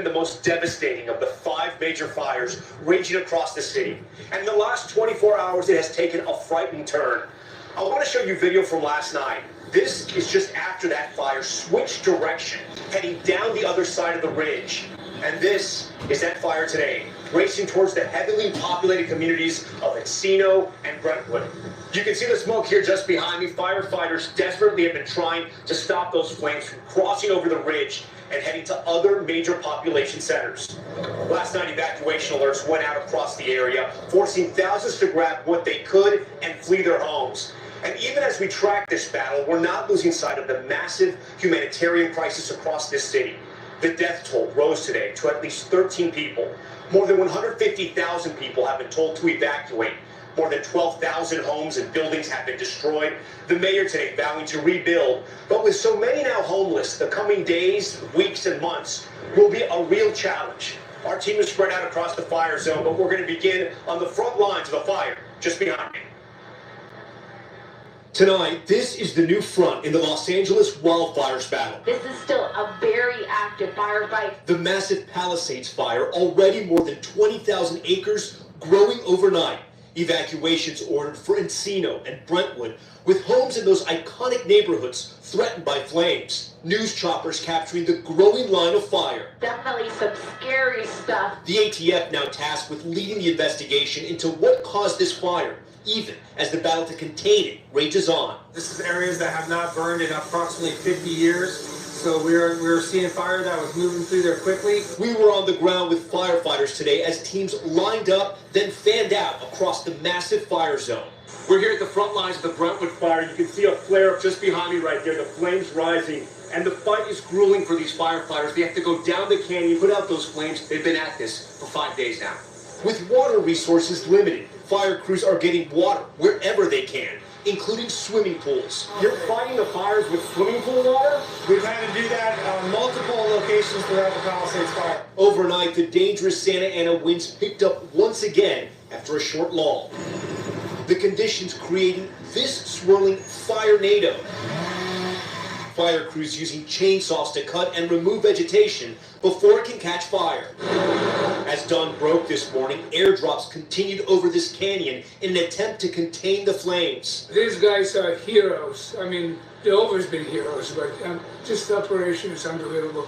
the most devastating of the 5 major fires raging across the city. And in the last 24 hours, it has taken a frightening turn. I want to show you video from last night. This is just after that fire switched direction, heading down the other side of the ridge. And this is that fire today, racing towards the heavily populated communities of Encino and Brentwood. You can see the smoke here just behind me. Firefighters desperately have been trying to stop those flames from crossing over the ridge and heading to other major population centers. Last night, evacuation alerts went out across the area, forcing thousands to grab what they could and flee their homes. And even as we track this battle, we're not losing sight of the massive humanitarian crisis across this city. The death toll rose today to at least 13 people. More than 150,000 people have been told to evacuate. More than 12,000 homes and buildings have been destroyed. The mayor today vowing to rebuild. But with so many now homeless, the coming days, weeks, and months will be a real challenge. Our team is spread out across the fire zone, but we're going to begin on the front lines of the fire just behind me. Tonight, this is the new front in the Los Angeles wildfires battle. This is still a very active firefight. The massive Palisades fire, already more than 20,000 acres, growing overnight. Evacuations ordered for Encino and Brentwood, with homes in those iconic neighborhoods threatened by flames. News choppers capturing the growing line of fire. Definitely some scary stuff. The ATF now tasked with leading the investigation into what caused this fire, even as the battle to contain it rages on. This is areas that have not burned in approximately 50 years. So we're seeing fire that was moving through there quickly. We were on the ground with firefighters today as teams lined up, then fanned out across the massive fire zone. We're here at the front lines of the Brentwood fire. You can see a flare up just behind me right there, the flames rising. And the fight is grueling for these firefighters. They have to go down the canyon, put out those flames. They've been at this for 5 days now. With water resources limited, fire crews are getting water wherever they can, including swimming pools. You're fighting the fires with swimming pool water? We've had to do that on multiple locations throughout the Palisades fire. Overnight, the dangerous Santa Ana winds picked up once again after a short lull. The conditions creating this swirling firenado. Fire crews using chainsaws to cut and remove vegetation before it can catch fire. As dawn broke this morning, airdrops continued over this canyon in an attempt to contain the flames. These guys are heroes. I mean, they've always been heroes, but just the operation is unbelievable.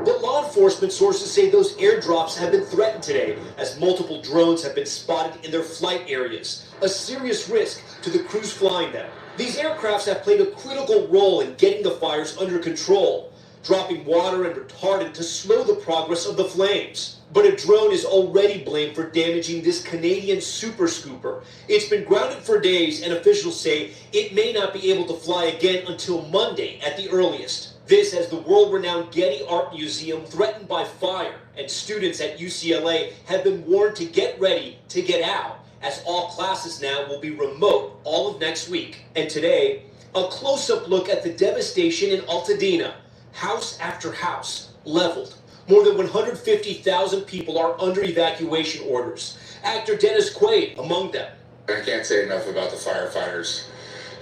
But law enforcement sources say those airdrops have been threatened today as multiple drones have been spotted in their flight areas, a serious risk to the crews flying them. These aircrafts have played a critical role in getting the fires under control, dropping water and retardant to slow the progress of the flames. But a drone is already blamed for damaging this Canadian super scooper. It's been grounded for days, and officials say it may not be able to fly again until Monday at the earliest. This as the world-renowned Getty Art Museum threatened by fire, and students at UCLA have been warned to get ready to get out, as all classes now will be remote all of next week. And today, a close-up look at the devastation in Altadena. House after house leveled. More than 150,000 people are under evacuation orders. Actor Dennis Quaid among them. I can't say enough about the firefighters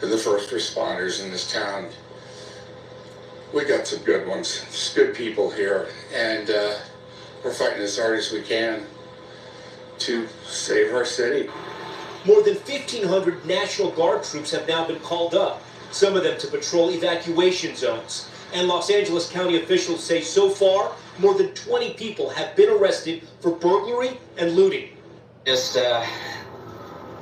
and the first responders in this town. We got some good ones, some good people here, and we're fighting as hard as we can to save our city. More than 1,500 National Guard troops have now been called up, some of them to patrol evacuation zones. And Los Angeles County officials say so far, more than 20 people have been arrested for burglary and looting. Just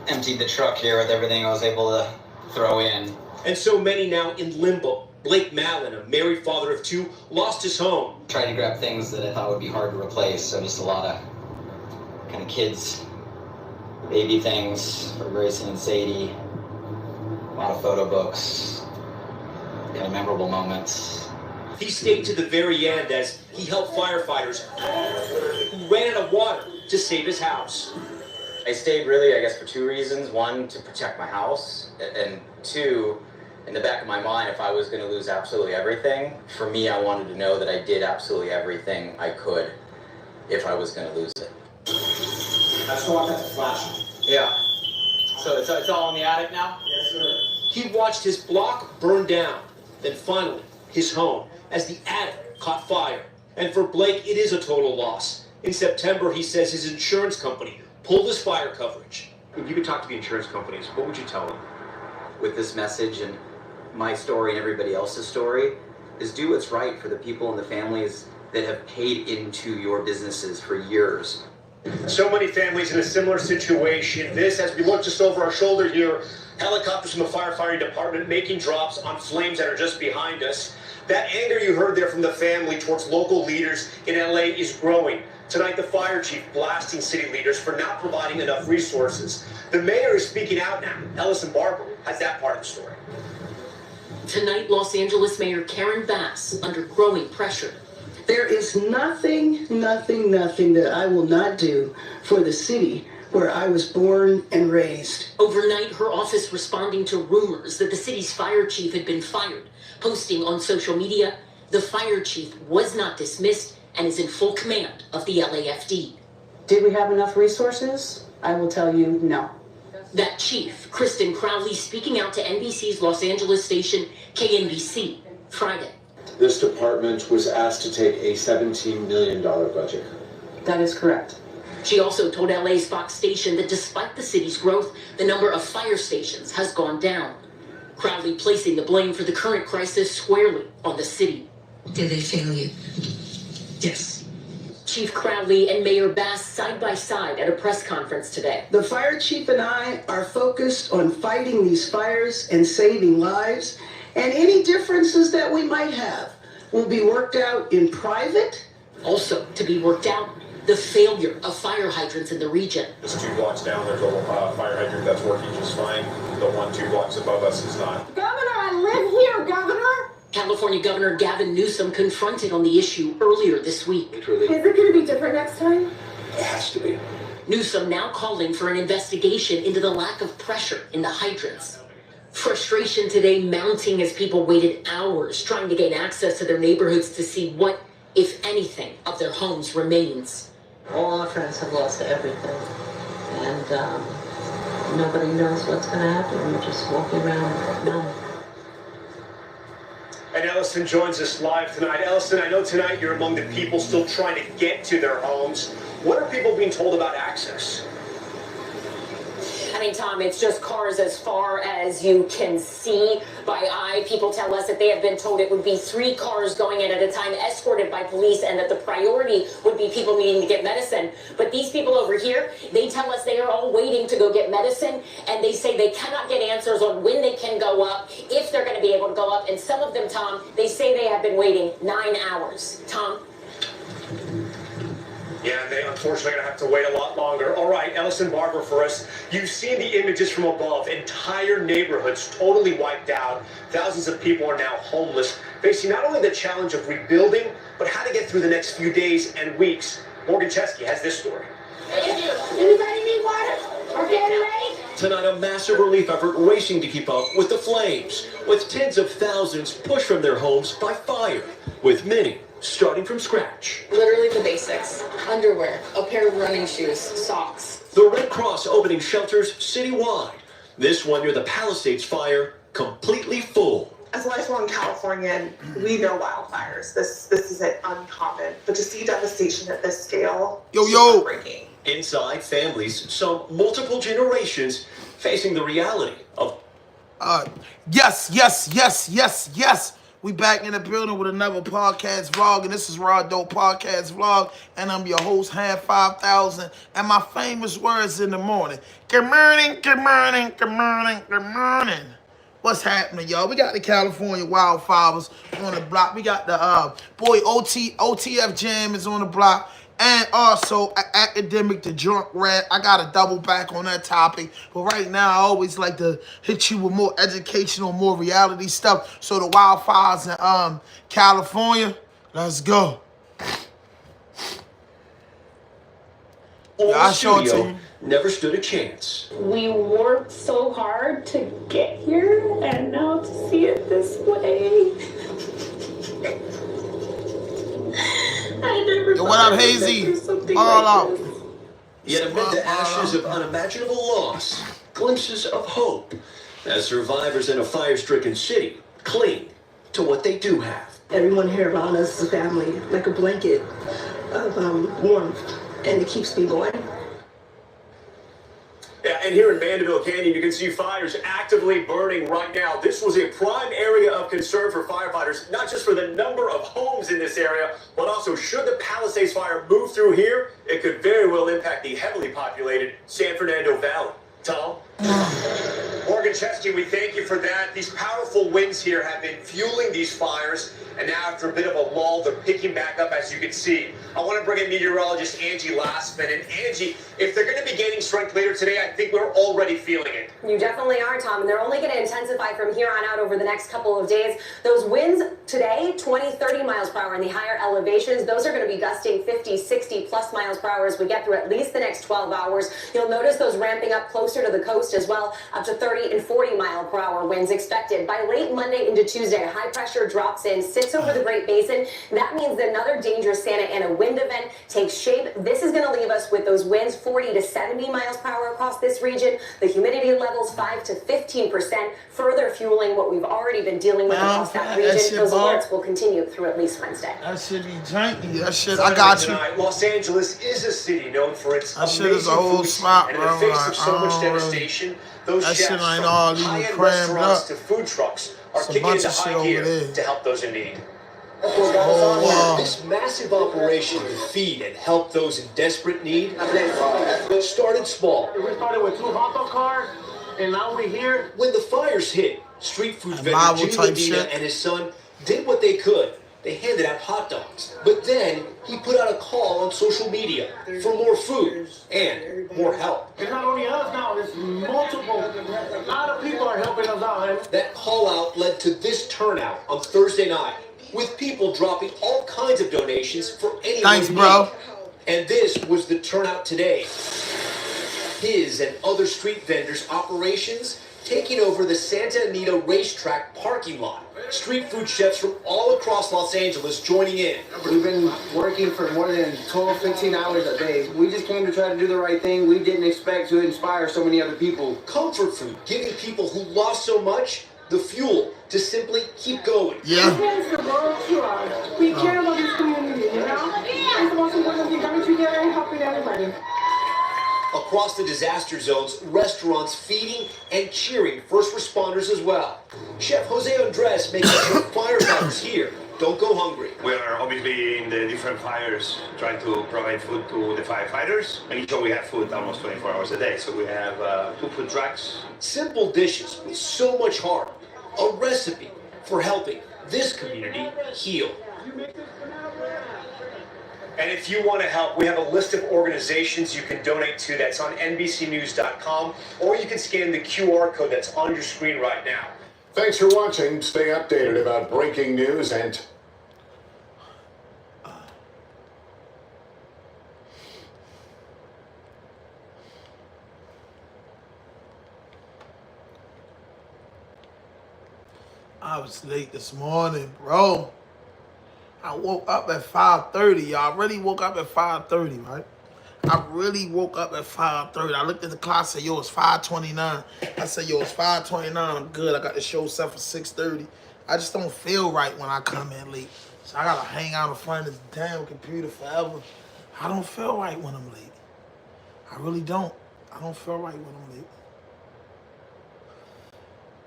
emptied the truck here with everything I was able to throw in. And so many now in limbo. Blake Mallon, a married father of 2, lost his home. Tried to grab things that I thought would be hard to replace, so just a lot of kind of kids, baby things for Grayson and Sadie, a lot of photo books, kind of memorable moments. He stayed to the very end as he helped firefighters who ran out of water to save his house. I stayed really, I guess, for 2 reasons. 1, to protect my house, and 2, in the back of my mind, if I was going to lose absolutely everything, for me, I wanted to know that I did absolutely everything I could if I was going to lose it. I just want that to flash. Yeah. So it's all in the attic now? Yes, sir. He watched his block burn down, then finally his home, as the attic caught fire. And for Blake, it is a total loss. In September, he says his insurance company pulled his fire coverage. If you could talk to the insurance companies, what would you tell them? With this message and my story and everybody else's story, is do what's right for the people and the families that have paid into your businesses for years. So many families in a similar situation. This, as we look just over our shoulder here, helicopters from the firefighting department making drops on flames that are just behind us. That anger you heard there from the family towards local leaders in LA is growing. Tonight, the fire chief blasting city leaders for not providing enough resources. The mayor is speaking out now. Ellison Barber has that part of the story. Tonight, Los Angeles Mayor Karen Bass under growing pressure. There is nothing that I will not do for the city where I was born and raised. Overnight, her office responding to rumors that the city's fire chief had been fired, posting on social media, the fire chief was not dismissed and is in full command of the LAFD. Did we have enough resources? I will tell you no. That chief, Kristen Crowley, speaking out to NBC's Los Angeles station, KNBC, Friday. This department was asked to take a $17 million budget. That is correct. She also told LA's Fox station that despite the city's growth, the number of fire stations has gone down. Crowley placing the blame for the current crisis squarely on the city. Did they fail you? Yes. Chief Crowley and Mayor Bass side by side at a press conference today. The fire chief and I are focused on fighting these fires and saving lives, and any differences that we might have will be worked out in private. Also to be worked out, the failure of fire hydrants in the region. Just 2 blocks down, there's a fire hydrant that's working just fine. The 1-2 blocks above us is not. Governor, I live here, Governor. California Governor Gavin Newsom confronted on the issue earlier this week. Is it going to be different next time? It has to be. Newsom now calling for an investigation into the lack of pressure in the hydrants. Frustration today mounting as people waited hours trying to gain access to their neighborhoods to see what, if anything, of their homes remains. All our friends have lost everything, and nobody knows what's going to happen. We're just walking around numb. And Ellison joins us live tonight. Ellison, I know tonight you're among the people still trying to get to their homes. What are people being told about access? I mean, Tom, it's just cars as far as you can see by eye. People tell us that they have been told it would be 3 cars going in at a time, escorted by police, and that the priority would be people needing to get medicine. But these people over here, they tell us they are all waiting to go get medicine, and they say they cannot get answers on when they can go up, if they're going to be able to go up. And some of them, Tom, they say they have been waiting 9 hours. Tom? Yeah, and they unfortunately are going to have to wait a lot longer. All right, Ellison Barber for us. You've seen the images from above. Entire neighborhoods totally wiped out. Thousands of people are now homeless, facing not only the challenge of rebuilding, but how to get through the next few days and weeks. Morgan Chesky has this story. Anybody need water? Or getting ready? Tonight, a massive relief effort racing to keep up with the flames, with tens of thousands pushed from their homes by fire, with many starting from scratch. Literally the basics. Underwear, a pair of running shoes, socks. The Red Cross opening shelters citywide. This one near the Palisades fire, completely full. As a lifelong Californian, we know wildfires. This isn't uncommon. But to see devastation at this scale is heartbreaking. Inside, families, some multiple generations, facing the reality of... Yes. We back in the building with another podcast vlog, and this is Raw Dope Podcast Vlog, and I'm your host, Hand 5000, and my famous words in the morning. Good morning. What's happening, y'all? We got the California wildfires on the block. We got the boy OTF Jam is on the block. And also, Akademiks, the drunk rat. I got to double back on that topic. But right now, I always like to hit you with more educational, more reality stuff. So the wildfires in California, let's go. Our studio never stood a chance. We worked so hard to get here, and now to see it this way. What up, Hazy? All out. Yet amid the ashes of unimaginable loss, glimpses of hope as survivors in a fire-stricken city cling to what they do have. Everyone here around us is a family, like a blanket of warmth, and it keeps me going. Yeah, and here in Mandeville Canyon, you can see fires actively burning right now. This was a prime area of concern for firefighters, not just for the number of homes in this area, but also should the Palisades fire move through here, it could very well impact the heavily populated San Fernando Valley. Tom? Morgan Chesky, we thank you for that. These powerful winds here have been fueling these fires, and now after a bit of a lull, they're picking back up, as you can see. I want to bring in meteorologist Angie Lastman. And Angie, if they're going to be gaining strength later today, I think we're already feeling it. You definitely are, Tom, and they're only going to intensify from here on out over the next couple of days. Those winds today, 20, 30 miles per hour in the higher elevations, those are going to be gusting 50, 60 plus miles per hour as we get through at least the next 12 hours. You'll notice those ramping up closer to the coast as well, up to 30 and 40 mile per hour winds expected. By late Monday into Tuesday, high pressure drops in, sits over the Great Basin. That means that another dangerous Santa Ana wind event takes shape. This is going to leave us with those winds 40 to 70 miles per hour across this region. The humidity levels 5 to 15%, further fueling what we've already been dealing with across that region. Those alerts will continue through at least Wednesday. That shit be janky. That shit, I got you. Tonight, Los Angeles is a city known for its that shit is a whole spot, and bro. in the face of so much devastation, those that chefs shit ain't from all even high-end crammed restaurants up. to food trucks are It's a kicking bunch into of shit high over gear there. to help those in need. This massive operation to feed and help those in desperate need started small. We started with 2 hot dog cars, and now we're here. When the fires hit, street food vendor Marvel Jimmy type Medina shit. and his son did what they could. They handed out hot dogs. But then he put out a call on social media for more food and more help. It's not only us now, it's multiple. A lot of people are helping us out. That call out led to this turnout on Thursday night, with people dropping all kinds of donations for anyone. Thanks, in bro. need. And this was the turnout today. His and other street vendors' operations taking over the Santa Anita racetrack parking lot. Street food chefs from all across Los Angeles joining in. We've been working for more than 12, 15 hours a day. We just came to try to do the right thing. We didn't expect to inspire so many other people. Comfort food, giving people who lost so much the fuel to simply keep going. Yeah. It's the world to us. We care about this community, you know? It's the most important thing, coming together and helping everybody. Across the disaster zones, restaurants feeding and cheering first responders as well. Chef Jose Andres making sure firefighters here don't go hungry. We are obviously in the different fires trying to provide food to the firefighters. Making sure we have food almost 24 hours a day. So we have 2 food trucks. Simple dishes with so much heart. A recipe for helping this community heal. And if you want to help, we have a list of organizations you can donate to that's on NBCnews.com, or you can scan the QR code that's on your screen right now. Thanks for watching. Stay updated about breaking news and... I was late this morning, bro. I woke up at 5:30, y'all. I really woke up at 5:30, right? I really woke up at 5:30. I looked at the clock, said, yo, it's 5:29. I said, yo, it's 5:29. I'm good. I got the show set for 6:30. I just don't feel right when I come in late. So I got to hang out in front of this damn computer forever. I don't feel right when I'm late. I really don't. I don't feel right when I'm late.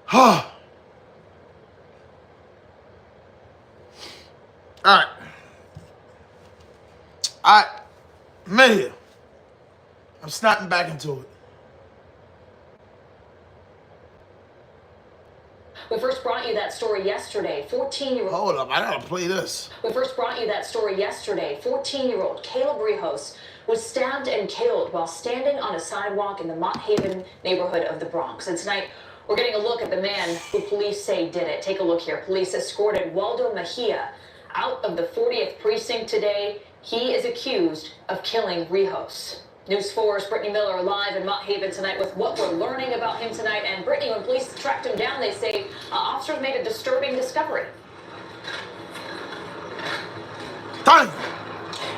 Huh. All right, I'm in here. I'm snapping back into it. We first brought you that story yesterday. 14-year-old. Hold up, I gotta play this. We first brought you that story yesterday. 14-year-old Caleb Rihos was stabbed and killed while standing on a sidewalk in the Mott Haven neighborhood of the Bronx. And tonight, we're getting a look at the man who police say did it. Take a look here. Police escorted Waldo Mejia out of the 40th precinct today. He is accused of killing Rihos. News 4's Brittany Miller live in Mott Haven tonight with what we're learning about him tonight. And Brittany, when police tracked him down, they say officers made a disturbing discovery. Done.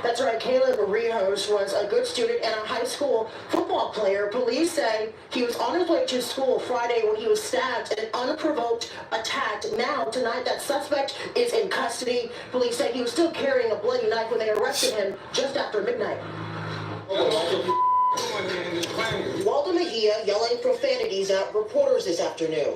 That's That's right, Caleb Rios was a good student and a high school football player. Police say he was on his way to school Friday when he was stabbed and unprovoked attacked. Now, tonight, that suspect is in custody. Police say he was still carrying a bloody knife when they arrested him just after midnight. Walter Mejia yelling profanities at reporters this afternoon.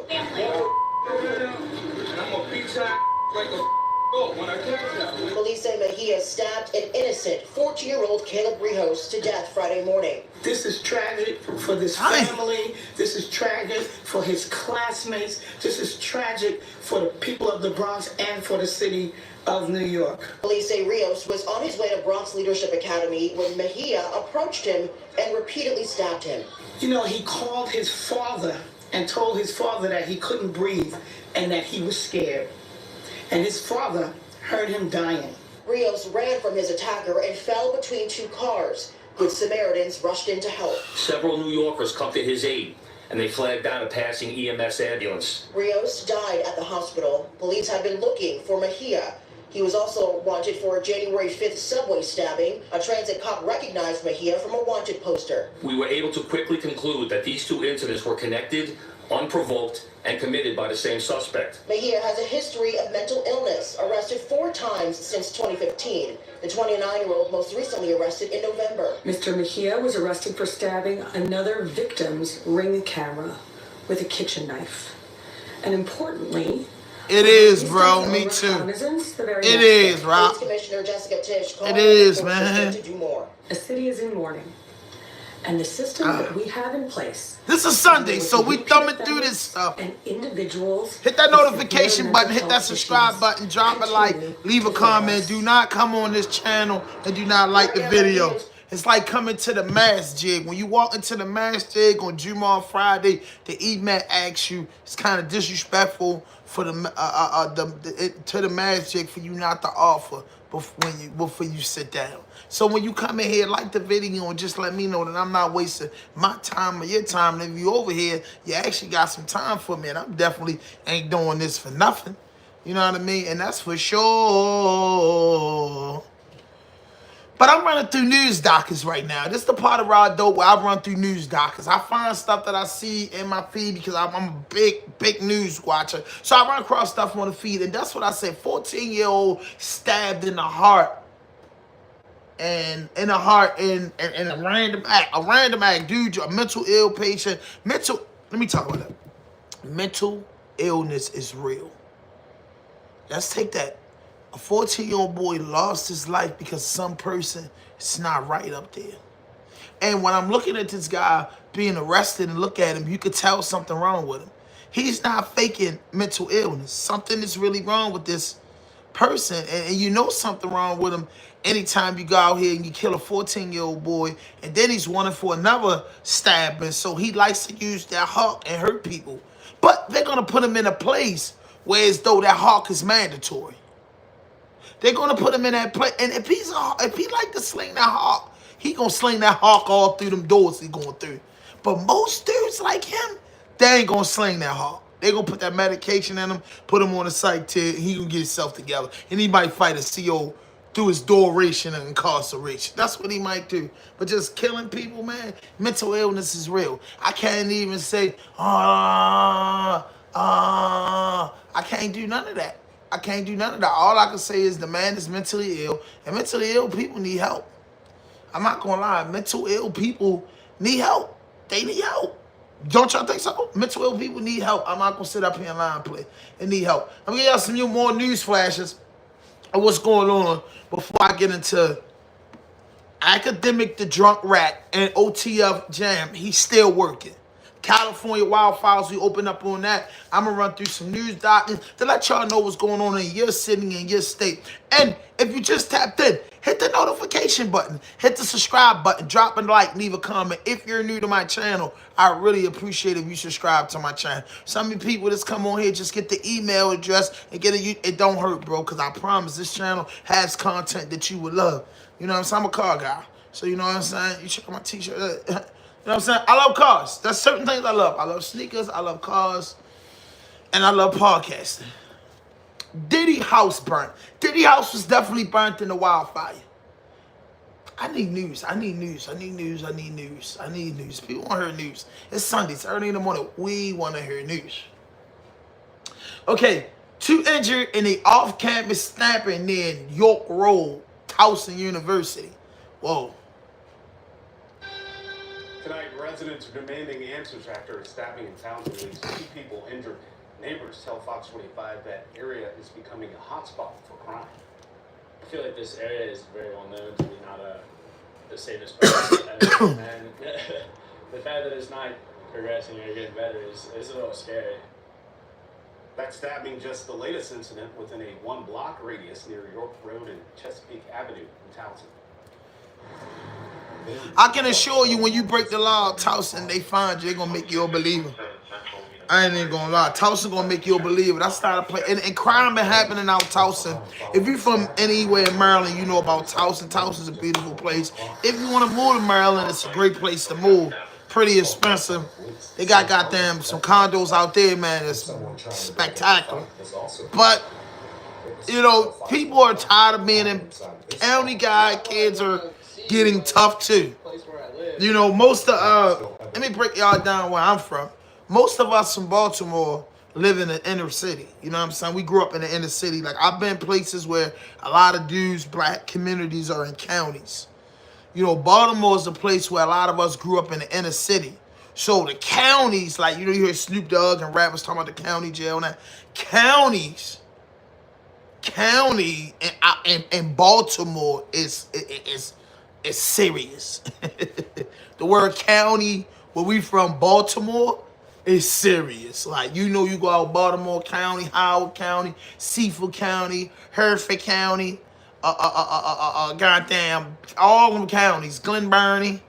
Police say Mejia stabbed an innocent 14-year-old Caleb Rios to death Friday morning. This is tragic for this family. This is tragic for his classmates. This is tragic for the people of the Bronx and for the city of New York. Police say Rios was on his way to Bronx Leadership Academy when Mejia approached him and repeatedly stabbed him. You know, he called his father and told his father that he couldn't breathe and that he was scared. And his father heard him dying. Rios ran from his attacker and fell between two cars. Good Samaritans rushed in to help. Several New Yorkers come to his aid, and they flagged down a passing EMS ambulance. Rios died at the hospital. Police have been looking for Mejia. He was also wanted for a January 5th subway stabbing. A transit cop recognized Mejia from a wanted poster. We were able to quickly conclude that these two incidents were connected, unprovoked, and committed by the same suspect. Mejia has a history of mental illness, arrested 4 times since 2015. The 29-year-old most recently arrested in November. Mr. Mejia was arrested for stabbing another victim's ring camera with a kitchen knife. And importantly, it is, bro. Me too. It is, Rob. Commissioner Jessica Tisch called it is, man. To do more. The city is in mourning. And the system that we have in place. This is Sunday, so we thumbing through this stuff. And individuals. Hit that notification button, hit that subscribe button, drop a like, leave a comment. Do not come on this channel and do not like the video. It's like coming to the masjid. When you walk into the masjid on Jumu'ah Friday, the imam asks you. It's kind of disrespectful for to the masjid for you not to offer before you sit down. So when you come in here, like the video and just let me know that I'm not wasting my time or your time. And if you over here, you actually got some time for me. And I'm definitely ain't doing this for nothing. You know what I mean? And that's for sure. But I'm running through news dockers right now. This is the part of Rod Dope where I run through news dockers. I find stuff that I see in my feed because I'm a big news watcher. So I run across stuff on the feed. And that's what I said. 14-year-old stabbed in the heart. And in a random act, dude, you're a mental ill patient. Let me talk about that. Mental illness is real. Let's take that. A 14-year-old boy lost his life because some person is not right up there. And when I'm looking at this guy being arrested and look at him, you could tell something wrong with him. He's not faking mental illness. Something is really wrong with this person. And you know something wrong with him anytime you go out here and you kill a 14-year-old boy, and then he's wanted for another stabbing. So he likes to use that hawk and hurt people. But they're going to put him in a place where as though that hawk is mandatory. They're going to put him in that place. And if he like to sling that hawk, he going to sling that hawk all through them doors he going through. But most dudes like him, they ain't going to sling that hawk. They going to put that medication in him, put him on a psych tick, and he going to get himself together. And he might fight a CO through his duration and incarceration. That's what he might do. But just killing people, man, mental illness is real. I can't even say, I can't do none of that. I can't do none of that. All I can say is the man is mentally ill, and mentally ill people need help. I'm not going to lie. Mental ill people need help. They need help. Don't y'all think so? Mental ill people need help. I'm not going to sit up here and lie and play. They need help. I'm going to give y'all some more news flashes of what's going on before I get into Akademiks the drunk rat and OTF Jam. He's still working. California wildfires, we open up on that. I'm going to run through some news documents to let y'all know what's going on in your city and your state. And if you just tapped in, hit the notification button. Hit the subscribe button. Drop a like. Leave a comment. If you're new to my channel, I really appreciate if you subscribe to my channel. Some of you people that's come on here, just get the email address and get it don't hurt, bro, because I promise this channel has content that you would love. You know what I'm saying? I'm a car guy. So you know what I'm saying? You check out my t-shirt. You know what I'm saying? I love cars. There's certain things I love. I love sneakers, I love cars, and I love podcasting. Diddy house burnt. Diddy house was definitely burnt in the wildfire. need news. I need news. I need news. I need news. I need news. People want to hear news. It's Sunday. It's early in the morning. We want to hear news. Okay. 2 injured in a off-campus stabbing near York Road, Towson University. Whoa. Tonight, residents are demanding answers after a stabbing in Towson leaves 2 people injured. Neighbors tell Fox 25 that area is becoming a hotspot for crime. I feel like this area is very well known to be not the safest place ever, and the fact that it's not progressing or getting better is a little scary. That stabbing just the latest incident within a 1-block radius near York Road and Chesapeake Avenue in Towson. I can assure you, when you break the law of Towson, they find you, they're going to make you a believer. I ain't even going to lie. Towson going to make you a believer. That's not a play. And crime been happening out Towson. If you're from anywhere in Maryland, you know about Towson. Towson's a beautiful place. If you want to move to Maryland, it's a great place to move. Pretty expensive. They got goddamn some condos out there, man. It's spectacular. But, you know, people are tired of being in county guy. Kids are getting tough too. You know, most of, let me break y'all down where I'm from. Most of us from Baltimore live in the inner city. You know what I'm saying? We grew up in the inner city. Like, I've been places where a lot of dudes, black communities are in counties. You know, Baltimore is a place where a lot of us grew up in the inner city. So the counties, like, you know, you hear Snoop Dogg and rappers talking about the county jail and that. County in Baltimore is serious. The word county, where we from, Baltimore, is serious. Like, you know, you go out Baltimore County, Howard County, Seaford County, Hereford County, goddamn, all them counties, Glen Burnie,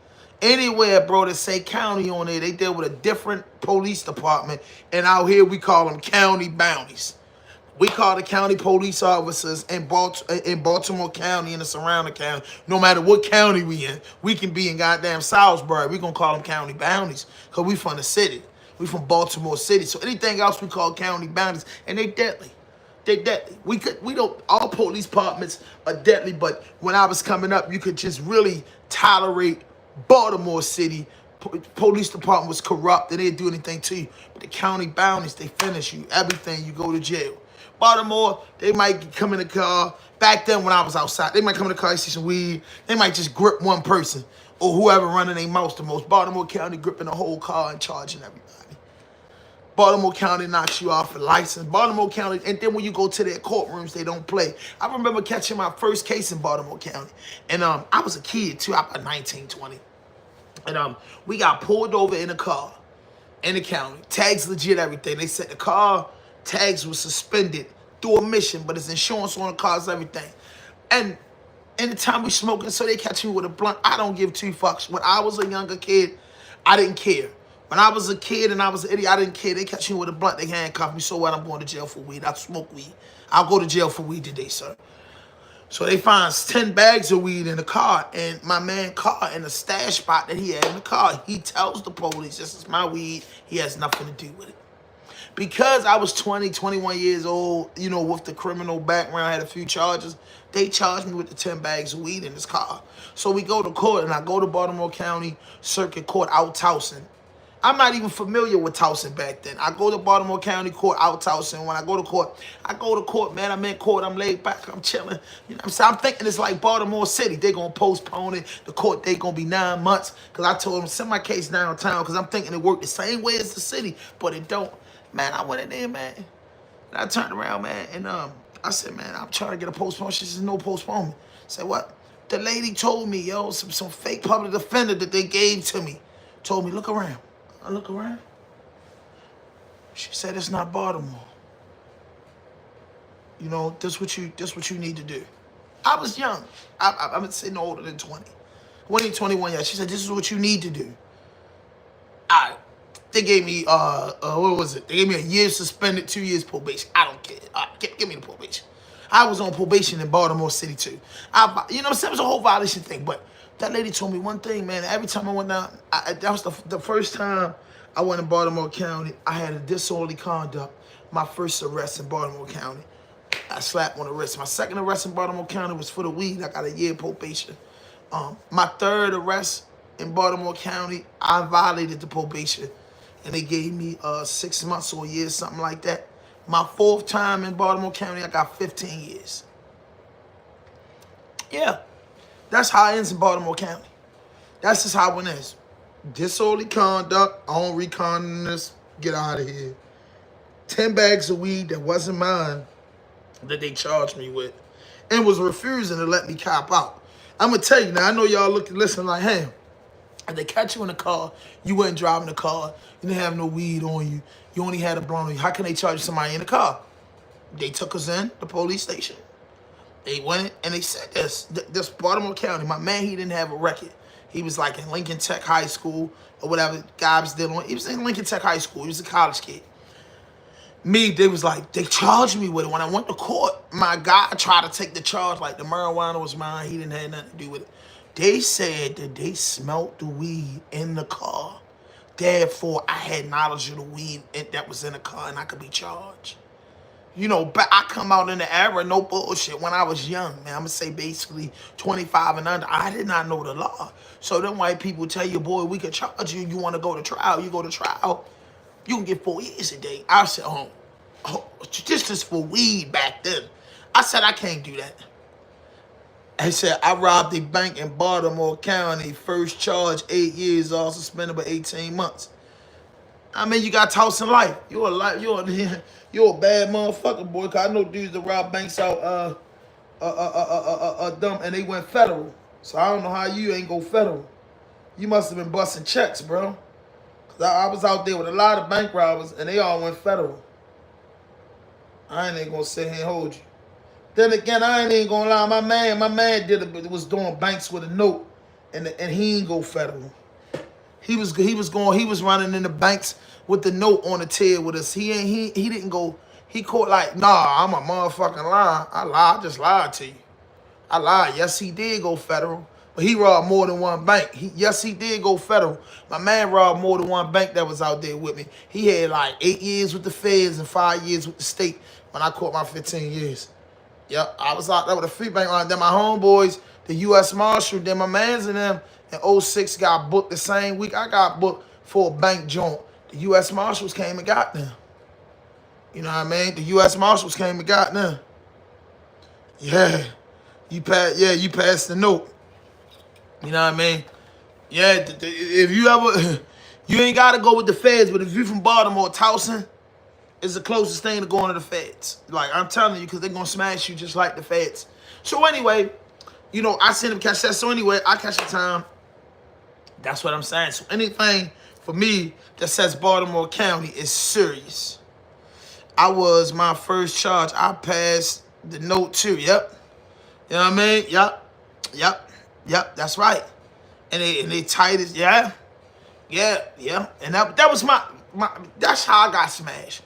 anywhere, bro, that say county on there, they deal with a different police department, and out here we call them county bounties. We call the county police officers in Baltimore County and the surrounding county. No matter what county we in, we can be in goddamn Salisbury. We gonna call them county bounties because we from the city. We from Baltimore City. So anything else we call county bounties, and they deadly. They deadly. We don't. All police departments are deadly, but when I was coming up, you could just really tolerate Baltimore City. Police department was corrupt. They didn't do anything to you. But the county bounties, they finish you. Everything, you go to jail. Baltimore, they might come in the car. Back then when I was outside, they might come in the car and see some weed. They might just grip one person or whoever running their mouth the most. Baltimore County gripping the whole car and charging everybody. Baltimore County knocks you off a license. Baltimore County, and then when you go to their courtrooms, they don't play. I remember catching my first case in Baltimore County. And I was a kid too, I was 19, 20. And we got pulled over in a car in the county. Tags legit, everything. They said the car tags was suspended through a mission, but it's insurance on the cars, everything. And anytime we smoking, so they catch me with a blunt. I don't give 2 fucks. When I was a younger kid, I didn't care. When I was a kid and I was an idiot, I didn't care. They catch me with a blunt, they handcuff me. So what? I'm going to jail for weed. I smoke weed. I'll go to jail for weed today, sir. So they find 10 bags of weed in the car, and my man car in the stash spot that he had in the car, he tells the police, this is my weed. He has nothing to do with it. Because I was 20, 21 years old, you know, with the criminal background, I had a few charges, they charged me with the 10 bags of weed in this car. So we go to court, and I go to Baltimore County Circuit Court out Towson. I'm not even familiar with Towson back then. I go to Baltimore County Court out Towson. When I go to court, man, I'm in court, I'm laid back, I'm chilling. You know what I'm saying? I'm thinking it's like Baltimore City. They're going to postpone it. The court date going to be 9 months. Because I told them, send my case downtown because I'm thinking it worked the same way as the city. But it don't. Man, I went in there, man. And I turned around, man. And I said, man, I'm trying to get a postponement. She said, no postponement. I said, what? The lady told me, yo, some fake public defender that they gave to me. Told me, look around. I look around. She said, it's not Baltimore. You know, this what you need to do. I was young. I'm sitting older than 20. 20, 21 years. She said, this is what you need to do. They gave me, what was it? They gave me a year suspended, 2 years probation. I don't care. Give me the probation. I was on probation in Baltimore City too. You know what I'm saying? It was a whole violation thing, but that lady told me one thing, man. Every time I went down, that was the first time I went in Baltimore County. I had a disorderly conduct. My first arrest in Baltimore County. I slapped on the wrist. My second arrest in Baltimore County was for the weed. I got a year probation. My third arrest in Baltimore County, I violated the probation, and they gave me 6 months or a year, something like that. My fourth time in Baltimore County, I got 15 years. Yeah, that's how it ends in Baltimore County. That's just how it is. Disorderly conduct, on reconness, get out of here. 10 bags of weed that wasn't mine that they charged me with and was refusing to let me cop out. I'm going to tell you now, I know y'all listen like, hey, if they catch you in the car, you weren't driving the car, you didn't have no weed on you, you only had a blunt on you, how can they charge somebody in the car? They took us in the police station. They went and they said this Baltimore County, my man, he didn't have a record. He was like in Lincoln Tech High School or whatever guy was dealing with. He was in Lincoln Tech High School. He was a college kid. They was like, they charged me with it. When I went to court, my guy tried to take the charge like the marijuana was mine. He didn't have nothing to do with it. They said that they smelled the weed in the car. Therefore, I had knowledge of the weed that was in the car and I could be charged. You know, but I come out in the era, no bullshit. When I was young, man, I'm going to say basically 25 and under, I did not know the law. So them white people tell you, boy, we could charge you. You want to go to trial. You go to trial, you can get 4 years a day. I said, oh, this is for weed back then. I said, I can't do that. I said, I robbed a bank in Baltimore County. First charge, 8 years, all suspended by 18 months. I mean, you got tossing life. You're a bad motherfucker, boy. Cause I know dudes that rob banks out dumb and they went federal. So I don't know how you ain't go federal. You must have been busting checks, bro. Cause I was out there with a lot of bank robbers and they all went federal. I ain't gonna sit here and hold you. Then again, I ain't gonna lie. My man was doing banks with a note, and he ain't go federal. He was running in the banks with the note on the tail with us. He didn't go. He caught like, nah, I'm a motherfucking lie. I just lied to you. I lied. Yes, he did go federal, but he robbed more than one bank. Yes, he did go federal. My man robbed more than one bank that was out there with me. He had like 8 years with the feds and 5 years with the state when I caught my 15 years. Yep, I was out there with a free bank on. Then my homeboys, the U.S. Marshal, then my mans and them in 06 got booked the same week I got booked for a bank joint. The U.S. Marshals came and got them. You know what I mean? The U.S. Marshals came and got them. Yeah, you passed the note. You know what I mean? Yeah, if you ever, you ain't got to go with the feds, but if you from Baltimore, Towson is the closest thing to going to the feds. Like, I'm telling you, because they're going to smash you just like the feds. So anyway, you know, I sent him catch that. So anyway, I catch the time. That's what I'm saying. So anything for me that says Baltimore County is serious. My first charge, I passed the note too. Yep. You know what I mean? Yep. That's right. And they tight as, yeah. And that was my that's how I got smashed.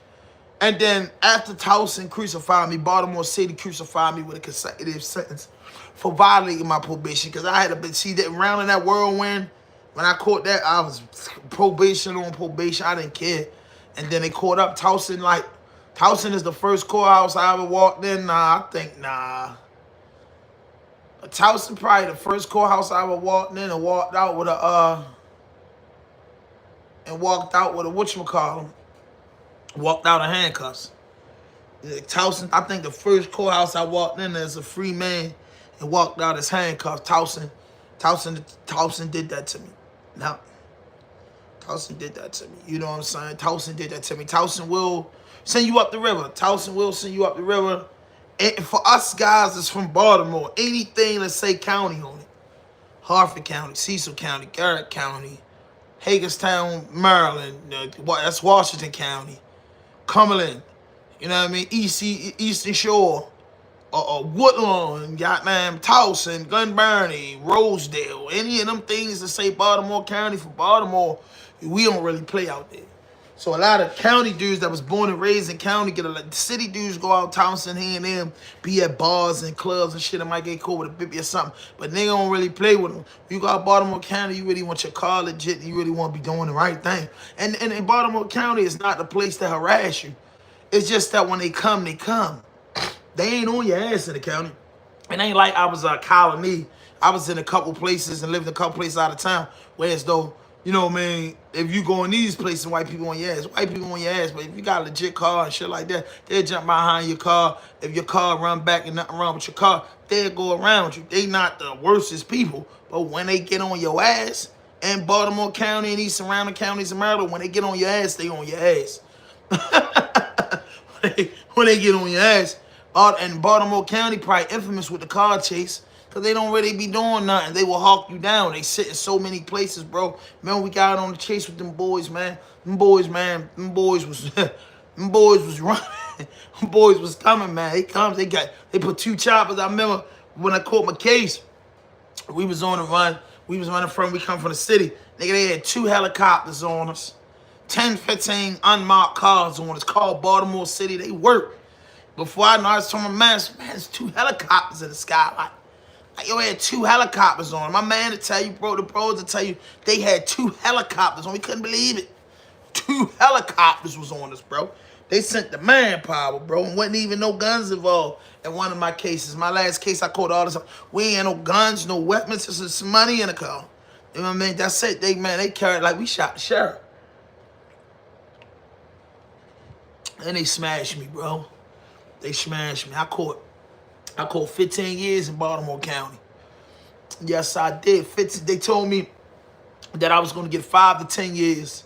And then after Towson crucified me, Baltimore City crucified me with a consecutive sentence for violating my probation. Because I had that round in that whirlwind. When I caught that, I was probation on probation. I didn't care. And then they caught up Towson. Like, Towson is the first courthouse I ever walked in. Towson probably the first courthouse I ever walked in and walked out with a whatchamacallit. Walked out of handcuffs. Towson, I think the first courthouse I walked in as a free man and walked out as handcuffed. Towson did that to me. No. Towson did that to me. You know what I'm saying? Towson did that to me. Towson will send you up the river. Towson will send you up the river. And for us guys that's from Baltimore, anything that say county on it. Harford County, Cecil County, Garrett County, Hagerstown, Maryland, that's Washington County. Cumberland, you know what I mean? Eastern Shore, Woodlawn, goddamn Towson, Glen Burnie, Rosedale, any of them things that say Baltimore County for Baltimore, we don't really play out there. So a lot of county dudes that was born and raised in county, city dudes go out Towson here and there, be at bars and clubs and shit, and might get cool with a bippy or something, but they don't really play with them. You got Baltimore County, you really want your car legit, and you really want to be doing the right thing. And in Baltimore County, it's not the place to harass you. It's just that when they come, they come. They ain't on your ass in the county. It ain't like I was a colony I was in a couple places and lived in a couple places out of town, whereas though, you know, man, if you go in these places, white people on your ass. White people on your ass, but if you got a legit car and shit like that, they'll jump behind your car. If your car run back and nothing wrong with your car, they'll go around you. They not the worstest people, but when they get on your ass in Baltimore County and these surrounding counties in Maryland, when they get on your ass, they on your ass. When they get on your ass, and Baltimore County probably infamous with the car chase, because they don't really be doing nothing. They will hawk you down. They sit in so many places, bro. Man, we got on the chase with them boys, man. Them boys was them boys was running. Them boys was coming, man. They put 2 choppers. I remember when I caught my case, we was on the run. We come from the city. Nigga, they had 2 helicopters on us. 10, 15 unmarked cars on us, called Baltimore City. They work. Before I know, I was telling my man, there's 2 helicopters in the sky. Like, yo, had 2 helicopters on. My man to tell you, bro, the pros to tell you, they had 2 helicopters on. We couldn't believe it. 2 helicopters was on us, bro. They sent the manpower, bro, and wasn't even no guns involved in one of my cases. My last case, I caught all this. We ain't had no guns, no weapons, just some money in the car. You know what I mean? That's it. They carried like we shot the sheriff. And they smashed me, bro. They smashed me. I caught 15 years in Baltimore County. Yes, I did. 15. They told me that I was going to get 5 to 10 years.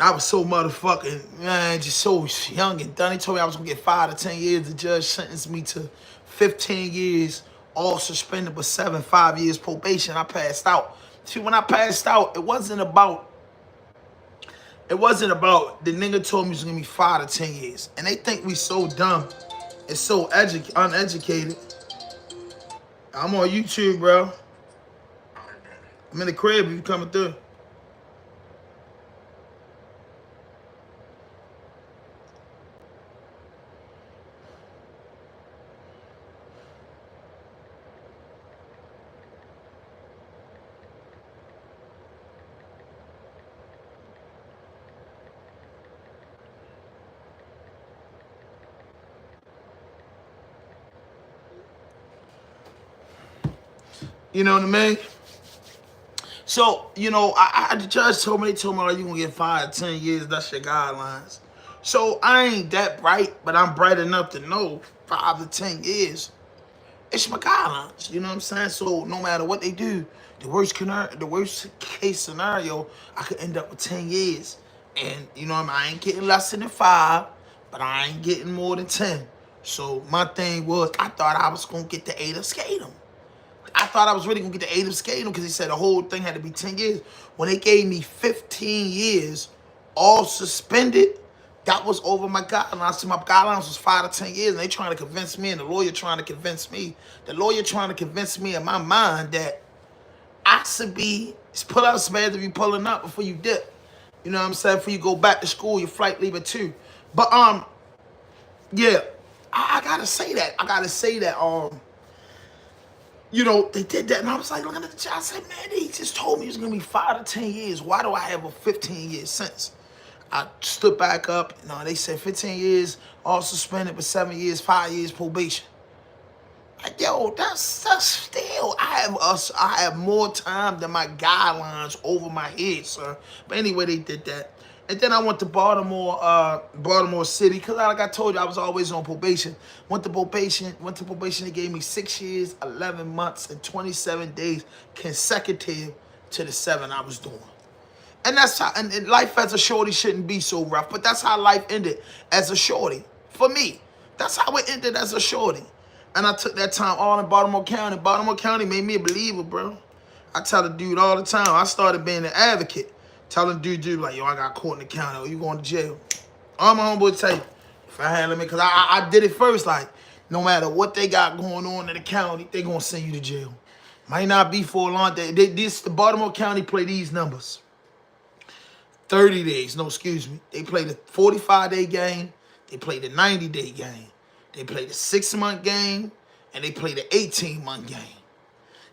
I was so motherfucking, man, just so young and done. They told me I was going to get 5 to 10 years. The judge sentenced me to 15 years, all suspended, but 5 years probation. I passed out. See, when I passed out, it wasn't about the nigga told me it was going to be 5 to 10 years. And they think we so dumb and so uneducated. I'm on YouTube, bro. I'm in the crib if you coming through. You know what I mean? So, you know, the judge told me, oh, you gonna get 5 to 10 years, that's your guidelines. So I ain't that bright, but I'm bright enough to know 5 to 10 years, it's my guidelines. You know what I'm saying? So no matter what they do, the worst case scenario, I could end up with 10 years. And you know what I mean? I ain't getting less than 5, but I ain't getting more than 10. So my thing was, I thought I was gonna get the 8 of skating. I thought I was really going to get the 8 of skating because he said the whole thing had to be 10 years. When they gave me 15 years, all suspended, that was over my guidelines. So my guidelines was 5 to 10 years, and they trying to convince me, and the lawyer trying to convince me in my mind that I should be, pull out some ads to be pulling up before you dip. You know what I'm saying? Before you go back to school, your flight leave at 2. But, yeah, I got to say that. You know, they did that, and I was like, looking at the judge, I said, man, they just told me it was going to be 5 to 10 years. Why do I have a 15-year sentence? I stood back up. You know, they said 15 years, all suspended, but 7 years, 5 years probation. Like, yo, that's still, I have more time than my guidelines over my head, sir. But anyway, they did that. And then I went to Baltimore City, because like I told you, I was always on probation. Went to probation, they gave me 6 years, 11 months, and 27 days consecutive to the 7 I was doing. And that's how, and life as a shorty shouldn't be so rough, but that's how life ended as a shorty. For me, that's how it ended as a shorty. And I took that time all in Baltimore County. Baltimore County made me a believer, bro. I tell the dude all the time, I started being an advocate. Telling dude, like, yo, I got caught in the county, or you going to jail. All my homeboys tell you, if I handle me, because I did it first, like, no matter what they got going on in the county, they going to send you to jail. Might not be for a long day. The Baltimore County play these numbers. 30 days, no, excuse me. They play the 45-day game. They play the 90-day game. They play the 6-month game, and they play the 18-month game.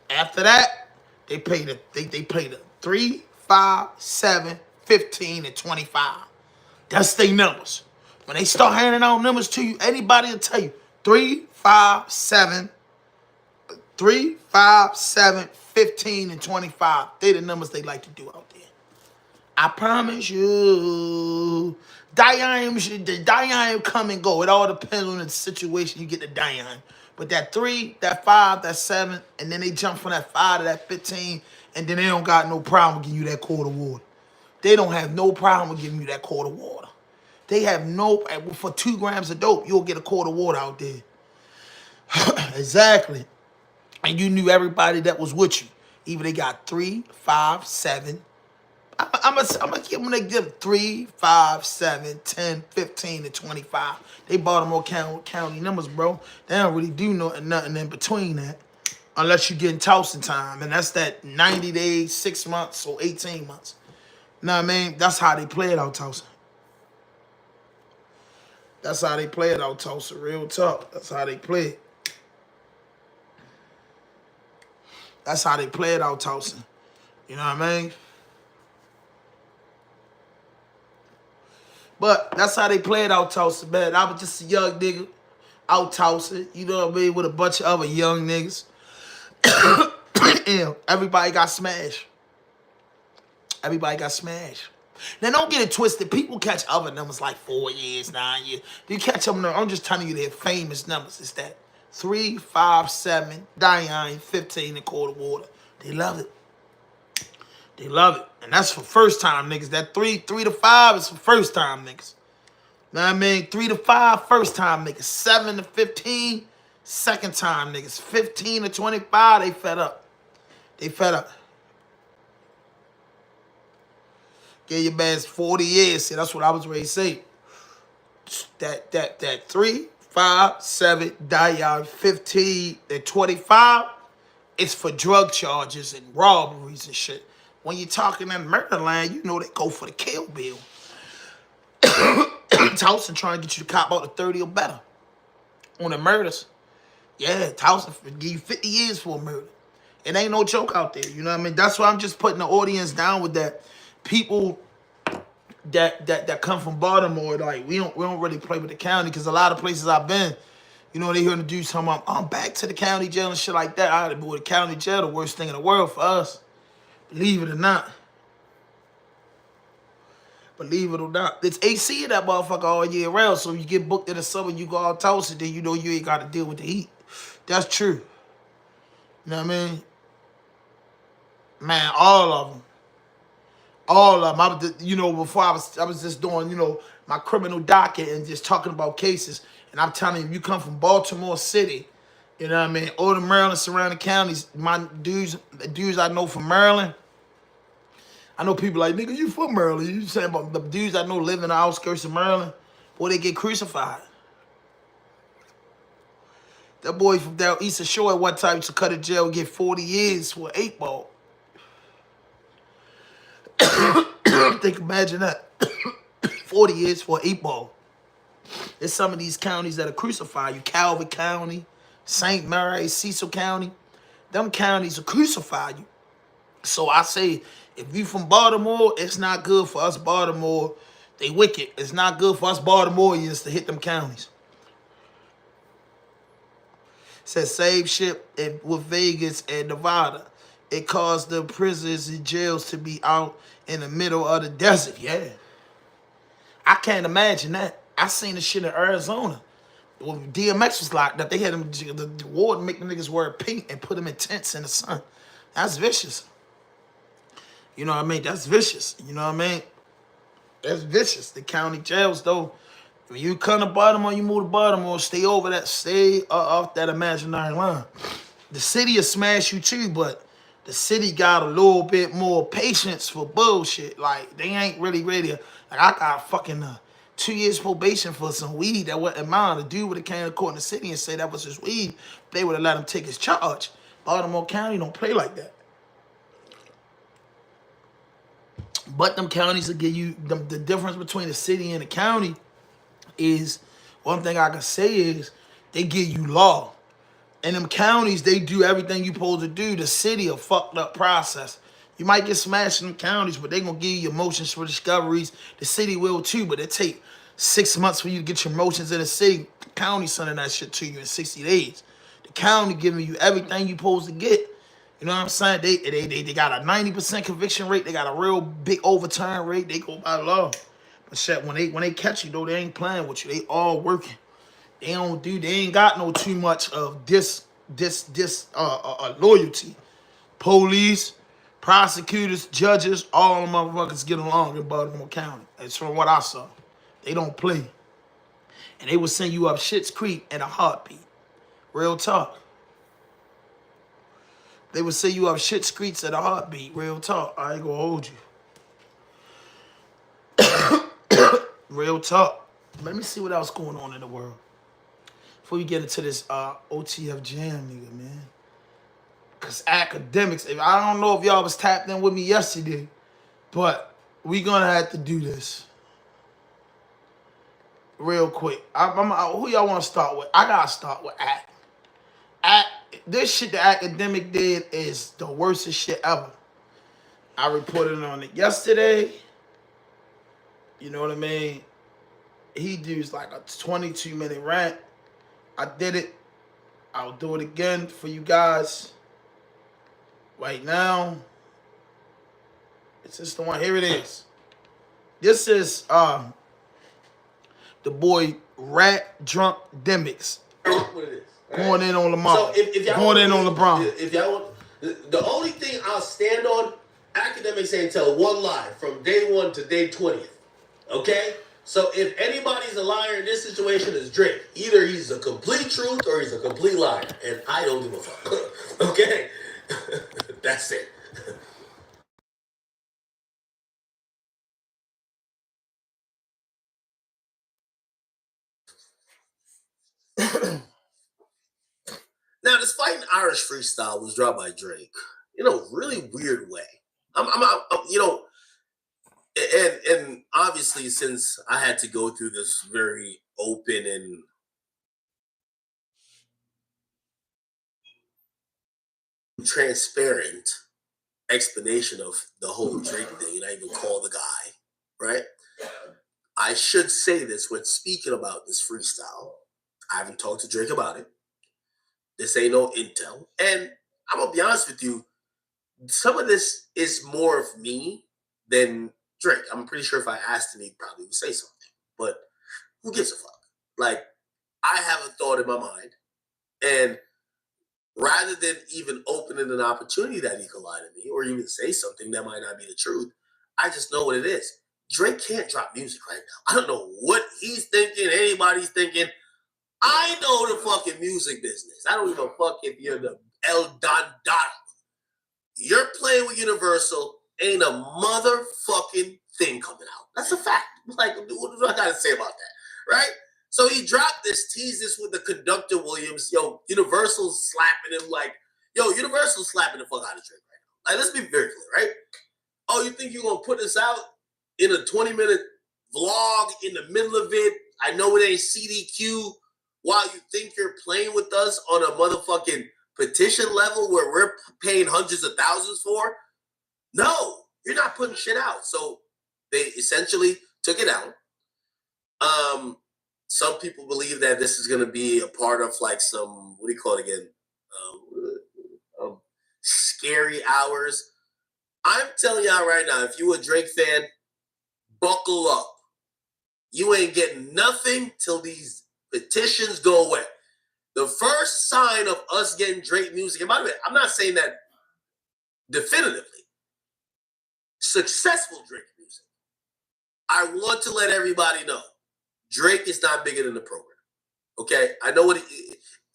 After that, they play the 3, 5, 7, 15, and 25. That's their numbers. When they start handing out numbers to you, anybody will tell you 3, 5, 7, 3, 5, 7, 15, and 25. They the numbers they like to do out there. I promise you. The Diane come and go. It all depends on the situation you get the Diane. But that 3, that 5, that 7, and then they jump from that 5 to that 15, and then they don't got no problem with giving you that quart of water. They don't have no problem with giving you that quart of water. They have no, for 2 grams of dope, you'll get a quart of water out there. Exactly. And you knew everybody that was with you. Even they got 3, 5, 7. I'm gonna give them, they give 3, 5, 7, 10, 15, and 25. They Baltimore County numbers, bro. They don't really do nothing in between that. Unless you get in Towson time. And that's that 90 days, 6 months, or 18 months. Know what I mean? That's how they play it out Towson. That's how they play it out Towson. Real talk. That's how they play it. That's how they play it out Towson. You know what I mean? But that's how they play it out Towson, man. I was just a young nigga out Towson, you know what I mean, with a bunch of other young niggas. And everybody got smashed. Everybody got smashed. Now, don't get it twisted. People catch other numbers like 4 years, 9 years. You catch them, I'm just telling you their famous numbers. It's that 3, 5, 7, Diane, 15, and quart of water. They love it. They love it. And that's for first time niggas. That 3 to 5 is for first time niggas. Know what I mean? 3 to 5, first time niggas. 7 to 15, second time niggas. 15 to 25, they fed up. They fed up. Get your man's 40 years. See, that's what I was ready to say. That 3, 5, 7, Diane, 15, and 25, it's for drug charges and robberies and shit. When you're talking in murder land, you know they go for the kill bill. Towson trying to get you to cop out to 30 or better on the murders. Yeah, Towson give you 50 years for a murder. It ain't no joke out there. You know what I mean? That's why I'm just putting the audience down with that. People that come from Baltimore, like we don't really play with the county, because a lot of places I've been, you know, they hear the dudes talking about, I'm back to the county jail and shit like that. I had to be with the county jail, the worst thing in the world for us. Believe it or not. Believe it or not. It's AC in that motherfucker all year round. So if you get booked in the summer, you go all toasted, then you know you ain't got to deal with the heat. That's true. You know what I mean? Man, all of them. All of them. I was, you know, before I was just doing, you know, my criminal docket and just talking about cases. And I'm telling you, if you come from Baltimore City, you know what I mean, all the Maryland surrounding counties, my dudes, the dudes I know from Maryland, I know people like, nigga, you from Maryland. You saying about the dudes I know live in the outskirts of Maryland, boy, they get crucified. That boy from down Eastern Shore at one time used to cut a jail and get 40 years for an 8-ball. Think, imagine that. 40 years for an 8-ball. There's some of these counties that'll crucify you. Calvin County, St. Mary, Cecil County. Them counties will crucify you. So I say, if you from Baltimore, it's not good for us Baltimore. They wicked. It's not good for us Baltimoreans to hit them counties. It says same shit with Vegas and Nevada. It caused the prisons and jails to be out in the middle of the desert. Yeah. I can't imagine that. I seen the shit in Arizona. When DMX was locked up, they had them, the warden make the niggas wear pink and put them in tents in the sun. That's vicious. You know what I mean? That's vicious. You know what I mean? That's vicious. The county jails, though. When you come to Baltimore, you move to Baltimore, stay over that, stay off that imaginary line. The city will smash you too, but the city got a little bit more patience for bullshit. Like, they ain't really ready. Like, I got fucking 2 years probation for some weed that wasn't mine. The dude would have came to court in the city and said that was his weed. They would have let him take his charge. Baltimore County don't play like that. But them counties will give you, the difference between the city and the county is, one thing I can say is, they give you law. In them counties, they do everything you supposed to do. The city a fucked up process. You might get smashed in them counties, but they gonna give you your motions for discoveries. The city will too, but it take 6 months for you to get your motions in the city. The county sending that shit to you in 60 days. The county giving you everything you supposed to get. You know what I'm saying? They got a 90% conviction rate. They got a real big overturn rate. They go by law. But shit, when they catch you though, they ain't playing with you. They all working. They ain't got no too much of this loyalty. Police, prosecutors, judges, all the motherfuckers get along in Baltimore County. It's from what I saw. They don't play. And they will send you up Schitt's Creek in a heartbeat. Real talk. They would send you up Schitt's Creek at a heartbeat. Real talk. I ain't gonna hold you. Real talk. Let me see what else going on in the world. Before we get into this OTF Jam, nigga, man. Because Akademiks, I don't know if y'all was tapped in with me yesterday, but we gonna have to do this. Real quick. Who y'all want to start with? I gotta start with this shit the Akademiks did is the worstest shit ever. I reported on it yesterday. You know what I mean? He does like a 22-minute rant. I did it. I'll do it again for you guys. Right now. It's just the one. Here it is. This is the boy Rat Drunk Demics. What it is. Going in on Lamar. So if y'all going in on LeBron. If y'all want, the only thing I'll stand on, Akademiks ain't tell one lie from day 1 to day 20th. Okay? So if anybody's a liar in this situation, it's Drake. Either he's a complete truth or he's a complete liar. And I don't give a fuck. Okay? That's it. Now, this Fighting Irish freestyle was dropped by Drake in a really weird way. And obviously, since I had to go through this very open and transparent explanation of the whole Drake thing, and I even call the guy, right? I should say this when speaking about this freestyle. I haven't talked to Drake about it. This ain't no intel. And I'm going to be honest with you, some of this is more of me than Drake. I'm pretty sure if I asked him, he probably would say something. But who gives a fuck? Like, I have a thought in my mind. And rather than even opening an opportunity that he could lie to me or even say something that might not be the truth, I just know what it is. Drake can't drop music right now. I don't know what he's thinking, anybody's thinking. I know the fucking music business. I don't give a fuck if you're the El Don Dada. You're playing with Universal, ain't a motherfucking thing coming out. That's a fact. Like, what do I gotta say about that, right? So he dropped this, teased this with the conductor Williams. Yo, Universal's slapping him like, Universal's slapping the fuck out of Drake right now. Like, let's be very clear, right? Oh, you think you're gonna put this out in a 20-minute vlog in the middle of it? I know it ain't CDQ. While you think you're playing with us on a motherfucking petition level where we're paying hundreds of thousands for? No, you're not putting shit out. So they essentially took it out. Some people believe that this is going to be a part of like some, what do you call it again? Scary hours. I'm telling y'all right now, if you a Drake fan, buckle up. You ain't getting nothing till these petitions go away. The first sign of us getting Drake music, and by the way, I'm not saying that definitively. Successful Drake music. I want to let everybody know Drake is not bigger than the program. Okay? I know what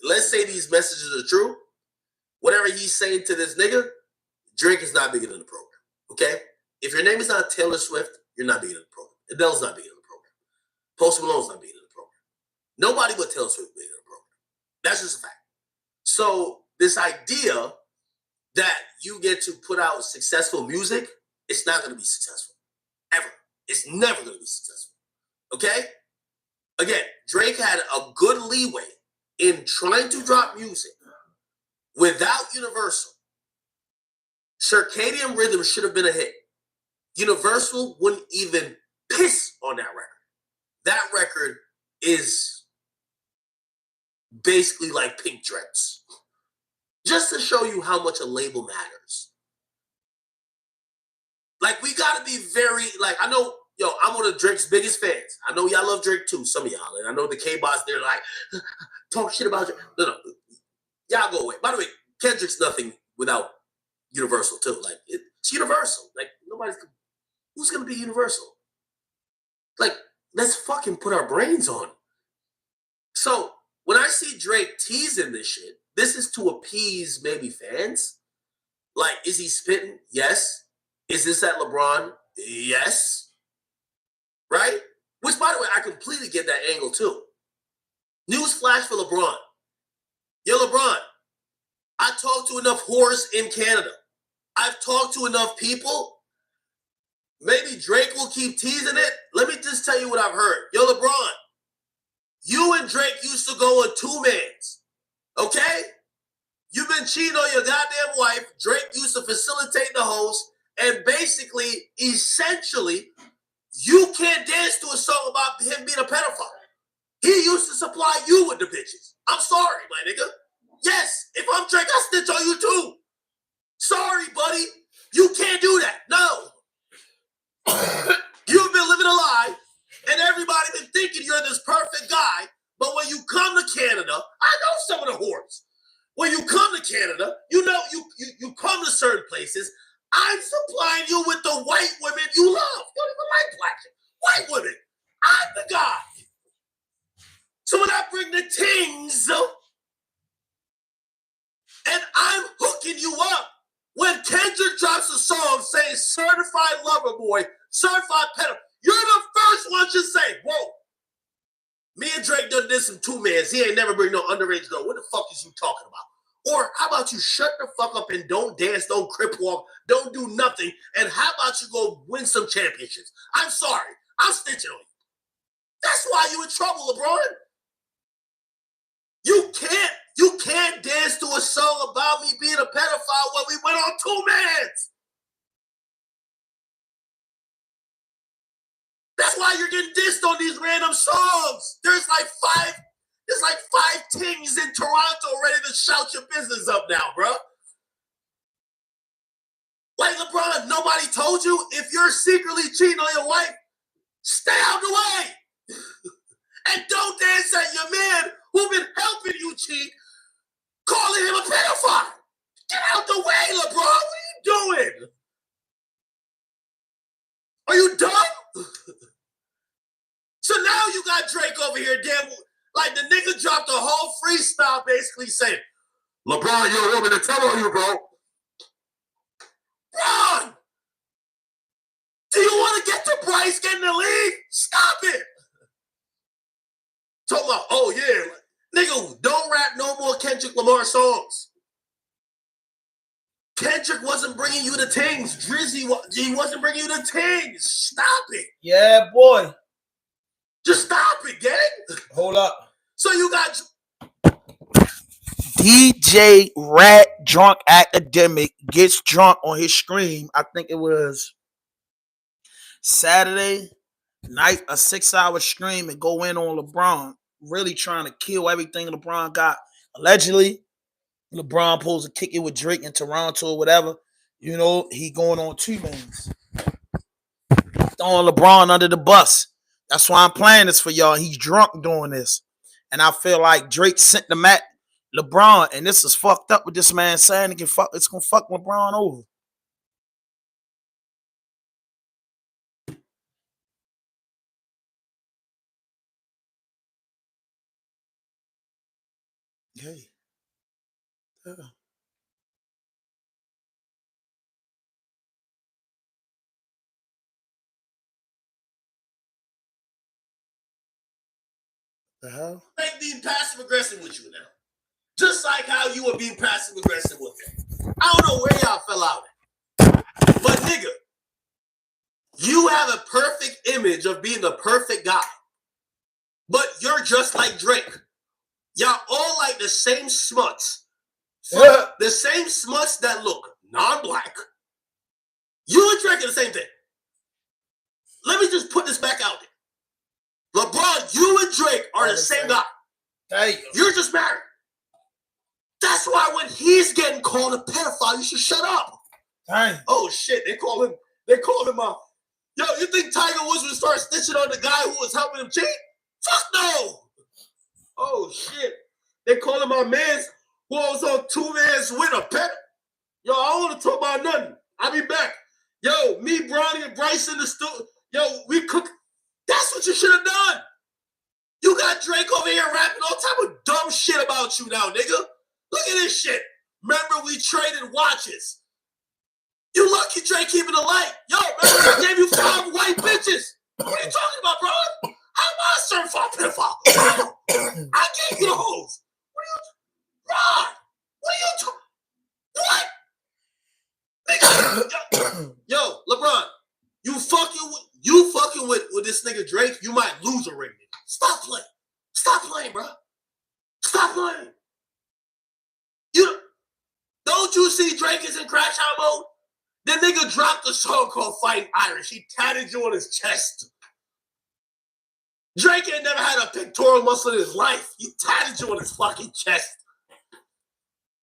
let's say these messages are true. Whatever he's saying to this nigga, Drake is not bigger than the program. Okay? If your name is not Taylor Swift, you're not bigger than the program. Adele's not bigger than the program. Post Malone's not bigger than the program. Nobody but Taylor Swift bigger than the program. That's just a fact. So this idea that you get to put out successful music, it's not going to be successful. Ever. It's never going to be successful. Okay? Again, Drake had a good leeway in trying to drop music without Universal. Circadian Rhythm should have been a hit. Universal wouldn't even piss on that record. That record is basically like Pink Dreads. Just to show you how much a label matters. Like, we got to be very, like, I know, yo, I'm one of Drake's biggest fans. I know y'all love Drake too, some of y'all. And I know the K-Bots, they're like, talk shit about Drake. No. Y'all go away. By the way, Kendrick's nothing without Universal too. Like, it's Universal. Like, who's going to be Universal? Like, let's fucking put our brains on. So, when I see Drake teasing this shit, this is to appease maybe fans. Like, is he spitting? Yes. Is this at LeBron? Yes. Right? Which, by the way, I completely get that angle too. Newsflash for LeBron. Yo, LeBron, I talked to enough whores in Canada. I've talked to enough people. Maybe Drake will keep teasing it. Let me just tell you what I've heard. Yo, LeBron, you and Drake used to go on two-mans. Okay? You've been cheating on your goddamn wife. Drake used to facilitate the host. And basically, essentially, you can't dance to a song about him being a pedophile. He used to supply you with the bitches. I'm sorry, my nigga. Yes, if I'm Drake, I snitch on you too. Sorry, buddy. You can't do that. No. You've been living a lie, and everybody been thinking you're this perfect guy. But when you come to Canada, I know some of the whores. When you come to Canada, you know you come to certain places. I'm supplying you with the white women you love. You don't even like black shit. White women. I'm the guy. So when I bring the tings, and I'm hooking you up, when Kendrick drops a song saying certified lover boy, certified pedo, you're the first one to say, whoa, me and Drake done this in two-mans. He ain't never bring no underage girl. What the fuck is you talking about? Or how about you shut the fuck up and don't dance, don't crip walk, don't do nothing, and how about you go win some championships? I'm sorry. I'm snitching on you. That's why you in trouble, LeBron. You can't dance to a song about me being a pedophile when we went on two-mans. That's why you're getting dissed on these random songs. There's like five tings in Toronto ready to shout your business up now, bro. Like, LeBron, nobody told you if you're secretly cheating on your wife, stay out the way. And don't dance at your man who's been helping you cheat, calling him a pedophile. Get out the way, LeBron. What are you doing? Are you dumb? So now you got Drake over here, damn, like the nigga dropped a whole freestyle basically saying, LeBron, you're a woman to tell on you, bro. Bron! Do you want to get to Bryce getting the league? Stop it! Talking about, oh yeah, nigga, don't rap no more Kendrick Lamar songs. Kendrick wasn't bringing you the tings. Drizzy, he wasn't bringing you the tings. Stop it. Yeah, boy. Just stop it, gang. Hold up. So you got DJ Rat Drunk Academic gets drunk on his stream. I think it was Saturday night, a 6-hour stream, and go in on LeBron, really trying to kill everything LeBron got. Allegedly, LeBron pulls a kick it with Drake in Toronto or whatever. You know, he going on two-mans. Throwing LeBron under the bus. That's why I'm playing this for y'all. He's drunk doing this. And I feel like Drake sent them at LeBron, and this is fucked up with this man saying it's gonna fuck LeBron over. Hey. Yeah. The hell? Drake being passive aggressive with you now. Just like how you were being passive aggressive with him. I don't know where y'all fell out at. But nigga, you have a perfect image of being the perfect guy. But you're just like Drake. Y'all all like the same smuts. The same smuts that look non-black. You and Drake are the same thing. Let me just put this back out there. LeBron, you and Drake are the same guy. Hey. You're just married. That's why when he's getting called a pedophile. You should shut up. Dang. Oh shit, they call him yo, you think Tiger Woods would start snitching on the guy who was helping him cheat? Fuck no. Oh shit. They call him my man who was on 2 Man's with a pet. Yo, I don't want to talk about nothing. I'll be back. Yo, me, Bronny, and Bryce in the studio. Yo, we cook. That's what you should have done. You got Drake over here rapping all type of dumb shit about you now, nigga. Look at this shit. Remember we traded watches. You lucky Drake keeping the light. Yo, remember I gave you 5 white bitches. What are you talking about, bro? How am I a certified pedophile? I gave you the hoes. What are you, Rod? What are you talking? What? Yo, LeBron, you fucking with this nigga Drake, you might lose a ring. Stop playing. Stop playing, bro. Stop playing. Don't you see Drake is in crash out mode? The nigga dropped a song called Fighting Irish. He tatted you on his chest. Drake ain't never had a pectoral muscle in his life. He tatted you on his fucking chest.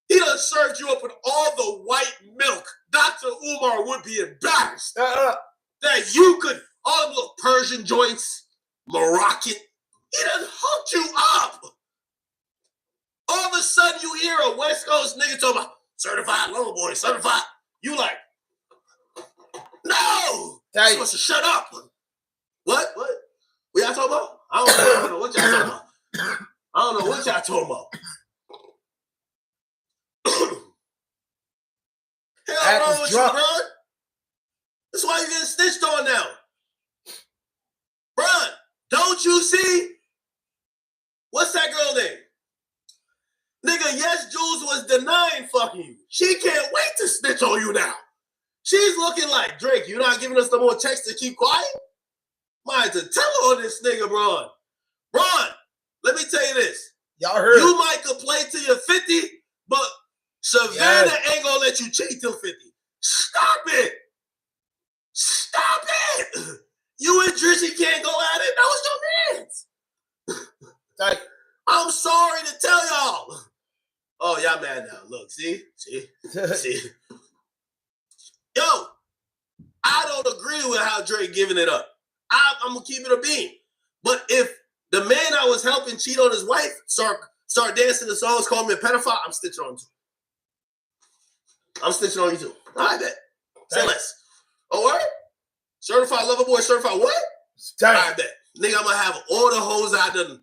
He done served you up with all the white milk. Dr. Umar would be embarrassed that you could, all them little Persian joints, Moroccan. He done hooked you up. All of a sudden you hear a West Coast nigga talking about certified lover boy, certified. You like, no! You're supposed to shut up. What? What y'all talking about? I don't know what y'all talking about. I don't know what y'all talking about. Hell wrong with you, bro? That's why you getting snitched on now. Bruh, don't you see? What's that girl name? Nigga, yes, Jules was denying fucking you. She can't wait to snitch on you now. She's looking like, Drake, you not giving us the more checks to keep quiet? Might to tell on this nigga, Bron. Bron, let me tell you this. Y'all heard. You might complain till you're 50, but Savannah ain't gonna let you cheat till 50. Stop it. Stop it. You and Drizzy can't go at it. That was your man's. I'm sorry to tell y'all. Oh, y'all mad now. Look, see? Yo, I don't agree with how Drake giving it up. I'm going to keep it a bean. But if the man I was helping cheat on his wife start dancing the songs, call me a pedophile, I'm stitching on you too. I'm stitching on you too. I bet. Say less. Oh, what? Certified lover boy, certified what? I bet. Nigga, I'm going to have all the hoes I done.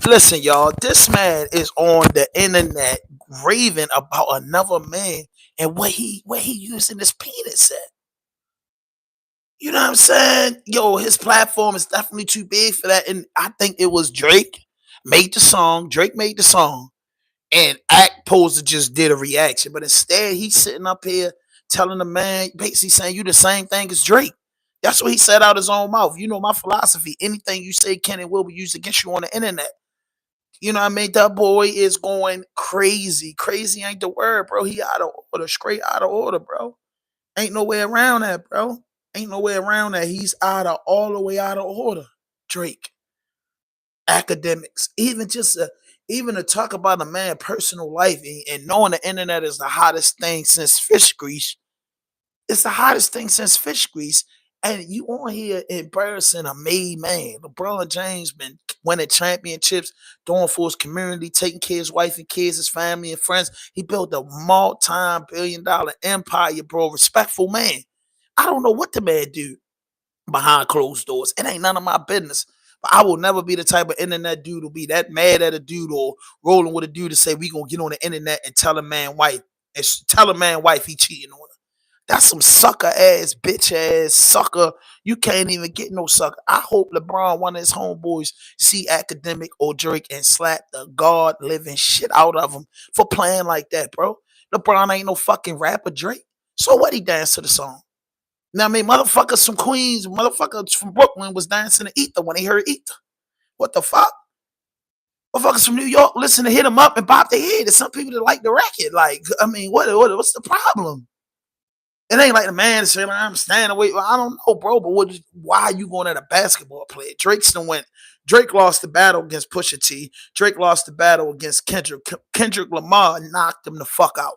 Listen, y'all, this man is on the internet raving about another man and what he using his penis at. You know what I'm saying? Yo, his platform is definitely too big for that. And I think it was Drake made the song. Drake made the song. And Act Poser just did a reaction. But instead, he's sitting up here telling the man, basically saying you the same thing as Drake. That's what he said out his own mouth. You know my philosophy. Anything you say can and will be used against you on the internet. You know what I mean? That boy is going crazy. Crazy ain't the word, bro. He out of order. Straight out of order, bro. Ain't no way around that, bro. Ain't no way around that. He's all the way out of order. Drake. Akademiks. Even to talk about a man's personal life and knowing the internet is the hottest thing since fish grease. It's the hottest thing since fish grease. And you on here embarrassing a made man. LeBron James been winning championships, doing for his community, taking care of his wife and kids, his family and friends. He built a multi-billion-dollar empire, bro. Respectful man. I don't know what the man do behind closed doors. It ain't none of my business. But I will never be the type of internet dude to be that mad at a dude or rolling with a dude to say we gonna get on the internet and tell a man wife he cheating on her. That's some sucker ass, bitch ass sucker. You can't even get no sucker. I hope LeBron, one of his homeboys, see Akademiks or Drake and slap the God living shit out of him for playing like that, bro. LeBron ain't no fucking rapper, Drake. So what, he danced to the song? Now, I mean, motherfuckers from Queens, motherfuckers from Brooklyn was dancing to Ether when they heard Ether. What the fuck? Motherfuckers from New York listen to Hit 'Em Up and bop their head. There's some people that like the record. Like, I mean, what's the problem? It ain't like the man saying, I'm standing away. I don't know, bro, but why are you going at a basketball player? Drake's done went Drake lost the battle against Pusha T. Drake lost the battle against Kendrick. Kendrick Lamar knocked him the fuck out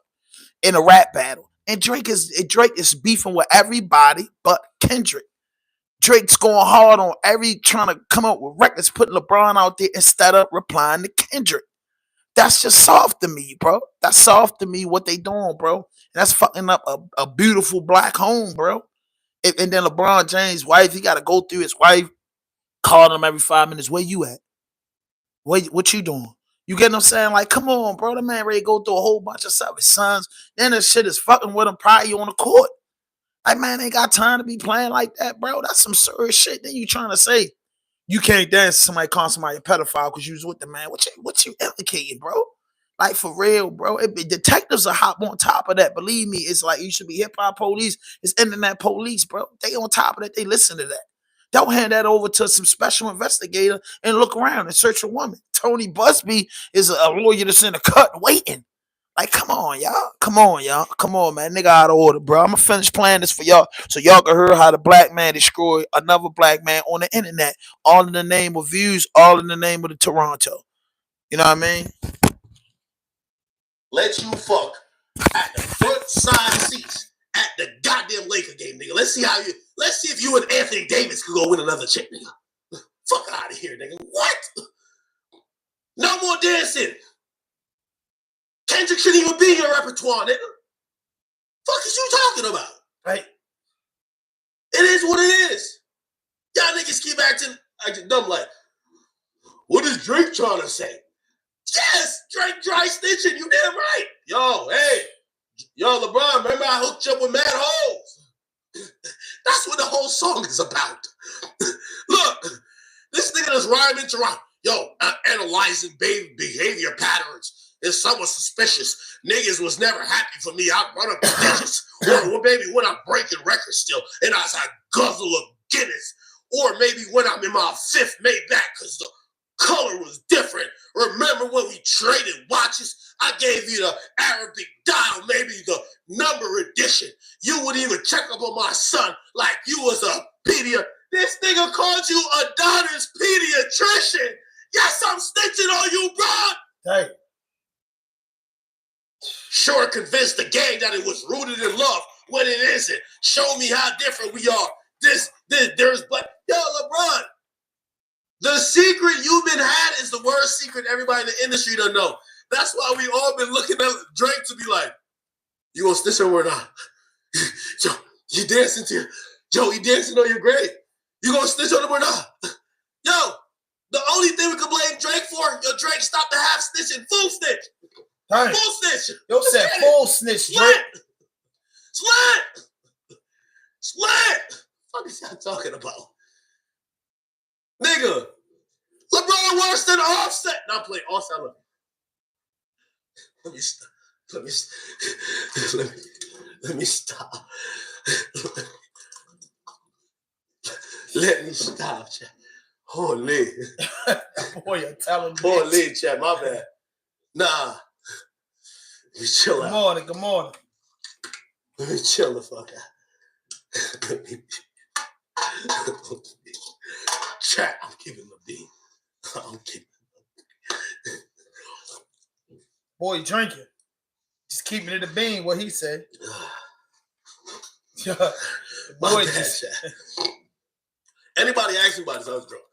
in a rap battle. And Drake is beefing with everybody but Kendrick. Drake's going hard on trying to come up with records, putting LeBron out there instead of replying to Kendrick. That's just soft to me, bro. That's soft to me what they doing, bro. And that's fucking up a beautiful black home, bro. And then LeBron James' wife, he got to go through his wife, calling him every 5 minutes. Where you at? What you doing? You get what I'm saying? Like, come on, bro. The man ready to go through a whole bunch of stuff. His sons, then this shit is fucking with him probably on the court. Like, man, ain't got time to be playing like that, bro. That's some serious shit. Then you trying to say you can't dance to somebody calling somebody a pedophile because you was with the man. What you implicating, bro? Like, for real, bro. Detectives are hop on top of that. Believe me, it's like you should be hip-hop police. It's internet police, bro. They on top of that. They listen to that. Don't hand that over to some special investigator and look around and search a woman. Tony Busby is a lawyer that's in the cut waiting. Like, come on, y'all. Come on, y'all. Come on, man. Nigga out of order, bro. I'm going to finish playing this for y'all so y'all can hear how the black man destroyed another black man on the internet. All in the name of views, all in the name of the Toronto. You know what I mean? Let you fuck at the front side seats at the goddamn Laker game, nigga. Let's see if you and Anthony Davis could go win another chick, nigga. Fuck out of here, nigga. What? No more dancing. Kendrick shouldn't even be in your repertoire, nigga. Fuck is you talking about? Right. It is what it is. Y'all niggas keep acting dumb like, what is Drake trying to say? Yes, Drake dry stitching. You damn right. Yo, hey. Yo, LeBron, remember I hooked you up with mad hoes? That's what the whole song is about. Look, this nigga that's rhyming to rhyme. Yo, I'm analyzing behavior patterns. If someone's suspicious, niggas was never happy for me. I run up the digits. Or maybe when I'm breaking records still, and as I guzzle a Guinness. Or maybe when I'm in my 5th Maybach because the color was different. Remember when we traded watches? I gave you the Arabic dial, maybe the number edition. You wouldn't even check up on my son like you was a This nigga called you Adonis pediatrician. Yes, I'm snitching on you, bro. Hey. Sure convinced the gang that it was rooted in love when it isn't. Show me how different we are. There's but yo, LeBron. The secret you've been had is the worst secret everybody in the industry don't know. That's why we all been looking at Drake to be like, you gonna snitch on or not? Yo, you dancing on your grave. You gonna snitch on him or not? Yo, the only thing we can blame Drake for, Drake stopped the half snitching, full snitch. Hey. Full snitch. Yo said full snitch, Drake. Slat. What is y'all talking about? Nigga, LeBron worse than Offset. Not playing Offset. Let me stop. Let me stop. Let me stop, chat. Holy. Boy, you're telling me. Holy, chat. My bad. Nah. Let me chill out. Good morning. Let me chill the fuck out. Chat, I'm giving the bean. I'm giving Boy, drinking. Just keeping it a bean, what he said. Boy, just... Anybody ask me about this, I was drunk.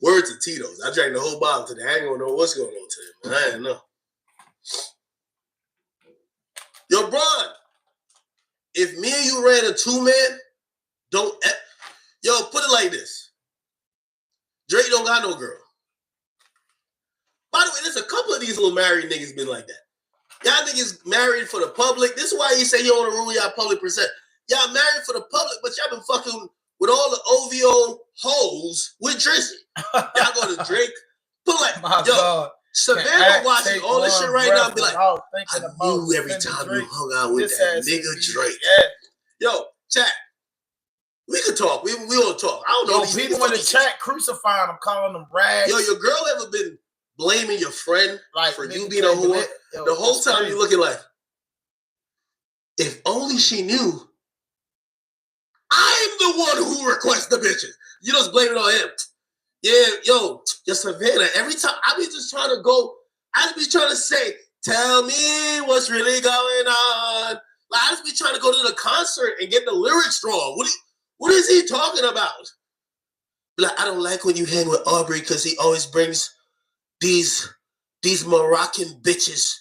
Word to Tito's. I drank the whole bottle today. I ain't gonna know what's going on today, man. I didn't know. Yo, Bron, if me and you ran a 2-man, put it like this. Drake don't got no girl. By the way, there's a couple of these little married niggas been like that. Y'all niggas married for the public. This is why you say you want to rule y'all public percent. Y'all married for the public, but y'all been fucking with all the OVO hoes with Drizzy. Y'all go to Drake. Put like, God. Savannah watching all this shit right now and be like, I knew every time you hung out with that nigga Drake. Yeah. Yo, chat. We could talk. We will talk. I don't know. Yo, people in the chat crucifying them, calling them rags. Yo, your girl ever been blaming your friend for you being a whore? The whole time you looking like, if only she knew I'm the one who requests the bitches. You just blame it on him. Yeah, yo, just Savannah. Every time I be just trying to go, I be trying to say, tell me what's really going on. Like, I just be trying to go to the concert and get the lyrics wrong. What is he talking about? Like, I don't like when you hang with Aubrey because he always brings these Moroccan bitches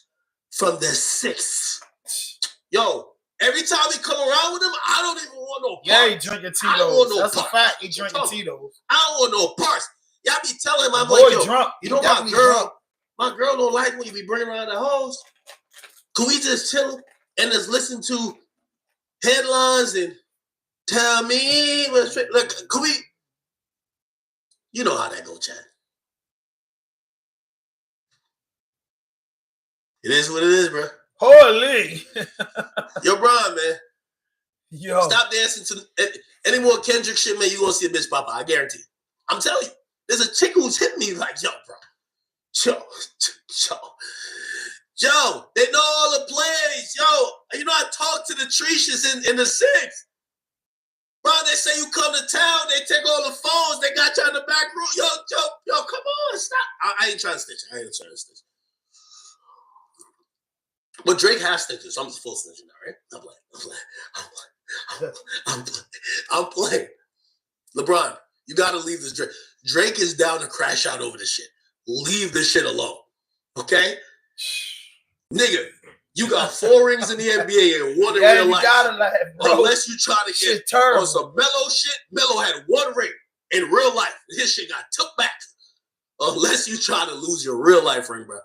from the 6th. Yo, every time he come around with him, I don't even want no parts. Yeah, he drinking Tito's. I don't want no That's parts. a fact. He drinking Tito's. I don't want no parts. Y'all be telling him, I'm Boy, like, yo, drunk. you know my girl, my girl don't like when you be bringing around the hoes. Could we just chill and just listen to headlines and tell me what's like? Could we? You know how that go, Chad. It is what it is, bro. Holy. Yo, Brian, man. Yo. Stop dancing to any more Kendrick shit, man. You gonna see a bitch pop out. I guarantee you. I'm telling you. There's a chick who's hitting me like, yo, bro. Yo, they know all the plays. Yo, you know, I talked to the Trishas in the 6th. Bro, they say you come to town, they take all the phones, they got you in the back room. Yo, come on, stop. I ain't trying to stitch. But Drake has stitches, so I'm just full snitching now, right? I'm playing. LeBron, you gotta leave this Drake. Drake is down to crash out over this shit. Leave this shit alone. Okay? Nigga, you got 4 rings in the NBA and 1 in real life. Gotta laugh, bro. Unless you try to get on some Melo shit. Melo had 1 ring in real life. His shit got took back. Unless you try to lose your real life ring, bro.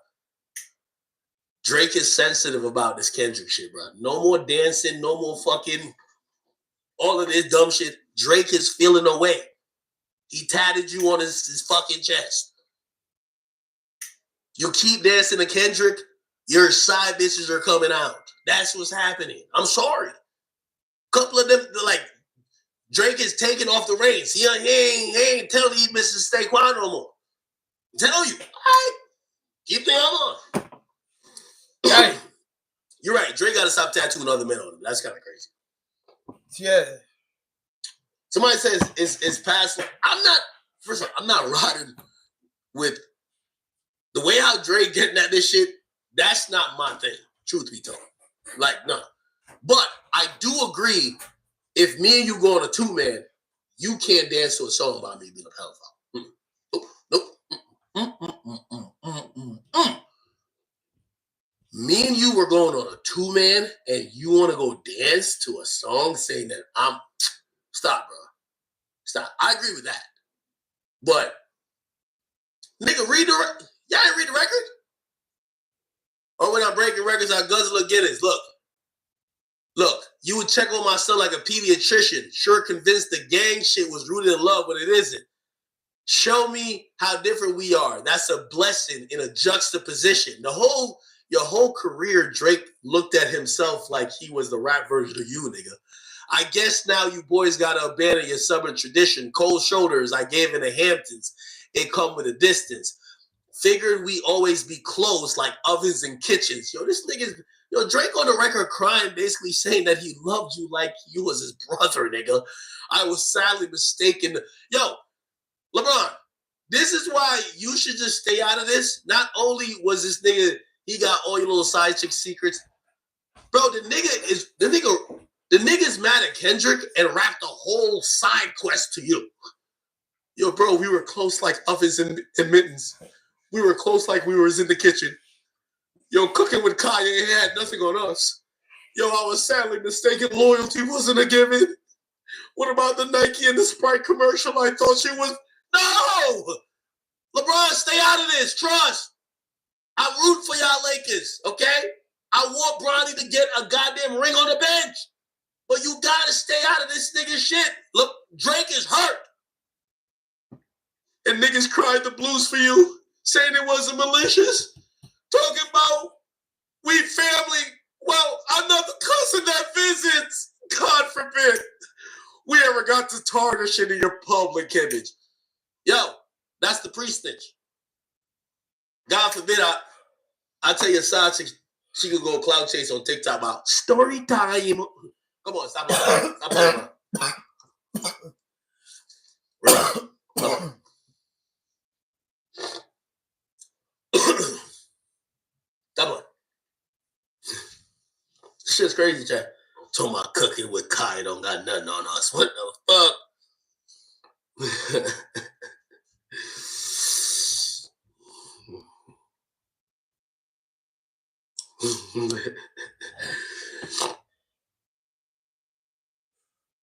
Drake is sensitive about this Kendrick shit, bro. No more dancing, no more fucking all of this dumb shit. Drake is feeling away. He tatted you on his fucking chest. You keep dancing to Kendrick, your side bitches are coming out. That's what's happening. I'm sorry. A couple of them, like, Drake is taking off the reins. He ain't telling these bitches to stay quiet no more. I'm telling you. All right. Keep them on. Hey, you're right. Drake got to stop tattooing other men on him. That's kind of crazy. Yeah. Somebody says it's past. First of all, I'm not riding with the way how Drake getting at this shit. That's not my thing. Truth be told. Like, no. But I do agree, if me and you go on a 2-man, you can't dance to a song by me being a pedophile. Nope. Me and you were going on a 2-man, and you want to go dance to a song saying that I'm... Stop, bro. Stop. I agree with that. But, nigga, read the... Y'all didn't read the record? Or when I'm breaking records, I guzzle Guinness. Look, you would check on my son like a pediatrician. Sure convinced the gang shit was rooted in love, but it isn't. Show me how different we are. That's a blessing in a juxtaposition. Your whole career, Drake looked at himself like he was the rap version of you, nigga. I guess now you boys gotta abandon your Southern tradition. Cold shoulders I gave in the Hamptons. It come with a distance. Figured we always be close like ovens and kitchens. This nigga's... Drake on the record crying, basically saying that he loved you like you was his brother, nigga. I was sadly mistaken. Yo, LeBron, this is why you should just stay out of this. Not only was this nigga, he got all your little side chick secrets. Bro, the nigga's mad at Kendrick and rapped the whole side quest to you. Yo, bro, we were close like ovens and mittens. We were close like we was in the kitchen. Yo, cooking with Kanye had nothing on us. Yo, I was sadly mistaken. Loyalty wasn't a given. What about the Nike and the Sprite commercial? I thought she was... No! LeBron, stay out of this. Trust. I root for y'all Lakers, okay? I want Bronny to get a goddamn ring on the bench. But you gotta stay out of this nigga shit. Look, Drake is hurt. And niggas cried the blues for you, saying it wasn't malicious. Talking about we family. Well, another cousin that visits. God forbid we ever got to tarnish it in your public image. Yo, that's the pre-stitch. God forbid I tell you a side chick, she could go cloud chase on TikTok about story time. Come on, stop playing. Shit's crazy, chat. Talking about cooking with Kai don't got nothing on us. What the fuck?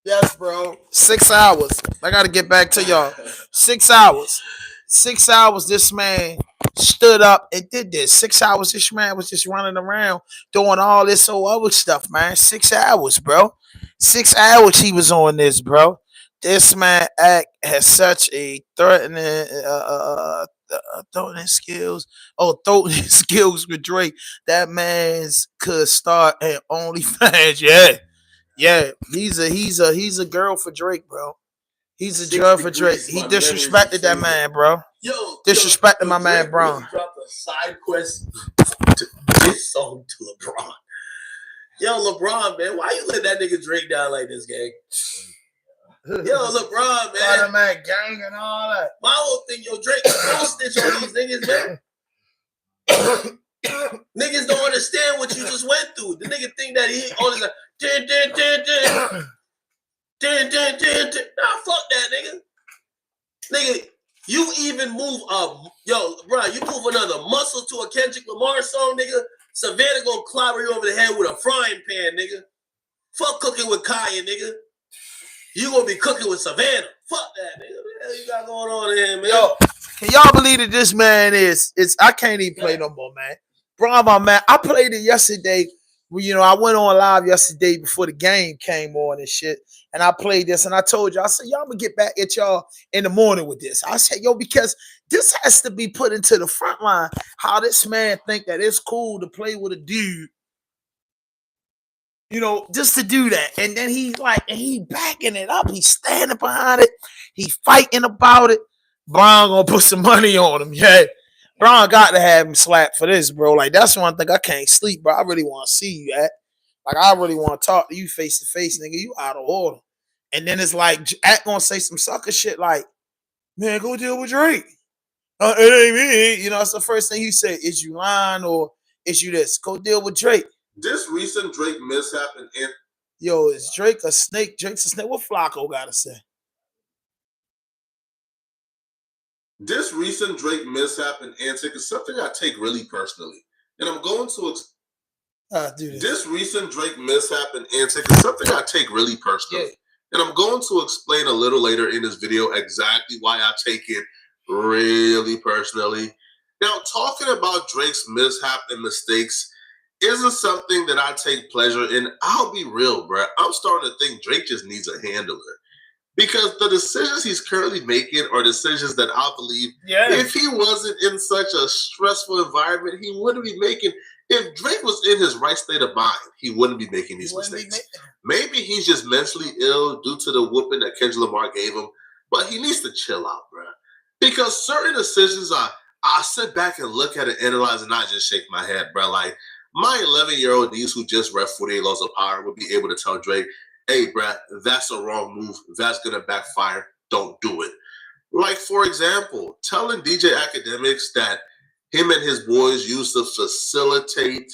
Yes, bro. 6 hours. I gotta get back to y'all. 6 hours. 6 hours this man stood up and did this. 6 hours this man was just running around doing all this old other stuff, man. 6 hours, bro. 6 hours he was on this, bro. This man act has such a threatening skills. Oh, threatening skills with Drake. That man's could start at OnlyFans. Yeah. Yeah, he's a girl for Drake, bro. He's a girl for Drake. He disrespected that man, bro. Disrespected my man, Bron. Dropped a side quest to this song to LeBron. Yo, LeBron, man, why you let that nigga Drake down like this, gang? Yo, LeBron, man. That man gang and all that. My whole thing, yo, Drake, don't snitch on these niggas, man. Niggas don't understand what you just went through. The nigga think that he only like nah, fuck that nigga. Nigga, you even move yo, bro, you move another muscle to a Kendrick Lamar song, nigga. Savannah gonna clobber you over the head with a frying pan, nigga. Fuck cooking with Kaya, nigga. You gonna be cooking with Savannah. Fuck that, nigga. What the hell you got going on in here, man? Yo, can y'all believe that this man is I can't even play no more, man. Bro, my man, I played it yesterday. You know, I went on live yesterday before the game came on and shit. And I played this and I told y'all, I said, y'all, I'm gonna get back at y'all in the morning with this. I said, yo, because this has to be put into the front line. How this man think that it's cool to play with a dude, you know, just to do that. And then he backing it up. He's standing behind it. He fighting about it. Bron gonna put some money on him. Yeah. Bron got to have him slapped for this, bro. Like, that's one thing I can't sleep, bro. I really want to see you at. Like, I really want to talk to you face to face, nigga. You out of order. And then it's like, Act gonna say some sucker shit like, man, go deal with Drake. It ain't me. You know, that's the first thing he said. Is you lying or is you this? Go deal with Drake. This recent Drake mishap and yo, is Drake a snake? Drake's a snake. What Flacco gotta say? This recent Drake mishap and antic is something I take really personally, and I'm going to. This recent Drake mishap and antic is something I take really personally, and I'm going to explain a little later in this video exactly why I take it really personally. Now, talking about Drake's mishap and mistakes isn't something that I take pleasure in. I'll be real, bro. I'm starting to think Drake just needs a handler. Because the decisions he's currently making are decisions that I believe if he wasn't in such a stressful environment, he wouldn't be making. If Drake was in his right state of mind, he wouldn't be making these mistakes. Maybe he's just mentally ill due to the whooping that Kendrick Lamar gave him, but he needs to chill out, bro. Because certain decisions, I sit back and look at it, analyze, and I just shake my head, bro. Like, my 11-year-old niece who just read 48 Laws of Power would be able to tell Drake, hey, bruh, that's a wrong move. That's going to backfire. Don't do it. Like, for example, telling DJ Akademiks that him and his boys used to facilitate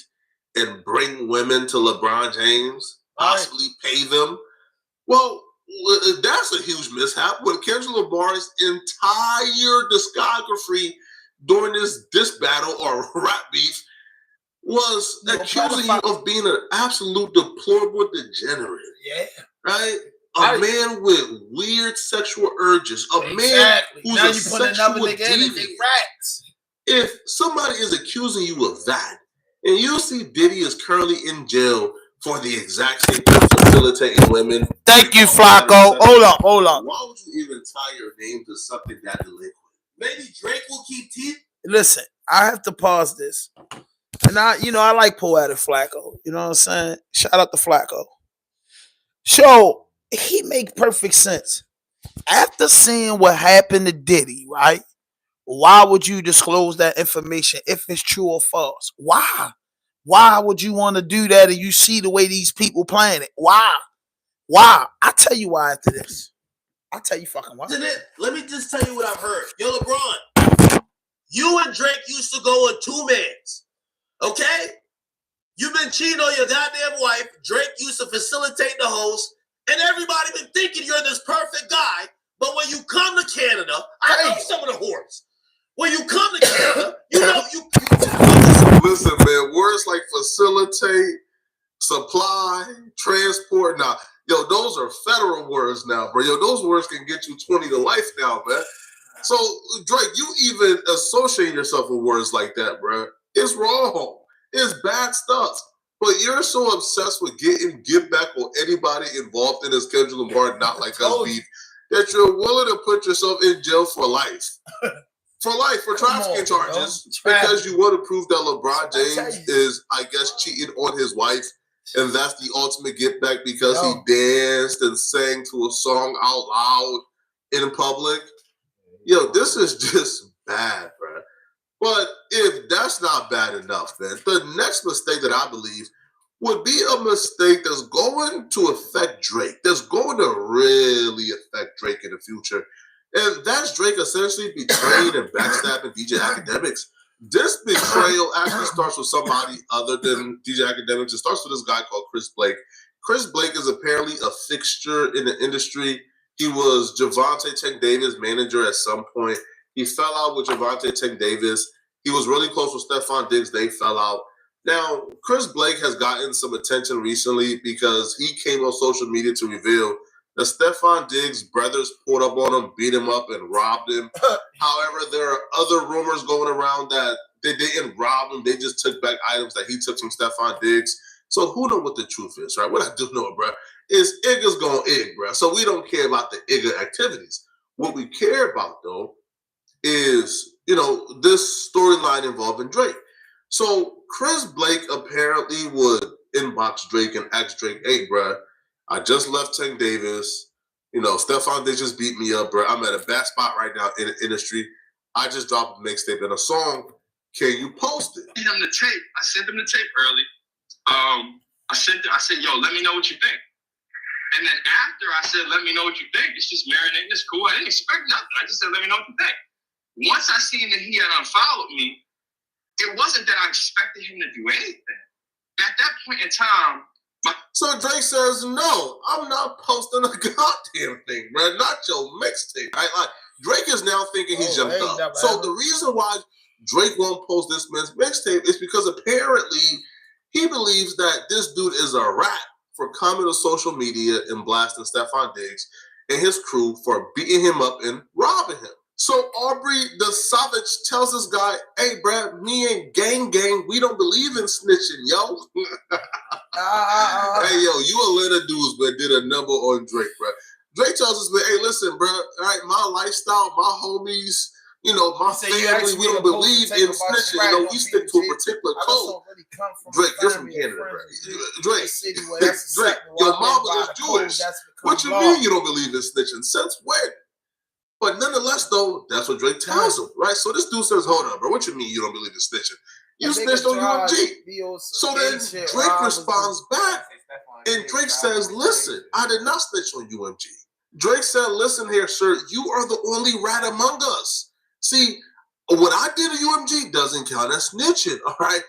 and bring women to LeBron James, possibly pay them. Well, that's a huge mishap. When Kendrick Lamar's entire discography during this battle or rap beef was accusing you of being an absolute deplorable degenerate. Yeah. Right? A man with weird sexual urges. A man who's now a sexual deviant. If somebody is accusing you of that, and you see Diddy is currently in jail for the exact same thing, facilitating women. Thank you, Flacco. Hold up. Why would you even tie your name to something that delinquent? Maybe Drake will keep teeth. Listen, I have to pause this. And I like poetic Flacco. You know what I'm saying? Shout out to Flacco. So he make perfect sense. After seeing what happened to Diddy, right? Why would you disclose that information if it's true or false? Why? Why would you want to do that and you see the way these people playing it? Why? I'll tell you why after this. I'll tell you fucking why. Let me just tell you what I've heard. Yo, LeBron, you and Drake used to go in two mans. Okay? You've been cheating on your goddamn wife. Drake used to facilitate the host, and everybody been thinking you're this perfect guy. But when you come to Canada, I know some of the whores. When you come to Canada, you know you. Listen, man, words like facilitate, supply, transport. Now, yo, those are federal words now, bro. Yo, those words can get you 20 to life now, man. So, Drake, you even associate yourself with words like that, bro. It's wrong. It's bad stuff. But you're so obsessed with getting get back on anybody involved in this Kendrick Lamar not like us beef that you're willing to put yourself in jail for life. For life, for trafficking charges, because you want to prove that LeBron James is, I guess, cheating on his wife, and that's the ultimate get back because he danced and sang to a song out loud in public. Yo, this is just bad, bro. But if that's not bad enough, man, the next mistake that I believe would be a mistake that's going to affect Drake. That's going to really affect Drake in the future. And that's Drake essentially betraying and backstabbing DJ Akademiks. This betrayal actually starts with somebody other than DJ Akademiks. It starts with this guy called Chris Blake. Chris Blake is apparently a fixture in the industry. He was Javante Tank Davis' manager at some point. He fell out with Javante Tank Davis. He was really close with Stephon Diggs. They fell out. Now, Chris Blake has gotten some attention recently because he came on social media to reveal that Stephon Diggs' brothers pulled up on him, beat him up, and robbed him. However, there are other rumors going around that they didn't rob him. They just took back items that he took from Stephon Diggs. So who knows what the truth is, right? What I do know, bro, is Igga's going Ig, bro. So we don't care about the Igga activities. What we care about, though, is, this storyline involving Drake. So Chris Blake apparently would inbox Drake and ask Drake, hey, bro, I just left Tank Davis. Stephon Diggs just beat me up, bro. I'm at a bad spot right now in the industry. I just dropped a mixtape and a song. Can you post it? I sent him the tape. I sent him the tape early. I said, yo, let me know what you think. And then after I said, let me know what you think, it's just marinating. It's cool. I didn't expect nothing. I just said, let me know what you think. Once I seen that he had unfollowed me, it wasn't that I expected him to do anything. At that point in time, so Drake says, no, I'm not posting a goddamn thing, bro. Not your mixtape. Right? Like, Drake is now thinking he's jumped up. So the reason why Drake won't post this mixtape is because apparently he believes that this dude is a rat for coming to social media and blasting Stephon Diggs and his crew for beating him up and robbing him. So Aubrey the Savage tells this guy, hey, bro, me and gang, we don't believe in snitching, yo. Hey, yo, you Atlanta dudes, but did a number on Drake, bro. Drake tells us, man, hey, listen, bro, all right, my lifestyle, my homies, my family, we don't believe in snitching. We stick to a particular code. Drake, you're from Canada, bro. Drake, your mama is Jewish. What you mean you don't believe in snitching? Since when? But nonetheless, though, that's what Drake tells him, right? So this dude says, hold on, bro. What you mean you don't believe in snitching? You snitched on UMG. So then Drake responds back, and Drake says, listen, I did not snitch on UMG. Drake said, listen here, sir, you are the only rat among us. See, what I did to UMG doesn't count as snitching, all right?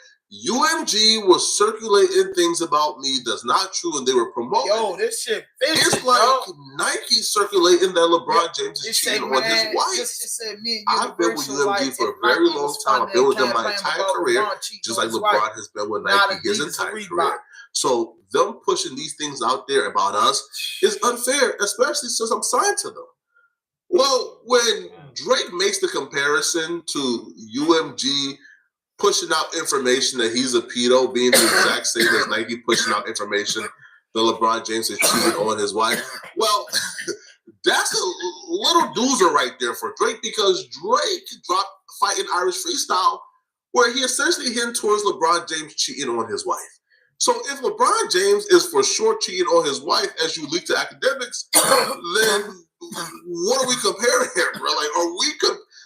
UMG was circulating things about me that's not true, and they were promoting. Yo, this shit fishy, it's like Nike circulating that LeBron James is cheating on his wife. I've been with UMG for a very long time. I've been with them my entire career, just like LeBron has been with Nike his entire career. So them pushing these things out there about us is unfair, especially since I'm signed to them. Well, when Drake makes the comparison to UMG pushing out information that he's a pedo, being the exact same as Nike pushing out information that LeBron James is cheating on his wife. Well, that's a little doozer right there for Drake, because Drake dropped Fighting Irish Freestyle where he essentially hinted towards LeBron James cheating on his wife. So if LeBron James is for sure cheating on his wife, as you leak to Akademiks, then what are we comparing here, bro?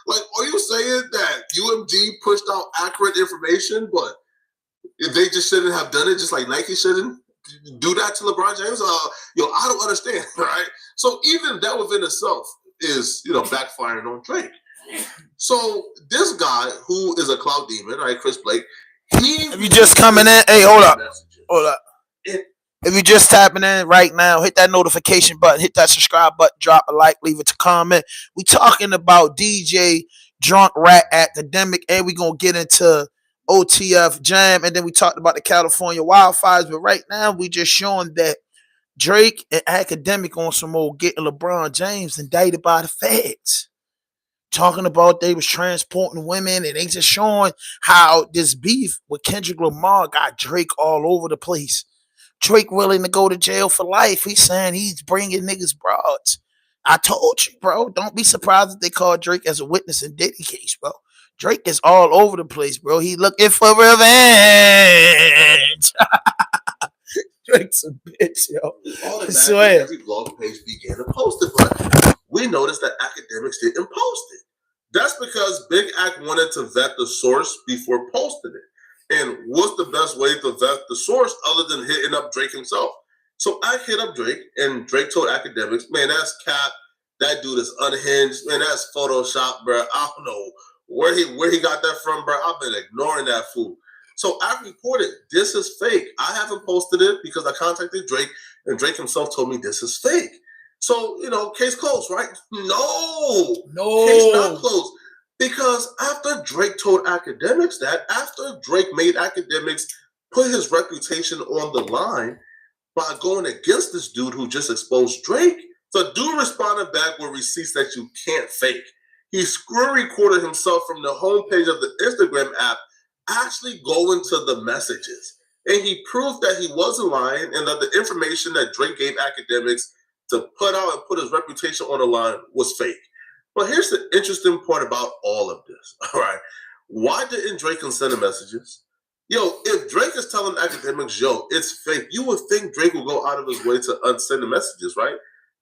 Like, are you saying that UMG pushed out accurate information, but if they just shouldn't have done it, just like Nike shouldn't do that to LeBron James? I don't understand, right? So even that within itself is, backfiring on Drake. So this guy, who is a cloud demon, right, Chris Blake, If you just coming in, hey, hold up. If you just tapping in right now, hit that notification button, hit that subscribe button, drop a like, leave it to comment. We talking about DJ Drunk Rat Academic, and we gonna get into OTF Jam, and then we talked about the California wildfires. But right now, we just showing that Drake and Akademiks on some old getting LeBron James indicted by the feds. Talking about they was transporting women, and they just showing how this beef with Kendrick Lamar got Drake all over the place. Drake willing to go to jail for life. He's saying he's bringing niggas broads. I told you, bro. Don't be surprised if they call Drake as a witness in Diddy case, bro. Drake is all over the place, bro. He looking for revenge. Drake's a bitch, yo. I swear. Every blog page began to post it, but we noticed that Akademiks didn't post it. That's because Big Ak wanted to vet the source before posting it. And what's the best way to vet the source other than hitting up Drake himself? So I hit up Drake, and Drake told Akademiks, man, that's cap. That dude is unhinged. Man, that's Photoshop, bro. I don't know where he got that from, bro. I've been ignoring that fool. So I reported, this is fake. I haven't posted it because I contacted Drake, and Drake himself told me this is fake. So, case closed, right? No. Case not closed. Because after Drake told Akademiks that, after Drake made Akademiks put his reputation on the line by going against this dude who just exposed Drake, the dude responded back with receipts that you can't fake. He screen recorded himself from the homepage of the Instagram app, actually going to the messages. And he proved that he wasn't lying and that the information that Drake gave Akademiks to put out and put his reputation on the line was fake. But here's the interesting part about all of this, all right? Why didn't Drake send the messages? Yo, if Drake is telling Akademiks, yo, it's fake, you would think Drake would go out of his way to unsend the messages, right?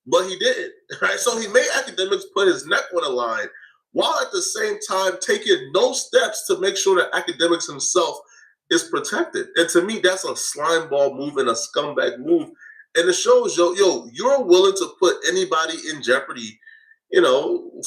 But he didn't, right? So he made Akademiks put his neck on the line while at the same time taking no steps to make sure that Akademiks himself is protected. And to me, that's a slimeball move and a scumbag move. And it shows, yo, you're willing to put anybody in jeopardy,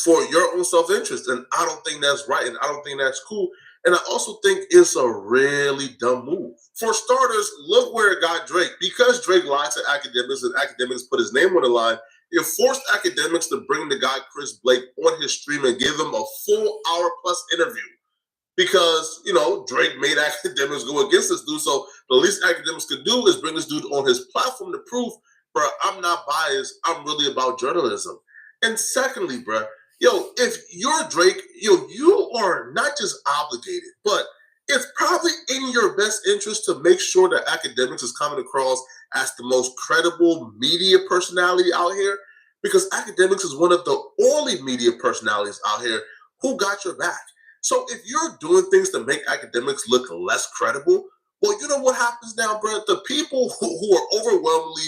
for your own self-interest. And I don't think that's right. And I don't think that's cool. And I also think it's a really dumb move. For starters, look where it got Drake. Because Drake lied to Akademiks and Akademiks put his name on the line, it forced Akademiks to bring the guy Chris Blake on his stream and give him a full hour-plus interview. Because, Drake made Akademiks go against this dude. So the least Akademiks could do is bring this dude on his platform to prove, bro, I'm not biased. I'm really about journalism. And secondly, bro, if you're Drake, you are not just obligated, but it's probably in your best interest to make sure that Akademiks is coming across as the most credible media personality out here, because Akademiks is one of the only media personalities out here who got your back. So if you're doing things to make Akademiks look less credible, well, you know what happens now, bro? The people who are overwhelmingly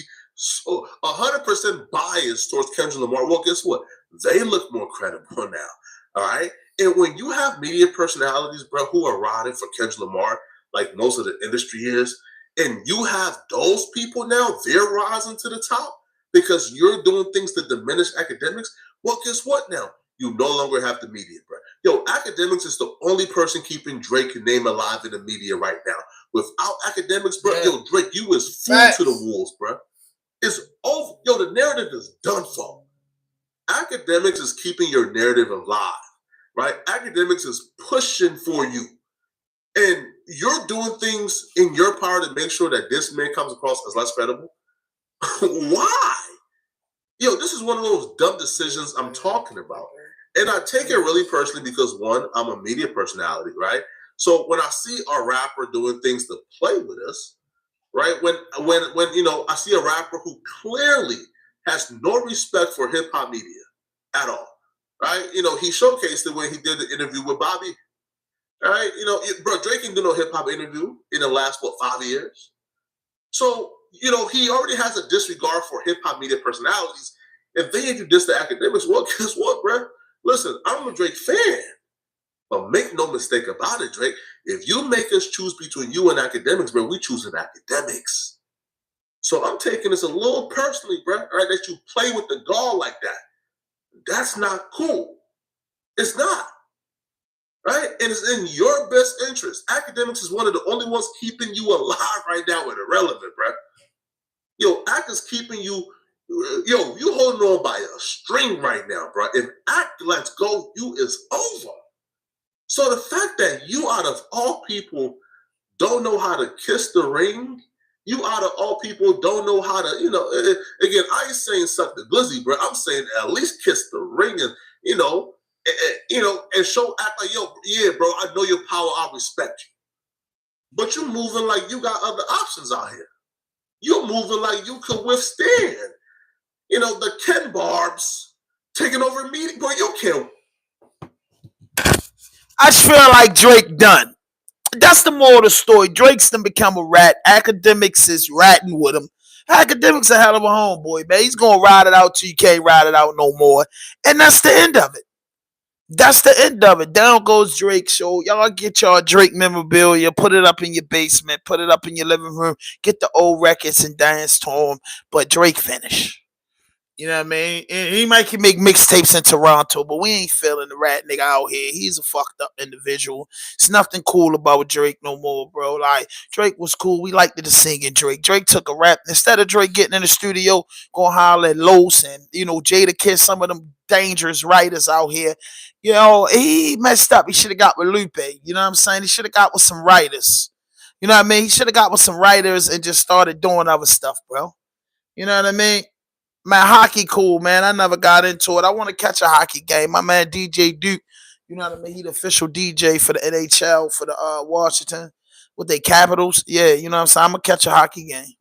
100% biased towards Kendrick Lamar, well, guess what? They look more credible now, all right? And when you have media personalities, bro, who are riding for Kendrick Lamar, like most of the industry is, and you have those people now, they're rising to the top because you're doing things to diminish Akademiks, well, guess what now? You no longer have the media, bro. Yo, Akademiks is the only person keeping Drake's name alive in the media right now. Without Akademiks, bro, yo, Drake, you is food to the wolves, bro. It's over. Yo, the narrative is done for. Akademiks is keeping your narrative alive, right? Akademiks is pushing for you. And you're doing things in your power to make sure that this man comes across as less credible. Why? Yo, this is one of those dumb decisions I'm talking about. And I take it really personally because, one, I'm a media personality, right? So when I see a rapper doing things to play with us, right? When I see a rapper who clearly has no respect for hip hop media at all, right? He showcased it when he did the interview with Bobby, right? Bro, Drake didn't do no hip hop interview in the last 5 years. So he already has a disregard for hip hop media personalities. If they introduce the Akademiks, well, guess what, bro? Listen, I'm a Drake fan. But make no mistake about it, Drake. If you make us choose between you and Akademiks, bro, we choosing Akademiks. So I'm taking this a little personally, bro, right? That you play with the gall like that. That's not cool. It's not. right? And it's in your best interest. Akademiks is one of the only ones keeping you alive right now with Irrelevant, bro. Yo, Ak is keeping you, yo, you holding on by a string right now, bro. If Ak lets go, you is over. So the fact that you, out of all people, don't know how to kiss the ring, you out of all people don't know how to, again, I ain't saying suck the glizzy, bro. I'm saying at least kiss the ring and, and show, act like, yo, yeah, bro, I know your power, I respect you. But you're moving like you got other options out here. You're moving like you could withstand, the Ken Barbs taking over a meeting, bro. You can't. I just feel like Drake done. That's the moral of the story. Drake's done become a rat. Akademiks is ratting with him. Akademiks a hell of a homeboy, man. He's gonna ride it out till you can't ride it out no more. And that's the end of it. That's the end of it. Down goes Drake. So y'all get y'all Drake memorabilia, put it up in your basement, put it up in your living room, get the old records and dance to them. But Drake finished. You know what I mean? And he might can make mixtapes in Toronto, but we ain't feeling the rat nigga out here. He's a fucked up individual. It's nothing cool about Drake no more, bro. Like, Drake was cool. We liked to sing in Drake. Drake took a rap. Instead of Drake getting in the studio, going holler at Los and, Jada Kiss, some of them dangerous writers out here, he messed up. He should have got with Lupe. You know what I'm saying? He should have got with some writers. You know what I mean? He should have got with some writers and just started doing other stuff, bro. You know what I mean? Man, hockey cool, man. I never got into it. I want to catch a hockey game. My man DJ Duke, you know what I mean? He the official DJ for the NHL for the Washington with their Capitals. Yeah, you know what I'm saying? I'm gonna catch a hockey game.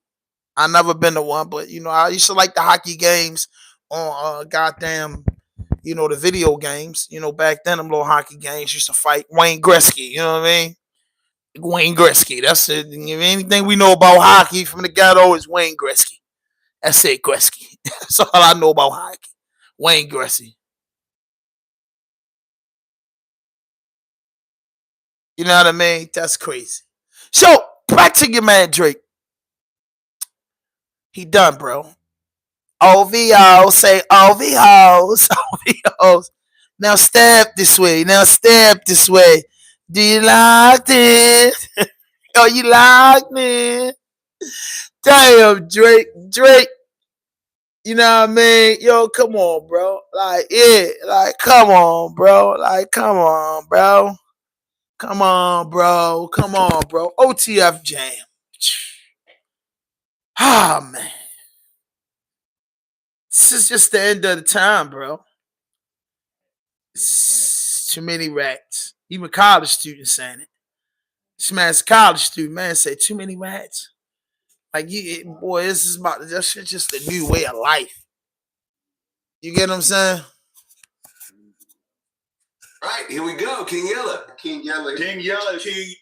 I never been to one, but I used to like the hockey games on the video games. Back then them little hockey games used to fight Wayne Gretzky, you know what I mean? Wayne Gretzky. That's it. Anything we know about hockey from the ghetto is Wayne Gretzky. That's it, Gretzky. That's all I know about hockey. Wayne Gretzky. You know what I mean? That's crazy. So, back to your man Drake. He done, bro. OVO, say OVOs, OVOs. Now step this way. Now step this way. Do you like this? Oh, you like me? Damn, Drake. You know what I mean? Yo, come on, bro. Like, yeah, like, come on, bro. Like, come on, bro. Come on, bro. Come on, bro. OTF Jam. Ah, man. This is just the end of the time, bro. It's too many rats. Even college students saying it. This man's a college student, man, say too many rats. Like, boy, this is about this shit just a new way of life. You get what I'm saying? All right, here we go. King Yella. King Yella. King Yella. King.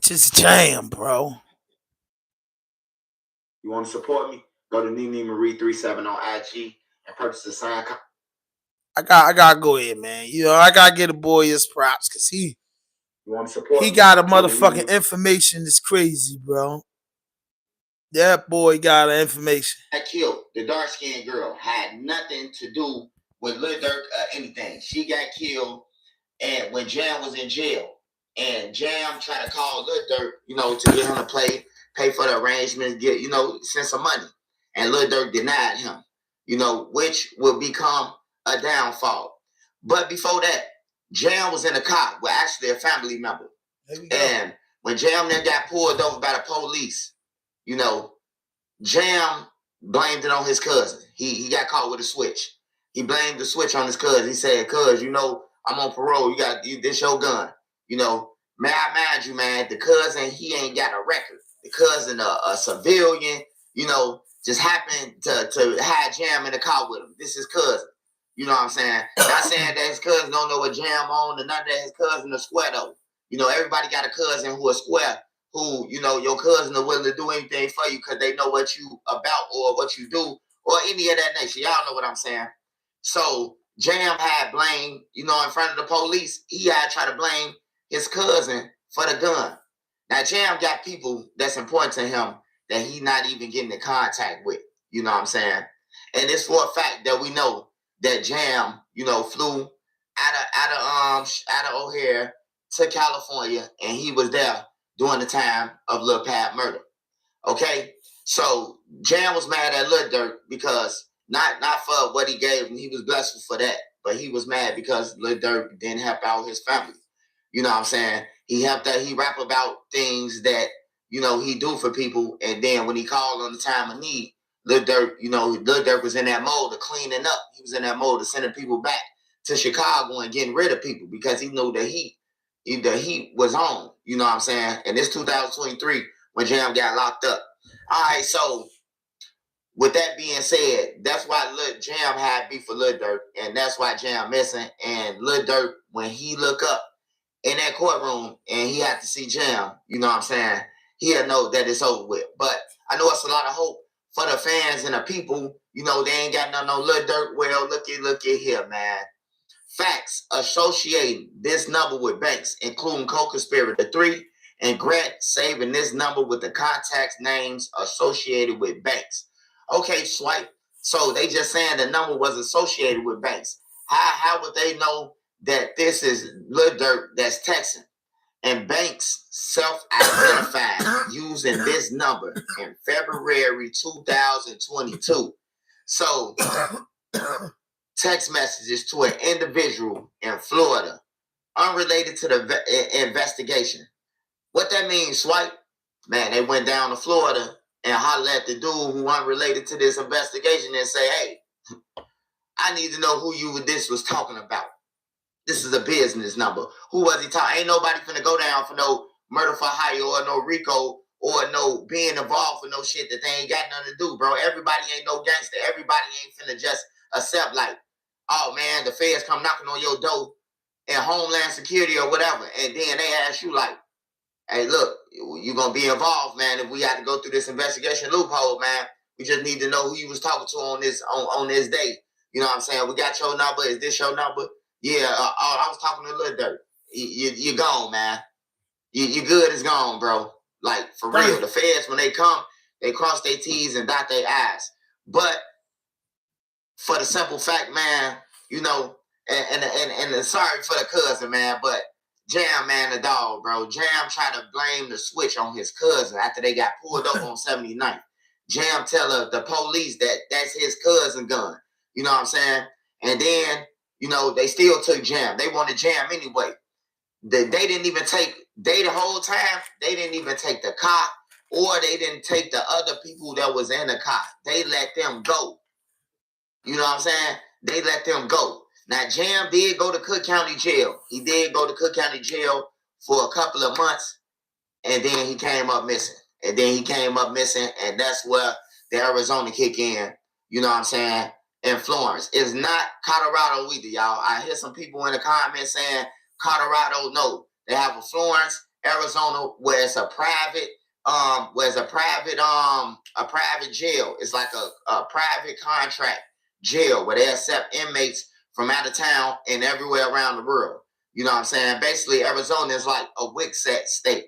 Just jam, bro. You want to support me? Go to Nene Marie 37 on IG and purchase a signed copy. I gotta go ahead, man. I gotta get a boy his props because he got a motherfucking information that's crazy, bro. That boy got an information. That killed the dark skinned girl had nothing to do with Lil Durk or anything. She got killed, and when Jam was in jail, and Jam tried to call Lil Durk, to get him to pay for the arrangement, send some money, and Lil Durk denied him, which will become a downfall. But before that, Jam was in a car with actually a family member, and when Jam then got pulled over by the police, Jam blamed it on his cousin. He got caught with a switch. He blamed the switch on his cousin. He said, "Cuz, I'm on parole. This your gun. May I mind you, man, the cousin, he ain't got a record. The cousin, a civilian, just happened to have Jam in the car with him. This is cousin. You know what I'm saying? Not saying that his cousin don't know what Jam on, and not that his cousin is square though. Everybody got a cousin who is square, who, your cousin are willing to do anything for you because they know what you about or what you do or any of that nature. Y'all know what I'm saying? So Jam had blame, in front of the police. He had tried to blame his cousin for the gun. Now, Jam got people that's important to him that he not even getting in contact with. You know what I'm saying? And it's for a fact that we know that Jam, you know, flew out of O'Hare to California, and he was there during the time of Lil Pab murder. Okay, so Jam was mad at Lil Durk because not for what he gave him, he was blessed for that, but he was mad because Lil Durk didn't help out his family. You know what I'm saying? He rap about things that, you know, he do for people, and then when he called on the time of need, Lil Durk, you know, Lil Durk was in that mode of cleaning up. He was in that mode of sending people back to Chicago and getting rid of people because he knew the heat was on. You know what I'm saying? And it's 2023 when Jam got locked up. All right, so with that being said, that's why Lil Jam had beef for Lil Durk, and that's why Jam missing. And Lil Durk, when he look up in that courtroom and he had to see Jam, you know what I'm saying, he'll know that it's over with. But I know it's a lot of hope for the fans and the people. You know, they ain't got nothing on Lil Durk. Well, look at here, man. Facts associating this number with Banks, including co-conspirator 3 and Grant saving this number with the contacts names associated with Banks. Okay, Swipe. So they just saying the number was associated with Banks. How would they know that this is Lil Durk that's texting? And Banks self-identified using this number in February 2022. So text messages to an individual in Florida unrelated to the investigation. What that means, Swipe? Man, they went down to Florida and hollered at the dude who unrelated to this investigation and say, hey, I need to know who this was talking about. This is a business number. Who was he talking? Ain't nobody finna go down for no murder for hire or no RICO or no being involved with no shit that they ain't got nothing to do, bro. Everybody ain't no gangster. Everybody ain't finna just accept like, oh man, the feds come knocking on your door and Homeland Security or whatever, and then they ask you like, hey, look, you're gonna be involved, man. If we have to go through this investigation loophole, man, we just need to know who you was talking to on this day. You know what I'm saying? We got your number. Is this your number? Yeah. I was talking to Lil Durk. You're gone, man. You good is gone, bro. Like for real. The feds, when they come, they cross their T's and dot their I's. But for the simple fact, man, you know, and sorry for the cousin, man, but Jam, man, the dog, bro. Jam tried to blame the switch on his cousin after they got pulled up on 79th. Jam tell the police that that's his cousin gun. You know what I'm saying? And then, you know, they still took Jam. They wanted Jam anyway. They didn't even take, the whole time, they didn't even take the car, or they didn't take the other people that was in the car. They let them go. You know what I'm saying? They let them go. Now, Jam did go to Cook County Jail. He did go to Cook County Jail for a couple of months, and then he came up missing. And that's where the Arizona kick in, you know what I'm saying, in Florence. It's not Colorado either, y'all. I hear some people in the comments saying Colorado, no. They have a Florence, Arizona, where it's a private jail. It's like a private contract jail where they accept inmates from out of town and everywhere around the world. You know what I'm saying? Basically, Arizona is like a Wixat state.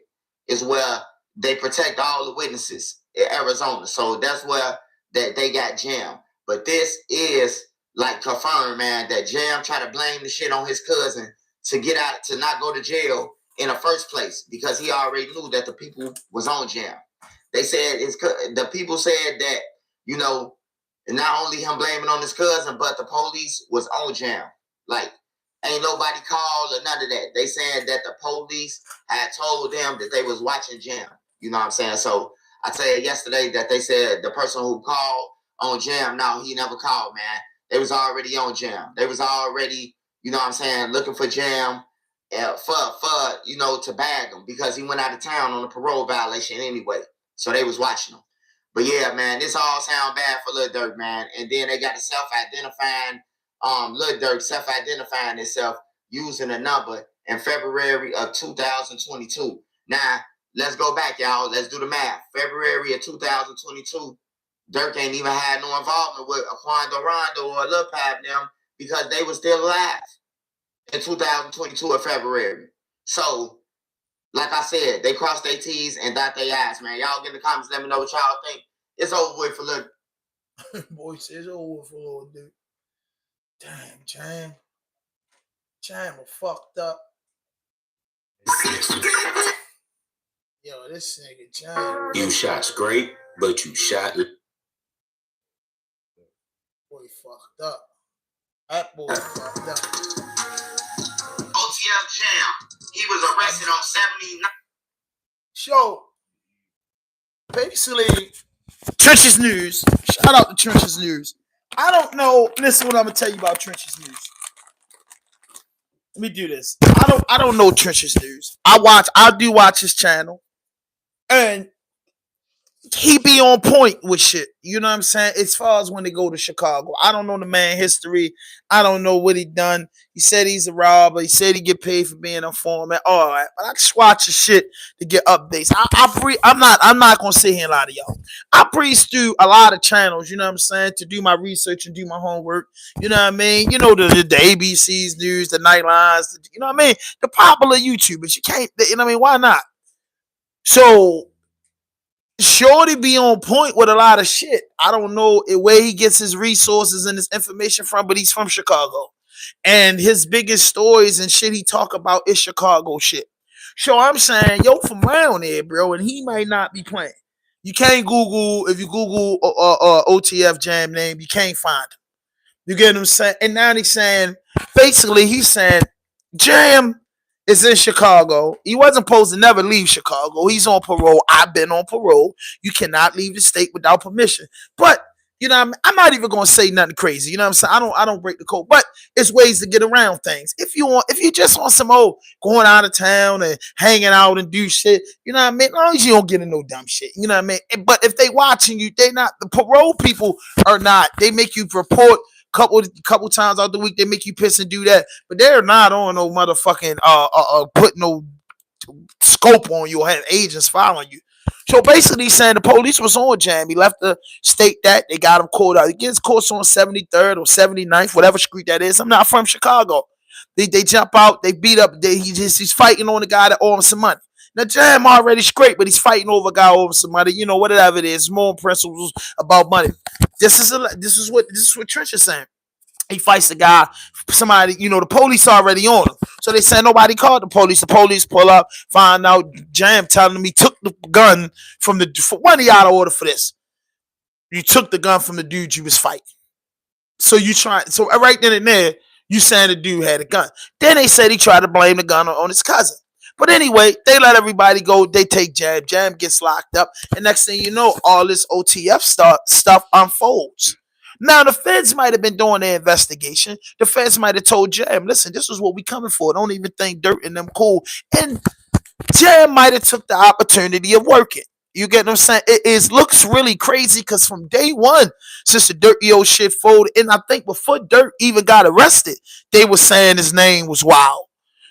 Is where they protect all the witnesses in Arizona. So that's where they got Jam. But this is like confirmed, man, that Jam tried to blame the shit on his cousin to get out, to not go to jail in the first place, because he already knew that the people was on Jam. They said the people said that, you know, not only him blaming on his cousin, but the police was on Jam. Like, ain't nobody called or none of that. They saying that the police had told them that they was watching Jam. You know what I'm saying? So I said yesterday that they said the person who called on Jam, no, he never called, man. They was already on Jam. They was already, you know what I'm saying, looking for Jam for you know, to bag him, because he went out of town on a parole violation anyway. So they was watching him. But yeah, man, this all sound bad for Lil Durk, man. And then they got the self-identifying, Lil Durk self-identifying himself using a number in February of 2022. Now, let's go back, y'all. Let's do the math. February of 2022, Durk ain't even had no involvement with Aquando Rondo or Lil Pab them, because they were still alive in 2022 of February. So, like I said, they crossed their T's and dot their I's, man. Y'all get in the comments, let me know what y'all think. It's over with for Lil Boy says over for Lord, dude. Damn, Jam. Jam was fucked up. Yo, this nigga Jam. You shot great, but you shot. Boy fucked up. That boy fucked up. OTF Jam. He was arrested on 79. So, basically, Trenches News. Shout out to Trenches News. I don't know. Listen, what I'm gonna tell you about Trenches News. Let me do this. I don't know Trenches News. I do watch his channel, and he be on point with shit. You know what I'm saying? As far as when they go to Chicago. I don't know the man history. I don't know what he done. He said he's a robber. He said he get paid for being a foreman. All right. But I just watch his shit to get updates. I'm not gonna sit here and lie to y'all. I breeze through a lot of channels, you know what I'm saying, to do my research and do my homework. You know what I mean? You know, the ABC's news, the Nightlines, you know what I mean? The popular YouTubers. You can't, you know what I mean? Why not? So Shorty be on point with a lot of shit. I don't know where he gets his resources and his information from, but he's from Chicago. And his biggest stories and shit he talk about is Chicago shit. So I'm saying, yo, from around there, bro, and he might not be playing. You can't Google, if you Google OTF Jam name, you can't find him. You get what I'm saying? And now he's saying, basically, he's saying, Jam is in Chicago. He wasn't supposed to never leave Chicago. He's on parole. I've been on parole. You cannot leave the state without permission. But you know, I'm not even gonna say nothing crazy. You know what I'm saying? I don't break the code, but it's ways to get around things. If you just want some old going out of town and hanging out and do shit, you know what I mean? As long as you don't get in no dumb shit, you know what I mean? But if they watching you, they not the parole people are not. They make you report couple times out the week. They make you piss and do that, but they're not on no motherfucking put no scope on you or have agents following you. So basically, he's saying the police was on Jam. He left the state that they got him caught out. He gets caught on 73rd or 79th, whatever street that is. I'm not from Chicago. They jump out, they beat up. He's fighting on the guy that owes him some money. Now Jam already straight, but he's fighting over a guy who owes him some money. You know, whatever it is, more principles about money. This is what Trench is saying. He fights the guy, somebody, you know, the police already on him. So they say nobody called the police. The police pull up, find out Jam telling him he took the gun from when he out of order for this. You took the gun from the dude you was fighting. So right then and there, you saying the dude had a gun. Then they said he tried to blame the gun on his cousin. But anyway, they let everybody go. They take Jam. Jam gets locked up. And next thing you know, all this OTF stuff unfolds. Now, the feds might have been doing their investigation. The feds might have told Jam, listen, this is what we coming for. Don't even think Dirt and them cool. And Jam might have took the opportunity of working. You get what I'm saying? It looks really crazy because from day one, since the Dirty old shit folded, and I think before Dirt even got arrested, they were saying his name was Wild.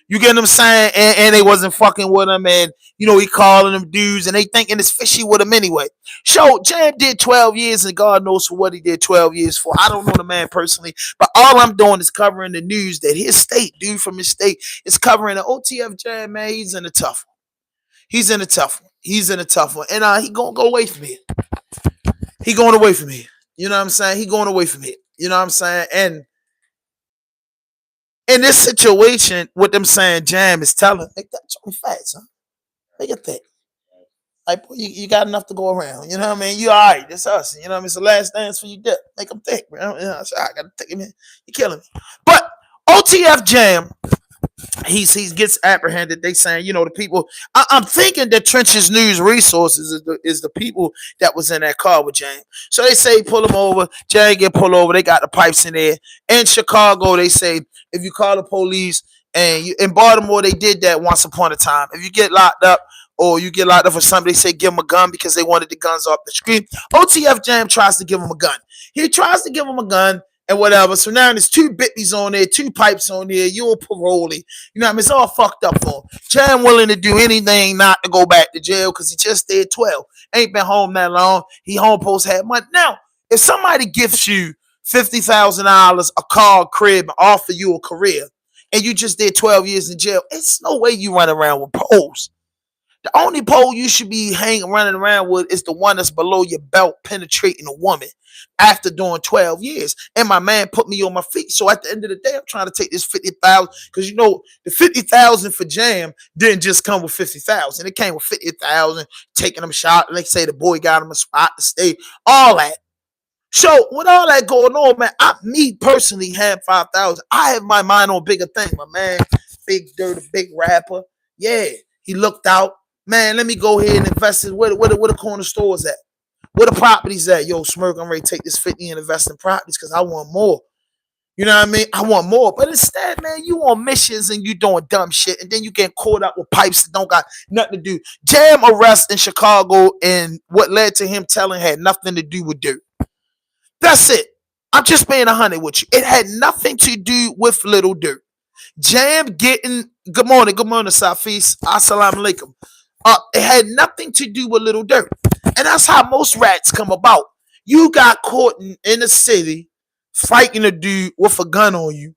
You get what I'm saying? And they wasn't fucking with him. And, you know, he calling them dudes. And they thinking it's fishy with him anyway. So, Jam did 12 years. And God knows for what he did 12 years for. I don't know the man personally. But all I'm doing is covering the news that his state, dude from his state, is covering the OTF Jam, man. He's in a tough one. He's in a tough one. And he going to go away from here. He going away from here. You know what I'm saying? He going away from here. You know what I'm saying? And in this situation, what them saying Jam is telling, make that joint fast, huh? Make it thick. Like, boy, you got enough to go around. You know what I mean? You all right. It's us. You know what I mean? It's the last dance for you dip. Make them thick, bro. You know, I got to take him in. You're killing me. But OTF Jam, he gets apprehended. They saying, you know, the people. I'm thinking that Trench's news resources is the people that was in that car with Jam. So they say pull him over. Jam get pulled over. They got the pipes in there. In Chicago, they say if you call the police, and in Baltimore they did that once upon a time. If you get locked up or you get locked up for something, they say give him a gun because they wanted the guns off the screen. OTF Jam tries to give him a gun. He tries to give him a gun. And whatever. So now there's 2 bitties on there, 2 pipes on there. You're a parolee. You know what I mean? It's all fucked up for him. Jam willing to do anything not to go back to jail because he just did 12. Ain't been home that long. He home post had money. Now, if somebody gifts you $50,000, a car, crib, and offer you a career, and you just did 12 years in jail, it's no way you run around with poles. The only pole you should be running around with is the one that's below your belt, penetrating a woman after doing 12 years. And my man put me on my feet. So at the end of the day, I'm trying to take this 50,000 because you know the 50,000 for Jam didn't just come with 50,000. It came with 50,000, taking him shot. Like say the boy got him a spot to stay, all that. So with all that going on, man, me personally have 5,000. I have my mind on bigger things. My man, Big Dirt, a big rapper. Yeah, he looked out. Man, let me go ahead and invest in where the corner stores at. Where the properties at? Yo, Smirk, I'm ready to take this 50 and invest in properties because I want more. You know what I mean? I want more. But instead, man, you on missions and you doing dumb shit. And then you get caught up with pipes that don't got nothing to do. Jam arrest in Chicago and what led to him telling had nothing to do with Dirt. That's it. I'm just being 100 with you. It had nothing to do with Little Dirt. Jam getting, good morning, Safis. Assalamu alaikum. It had nothing to do with Little Dirt. And that's how most rats come about. You got caught in the city fighting a dude with a gun on you.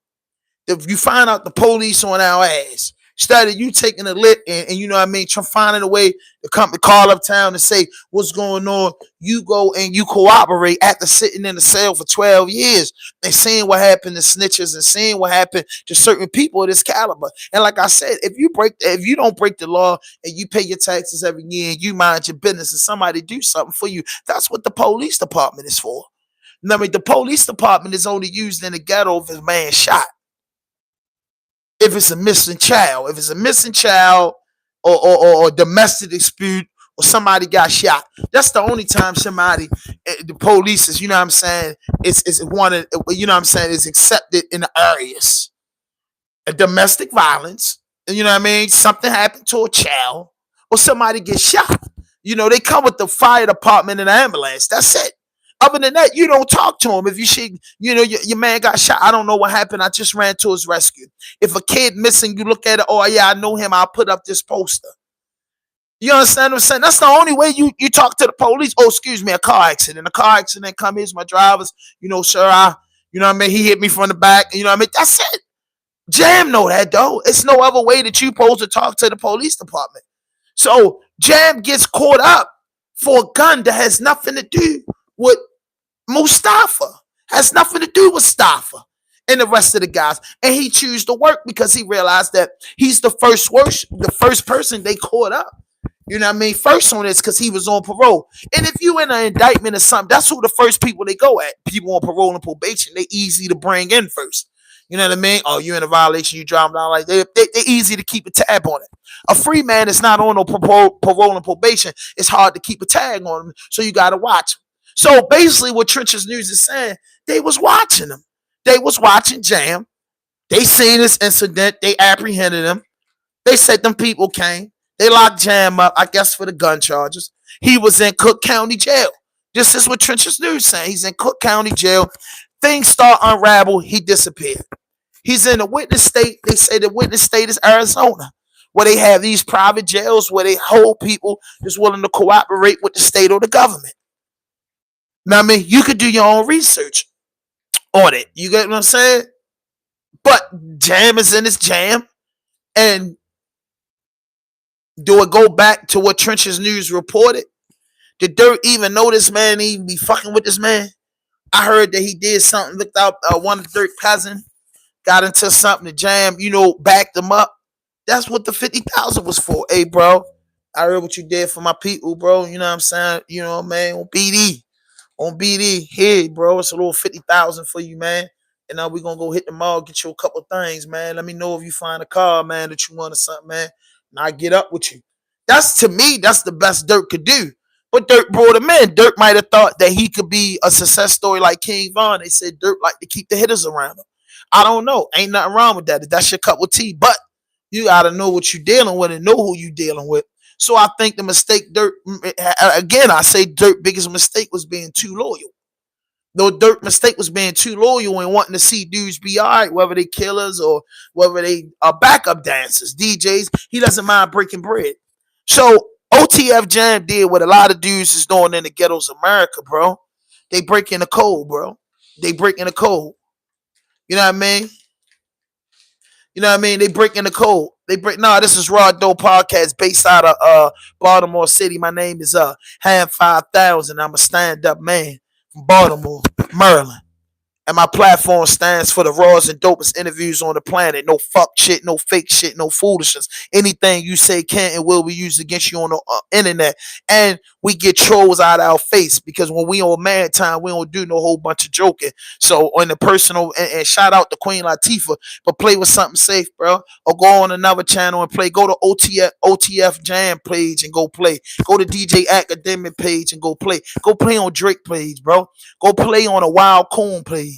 If you find out the police on our ass, instead of you taking a lick and you know what I mean, finding a way to come to call uptown and say what's going on, you go and you cooperate after sitting in the cell for 12 years and seeing what happened to snitches and seeing what happened to certain people of this caliber. And like I said, if you don't break the law and you pay your taxes every year and you mind your business and somebody do something for you, that's what the police department is for. I mean, the police department is only used in the ghetto if a man shot. If it's a missing child, or domestic dispute or somebody got shot, that's the only time somebody, the police is, you know what I'm saying, is wanted, you know what I'm saying, is accepted in the areas. A domestic violence, you know what I mean, something happened to a child or somebody gets shot. You know, they come with the fire department and the ambulance. That's it. Other than that, you don't talk to him. If you see, you know, your man got shot, I don't know what happened. I just ran to his rescue. If a kid missing, you look at it, oh, yeah, I know him. I'll put up this poster. You understand what I'm saying? That's the only way you talk to the police. Oh, excuse me, a car accident. Come, here's my driver's. You know, sir, you know what I mean? He hit me from the back. You know what I mean? That's it. Jam know that, though. It's no other way that you supposed to talk to the police department. So Jam gets caught up for a gun that has nothing to do with Mustafa, has nothing to do with Stafford and the rest of the guys. And he chose to work because he realized that he's the first person they caught up. You know what I mean? First on this because he was on parole. And if you in an indictment or something, that's who the first people they go at. People on parole and probation, they easy to bring in first. You know what I mean? Oh, you're in a violation, you drive down like they're easy to keep a tab on it. A free man is not on no parole and probation. It's hard to keep a tag on him, so you got to watch him. So basically what Trench's News is saying, they was watching him. They was watching Jam. They seen this incident. They apprehended him. They said them people came. They locked Jam up, I guess, for the gun charges. He was in Cook County Jail. This is what Trench's News saying. He's in Cook County Jail. Things start unravel. He disappeared. He's in the witness state. They say the witness state is Arizona, where they have these private jails where they hold people that's willing to cooperate with the state or the government. Now, I mean, you could do your own research on it. You get what I'm saying? But Jam is in his jam. And do it go back to what Trench's News reported? Did Dirt even know this man, even be fucking with this man? I heard that he did something, looked out one of Dirt's cousin, got into something, to Jam, you know, backed him up. That's what the 50,000 was for. Hey, bro, I heard what you did for my people, bro. You know what I'm saying? You know, man, on BD, hey, bro, it's a little 50,000 for you, man. And now we're gonna go hit the mall, get you a couple things, man. Let me know if you find a car, man, that you want or something, man. And I get up with you. That's, to me, that's the best Dirt could do. But Dirt brought him in. Dirt might have thought that he could be a success story like King Von. They said Dirt like to keep the hitters around him. I don't know. Ain't nothing wrong with that. If that's your cup of tea. But you gotta know what you're dealing with and know who you're dealing with. So I think the mistake Dirt, again, I say Dirt biggest mistake was being too loyal. No, Dirt mistake was being too loyal and wanting to see dudes be all right, whether they killers or whether they are backup dancers, DJs. He doesn't mind breaking bread. So OTF Jam did what a lot of dudes is doing in the ghettos of America, bro. They breaking the code, bro. They breaking the code. You know what I mean? You know what I mean? They breaking the code. This is Raw Dope Podcast based out of Baltimore City. My name is Ham 5000. I'm a stand-up man from Baltimore, Maryland. And my platform stands for the rawest and dopest interviews on the planet. No fuck shit, no fake shit, no foolishness. Anything you say can and will be used against you on the internet. And we get trolls out of our face because when we on mad time, we don't do no whole bunch of joking. So on the personal, and shout out to Queen Latifah, but play with something safe, bro. Or go on another channel and play. Go to OTF Jam page and go play. Go to DJ Academic page and go play. Go play on Drake page, bro. Go play on a Wild Coon page.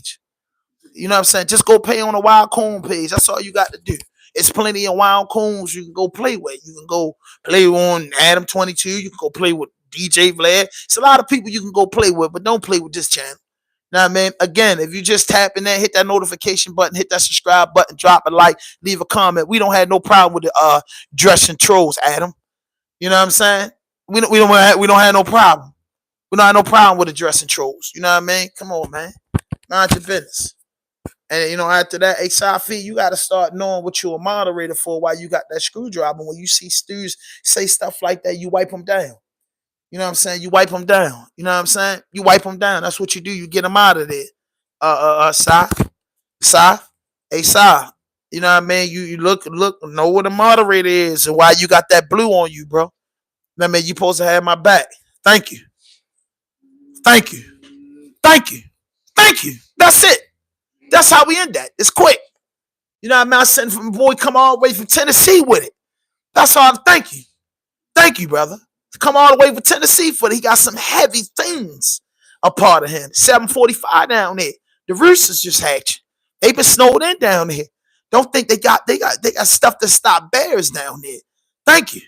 You know what I'm saying? Just go play on a Wild Coon page. That's all you got to do. It's plenty of Wild Coons you can go play with. You can go play on Adam 22. You can go play with DJ Vlad. It's a lot of people you can go play with, but don't play with this channel. Now, man, again, if you just tap in there, hit that notification button, hit that subscribe button, drop a like, leave a comment. We don't have no problem with the dressing trolls, Adam. You know what I'm saying? We don't have no problem. We don't have no problem with addressing trolls. You know what I mean? Come on, man. Mind your business. And, after that, Safi, you got to start knowing what you're a moderator for while you got that screwdriver. When you see Stews say stuff like that, you wipe them down. You know what I'm saying? You wipe them down. You know what I'm saying? You wipe them down. That's what you do. You get them out of there. Sa. Hey, Sa. You know what I mean? You look, know what a moderator is and why you got that blue on you, bro. I mean, you supposed to have my back. Thank you. Thank you. Thank you. Thank you. That's it. That's how we end that. It's quick. You know what I mean? I sent from boy come all the way from Tennessee with it. That's all. Thank you. Thank you, brother. Come all the way from Tennessee for it. He got some heavy things a part of him. 745 down there. The roosters just hatched. They been snowed in down there. Don't think they got stuff to stop bears down there. Thank you.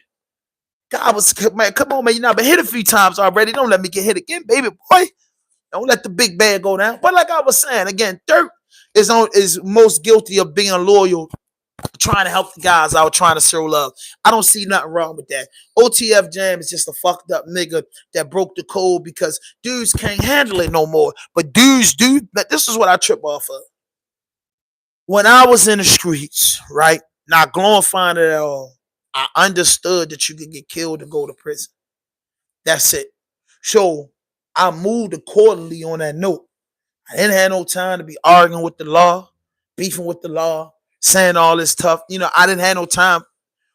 God was, man, come on, man. You know, I've been hit a few times already. Don't let me get hit again, baby boy. Don't let the big bad go down. But like I was saying, again, Dirk is most guilty of being loyal, trying to help the guys out, trying to show love. I don't see nothing wrong with that. OTF Jam is just a fucked up nigga that broke the code because dudes can't handle it no more. But dudes do. This is what I trip off of. When I was in the streets, right, not glorifying it at all, I understood that you could get killed and go to prison. That's it. So I moved accordingly on that note. I didn't have no time to be arguing with the law, beefing with the law, saying all this tough. You know, I didn't have no time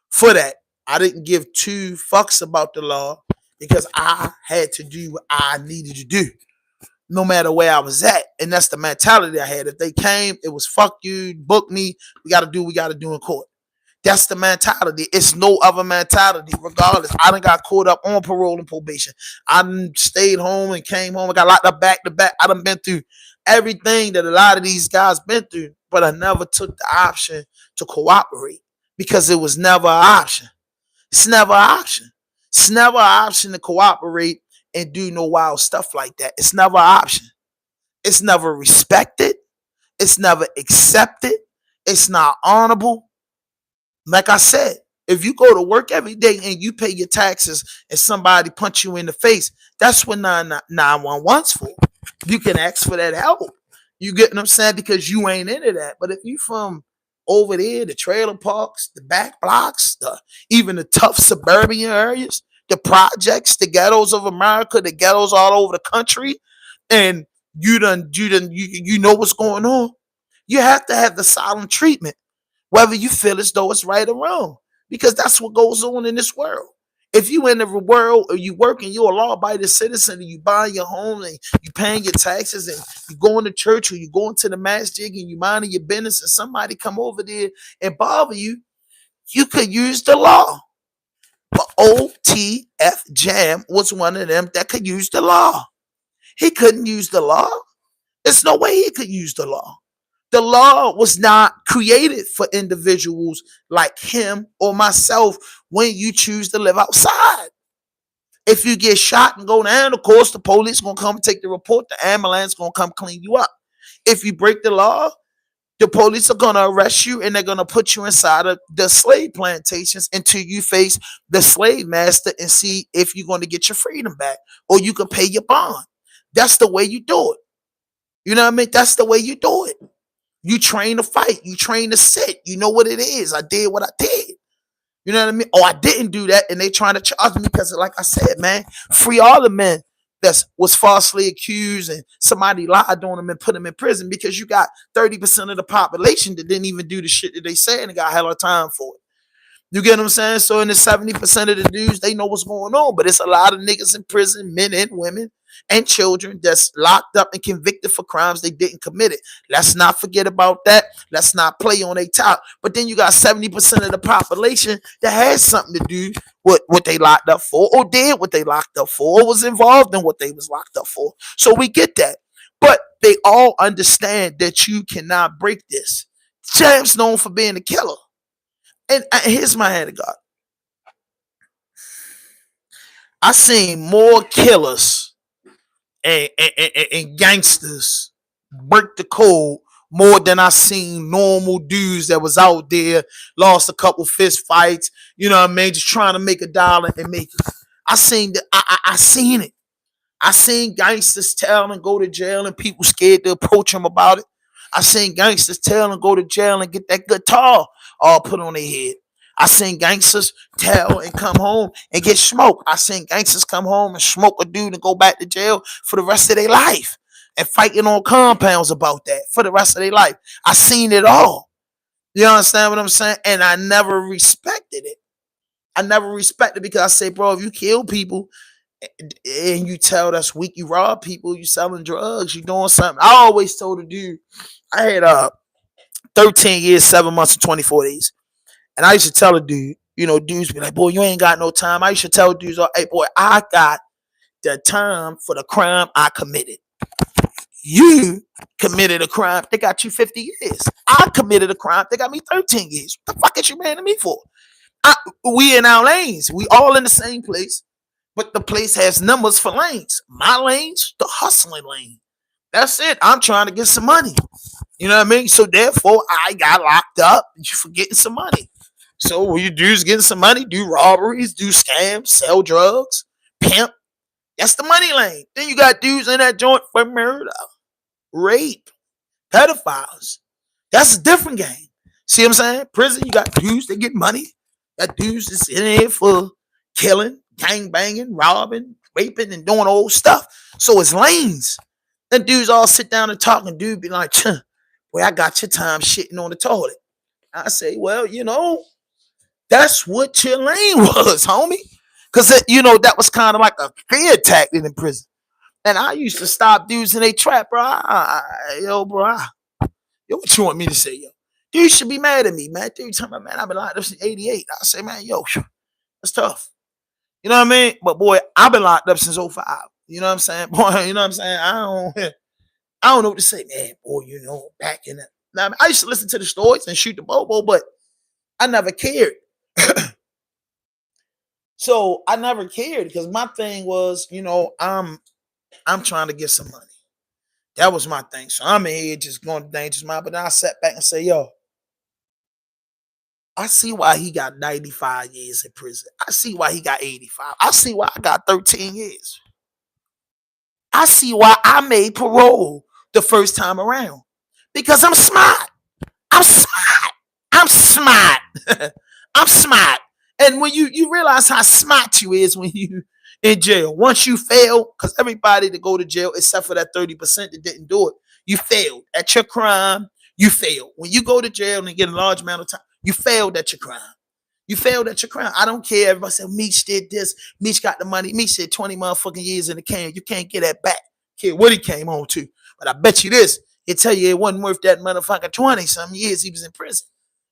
for that. I didn't give two fucks about the law because I had to do what I needed to do, no matter where I was at. And that's the mentality I had. If they came, it was fuck you, book me. We got to do what we got to do in court. That's the mentality. It's no other mentality, regardless. I done got caught up on parole and probation. I done stayed home and came home and got locked up back to back. I done been through everything that a lot of these guys been through, but I never took the option to cooperate because it was never an option. It's never an option. It's never an option to cooperate and do no wild stuff like that. It's never an option. It's never respected. It's never accepted. It's not honorable. Like I said, if you go to work every day and you pay your taxes and somebody punch you in the face, that's what 911's for. You can ask for that help. You get what I'm saying? Because you ain't into that. But if you from over there, the trailer parks, the back blocks, even the tough suburban areas, the projects, the ghettos of America, the ghettos all over the country, and you know what's going on, you have to have the silent treatment, whether you feel as though it's right or wrong, because that's what goes on in this world. If you in the world or you work and you're a law-abiding citizen and you buy your home and you paying your taxes and you going to church or you going to the masjid and you minding your business and somebody come over there and bother you, you could use the law. But OTF Jam was one of them that could use the law. He couldn't use the law. There's no way he could use the law. The law was not created for individuals like him or myself when you choose to live outside. If you get shot and go down, of course, the police going to come take the report. The ambulance going to come clean you up. If you break the law, the police are going to arrest you and they're going to put you inside of the slave plantations until you face the slave master and see if you're going to get your freedom back or you can pay your bond. That's the way you do it. You know what I mean? That's the way you do it. You train to fight. You train to sit. You know what it is. I did what I did. You know what I mean? Oh, I didn't do that, and they trying to charge me because, like I said, man, free all the men that was falsely accused and somebody lied on them and put them in prison, because you got 30% of the population that didn't even do the shit that they said and got hella time for it. You get what I'm saying? So in the 70% of the dudes, they know what's going on, but it's a lot of niggas in prison, men and women and children, that's locked up and convicted for crimes they didn't commit it. Let's not forget about that. Let's not play on a top. But then you got 70% of the population that has something to do with what they locked up for, or did what they locked up for, or was involved in what they was locked up for. So we get that. But they all understand that you cannot break this. Jam's known for being a killer. And here's my hand to God. I seen more killers and gangsters break the code more than I seen normal dudes that was out there, lost a couple fist fights, you know what I mean, just trying to make $1 and make it. I seen that. I seen it. I seen gangsters tell and go to jail and people scared to approach them about it. I seen gangsters tell and go to jail and get that guitar all put on their head. I seen gangsters tell and come home and get smoked. I seen gangsters come home and smoke a dude and go back to jail for the rest of their life and fighting on compounds about that for the rest of their life. I seen it all. You understand what I'm saying? And I never respected it. I never respected it because I say, bro, if you kill people and you tell that's weak, you rob people, you selling drugs, you doing something. I always told the dude, I had 13 years, 7 months, and 24 days. And I used to tell a dude, you know, dudes be like, boy, you ain't got no time. I used to tell dudes, hey, boy, I got the time for the crime I committed. You committed a crime, they got you 50 years. I committed a crime, they got me 13 years. What the fuck is you mad at me for? We in our lanes. We all in the same place, but the place has numbers for lanes. My lane's the hustling lane. That's it. I'm trying to get some money. You know what I mean? So therefore, I got locked up for getting some money. So what you do is getting some money, do robberies, do scams, sell drugs, pimp. That's the money lane. Then you got dudes in that joint for murder, rape, pedophiles. That's a different game. See what I'm saying? Prison, you got dudes that get money. Got dudes that's in there for killing, gang banging, robbing, raping, and doing old stuff. So it's lanes. Then dudes all sit down and talk, and dude be like, boy, I got your time shitting on the toilet. I say, well, you know, that's what your lane was, homie. Because, you know, that was kind of like a fear tactic in prison. And I used to stop dudes in their trap, bro. Yo, what you want me to say, yo? Dude should be mad at me, man. Dude, tell me, man, I've been locked up since 88. I say, man, yo, that's tough. You know what I mean? But, boy, I've been locked up since 05. You know what I'm saying? Boy, you know what I'm saying? I don't know what to say, man. Boy, you know, back in the... Now, I used to listen to the stories and shoot the bobo, but I never cared. So I never cared because my thing was, you know, I'm trying to get some money. That was my thing. So I'm in here just going to dangerous mind. But then I sat back and say, yo, I see why he got 95 years in prison. I see why he got 85. I see why I got 13 years. I see why I made parole the first time around. Because I'm smart. I'm smart. I'm smart. I'm smart. And when you realize how smart you is when you in jail. Once you fail, because everybody that go to jail, except for that 30% that didn't do it, you failed at your crime. You failed. When you go to jail and get a large amount of time, you failed at your crime. You failed at your crime. I don't care. Everybody said Meech did this. Meech got the money. Meech said 20 motherfucking years in the can. You can't get that back. Care what he came home to. But I bet you this. He'll tell you it wasn't worth that motherfucking 20-some years he was in prison.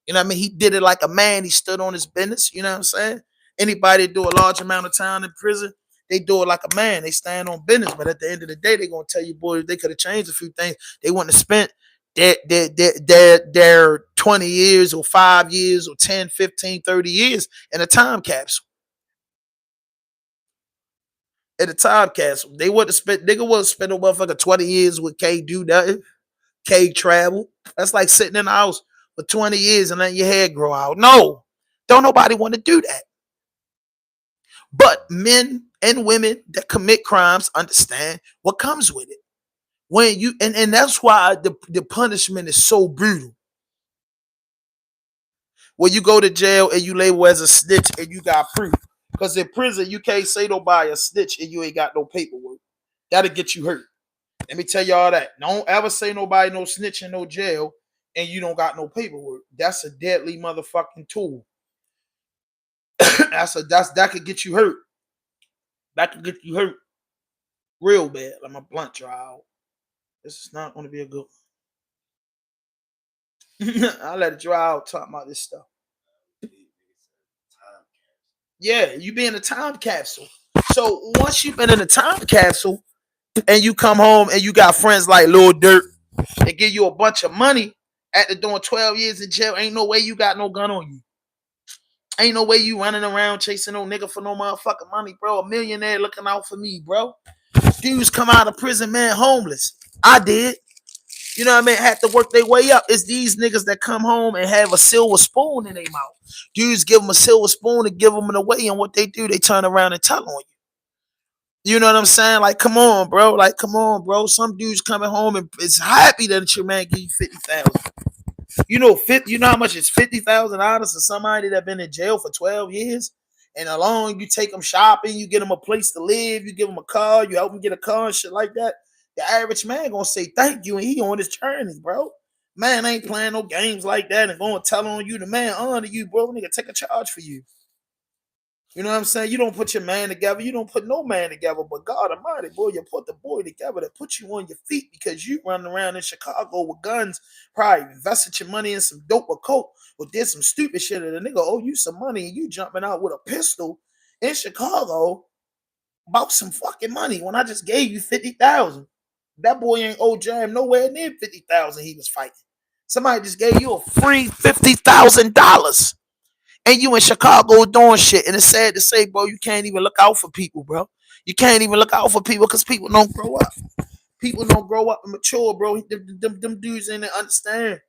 You know what I mean? He did it like a man. He stood on his business. You know what I'm saying? Anybody do a large amount of time in prison, they do it like a man. They stand on business. But at the end of the day, they're going to tell you, boy, they could have changed a few things. They wouldn't have spent their 20 years or 5 years or 10, 15, 30 years in a time capsule. In a time capsule. They would have spent, nigga would have spent a motherfucker 20 years with K do nothing. K travel. That's like sitting in the house for 20 years and letting your hair grow out. No, don't nobody want to do that. But men and women that commit crimes understand what comes with it. When you and that's why the punishment is so brutal. When you go to jail and you label as a snitch and you got proof. Because in prison, you can't say nobody a snitch and you ain't got no paperwork. That'll get you hurt. Let me tell y'all that. Don't ever say nobody no snitch in no jail and you don't got no paperwork. That's a deadly motherfucking tool. That could get you hurt. That could get you hurt real bad. Like my blunt trial. This is not going to be a good one. I'll let it dry out talking about this stuff. Yeah, you be in a time capsule. So once you've been in a time capsule and you come home and you got friends like Lil Durk and give you a bunch of money after doing 12 years in jail, ain't no way you got no gun on you. Ain't no way you running around chasing no nigga for no motherfucking money, bro. A millionaire looking out for me, bro. Dudes come out of prison, man, homeless. I did. You know what I mean? Had to work their way up. It's these niggas that come home and have a silver spoon in their mouth. Dudes give them a silver spoon and give them it away, and what they do, they turn around and tell on you. You know what I'm saying? Like, come on, bro. Like, come on, bro. Some dudes coming home and is happy that your man give you 50,000. You know how much is $50,000 to somebody that been in jail for 12 years? And along you take them shopping, you get them a place to live, you give them a car, you help them get a car and shit like that. The average man gonna say thank you and he on his journey, bro. Man ain't playing no games like that and going to tell on you. The man honor you, bro. Nigga take a charge for you. You know what I'm saying? You don't put your man together. You don't put no man together. But God Almighty, boy, you put the boy together that put you on your feet because you running around in Chicago with guns, probably invested your money in some dope or coke or did some stupid shit and the nigga owe you some money and you jumping out with a pistol in Chicago about some fucking money when I just gave you 50,000. That boy ain't owe Jam nowhere near 50,000 he was fighting. Somebody just gave you a free $50,000. And you in Chicago doing shit. And it's sad to say, bro, you can't even look out for people, bro. You can't even look out for people because people don't grow up. People don't grow up and mature, bro. Them dudes in there understand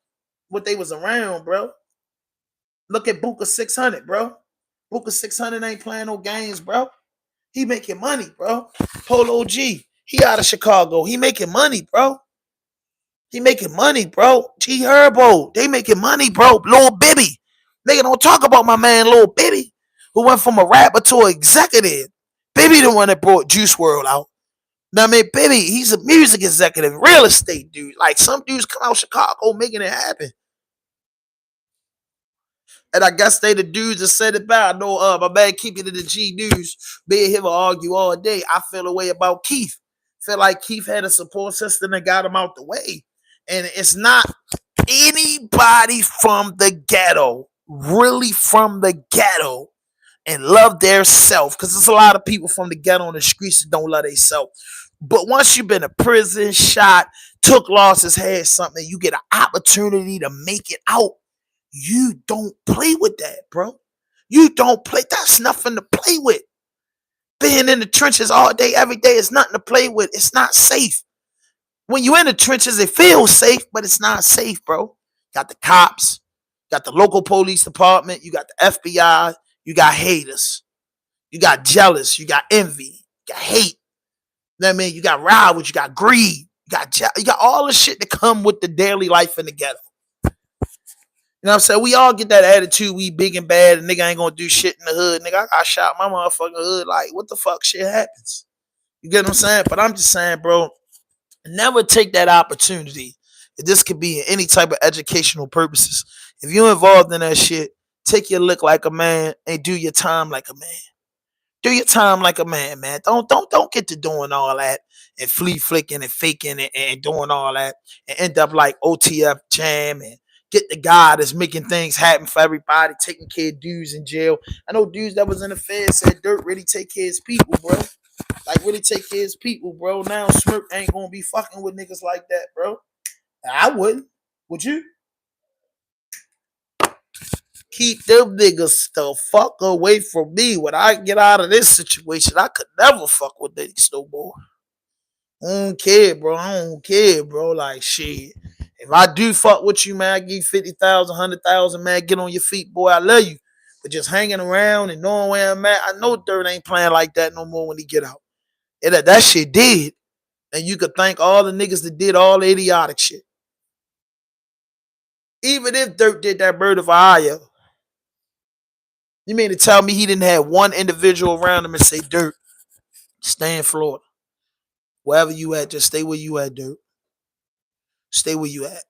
what they was around, bro. Look at Booker 600, bro. Booker 600 ain't playing no games, bro. He making money, bro. Polo G, he out of Chicago. He making money, bro. He making money, bro. G Herbo, they making money, bro. Lil Bibby. Nigga, don't talk about my man Lil Bibby, who went from a rapper to an executive. Bibby the one that brought Juice WRLD out. Now, I mean, Bibby, he's a music executive, real estate dude. Like, some dudes come out Chicago making it happen. And I guess they the dudes that said it back. I know my man Keep It in the G News. Being here will argue all day. I feel a way about Keith. Feel like Keith had a support system that got him out the way. And it's not anybody from the ghetto, really from the ghetto, and love their self. Because there's a lot of people from the ghetto on the streets that don't love their self. But once you've been in prison, shot, took losses, had something, you get an opportunity to make it out. You don't play with that, bro. You don't play. That's nothing to play with. Being in the trenches all day, every day is nothing to play with. It's not safe. When you're in the trenches, it feels safe, but it's not safe, bro. Got the cops, got the local police department, you got the FBI, you got haters, you got jealous, you got envy, you got hate. You know what I mean? You got rivals, you got greed, you got all the shit that come with the daily life in the ghetto. You know what I'm saying? We all get that attitude, we big and bad, and nigga ain't gonna do shit in the hood. Nigga, I got shot my motherfucking hood. Like, what the fuck shit happens? You get what I'm saying? But I'm just saying, bro, never take that opportunity. This could be in any type of educational purposes. If you're involved in that shit, take your lick like a man and do your time like a man. Do your time like a man, man. Don't get to doing all that and flea flicking and faking and doing all that and end up like OTF Jam and get the guy that's making things happen for everybody, taking care of dudes in jail. I know dudes that was in the Fed said Dirt really take care of his people, bro. Like, really take care of his people, bro. Now Smirk ain't gonna be fucking with niggas like that, bro. I wouldn't. Would you? Keep them niggas the fuck away from me. When I get out of this situation, I could never fuck with niggas no more. I don't care, bro. I don't care, bro. Like, shit. If I do fuck with you, man, I give you 50,000, 100,000, man, get on your feet, boy. I love you. But just hanging around and knowing where I'm at, I know Dirt ain't playing like that no more when he get out. And that shit did. And you could thank all the niggas that did all the idiotic shit. Even if Dirk did that murder for hire, you mean to tell me he didn't have one individual around him and say, Dirk, stay in Florida. Wherever you at, just stay where you at, Dirk. Stay where you at.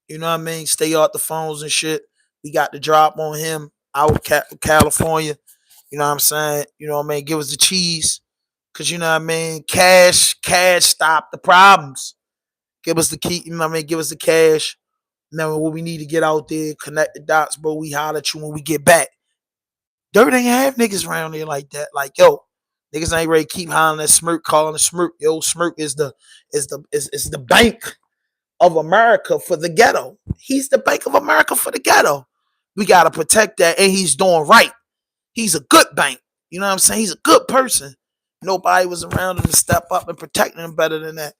You know what I mean? Stay off the phones and shit. We got the drop on him out of California. You know what I'm saying? You know what I mean? Give us the cheese. Cause you know what I mean? Cash stop the problems. Give us the key, you know what I mean? Give us the cash. Now what we need to get out there, connect the dots, bro. We holler at you when we get back. Dirt ain't have niggas around there like that. Like, yo, niggas ain't ready to keep hollering at Smirk, calling the Smirk. Yo, Smirk is the bank of America for the ghetto. He's the Bank of America for the ghetto. We gotta protect that, and he's doing right. He's a good bank. You know what I'm saying? He's a good person. Nobody was around him to step up and protect him better than that.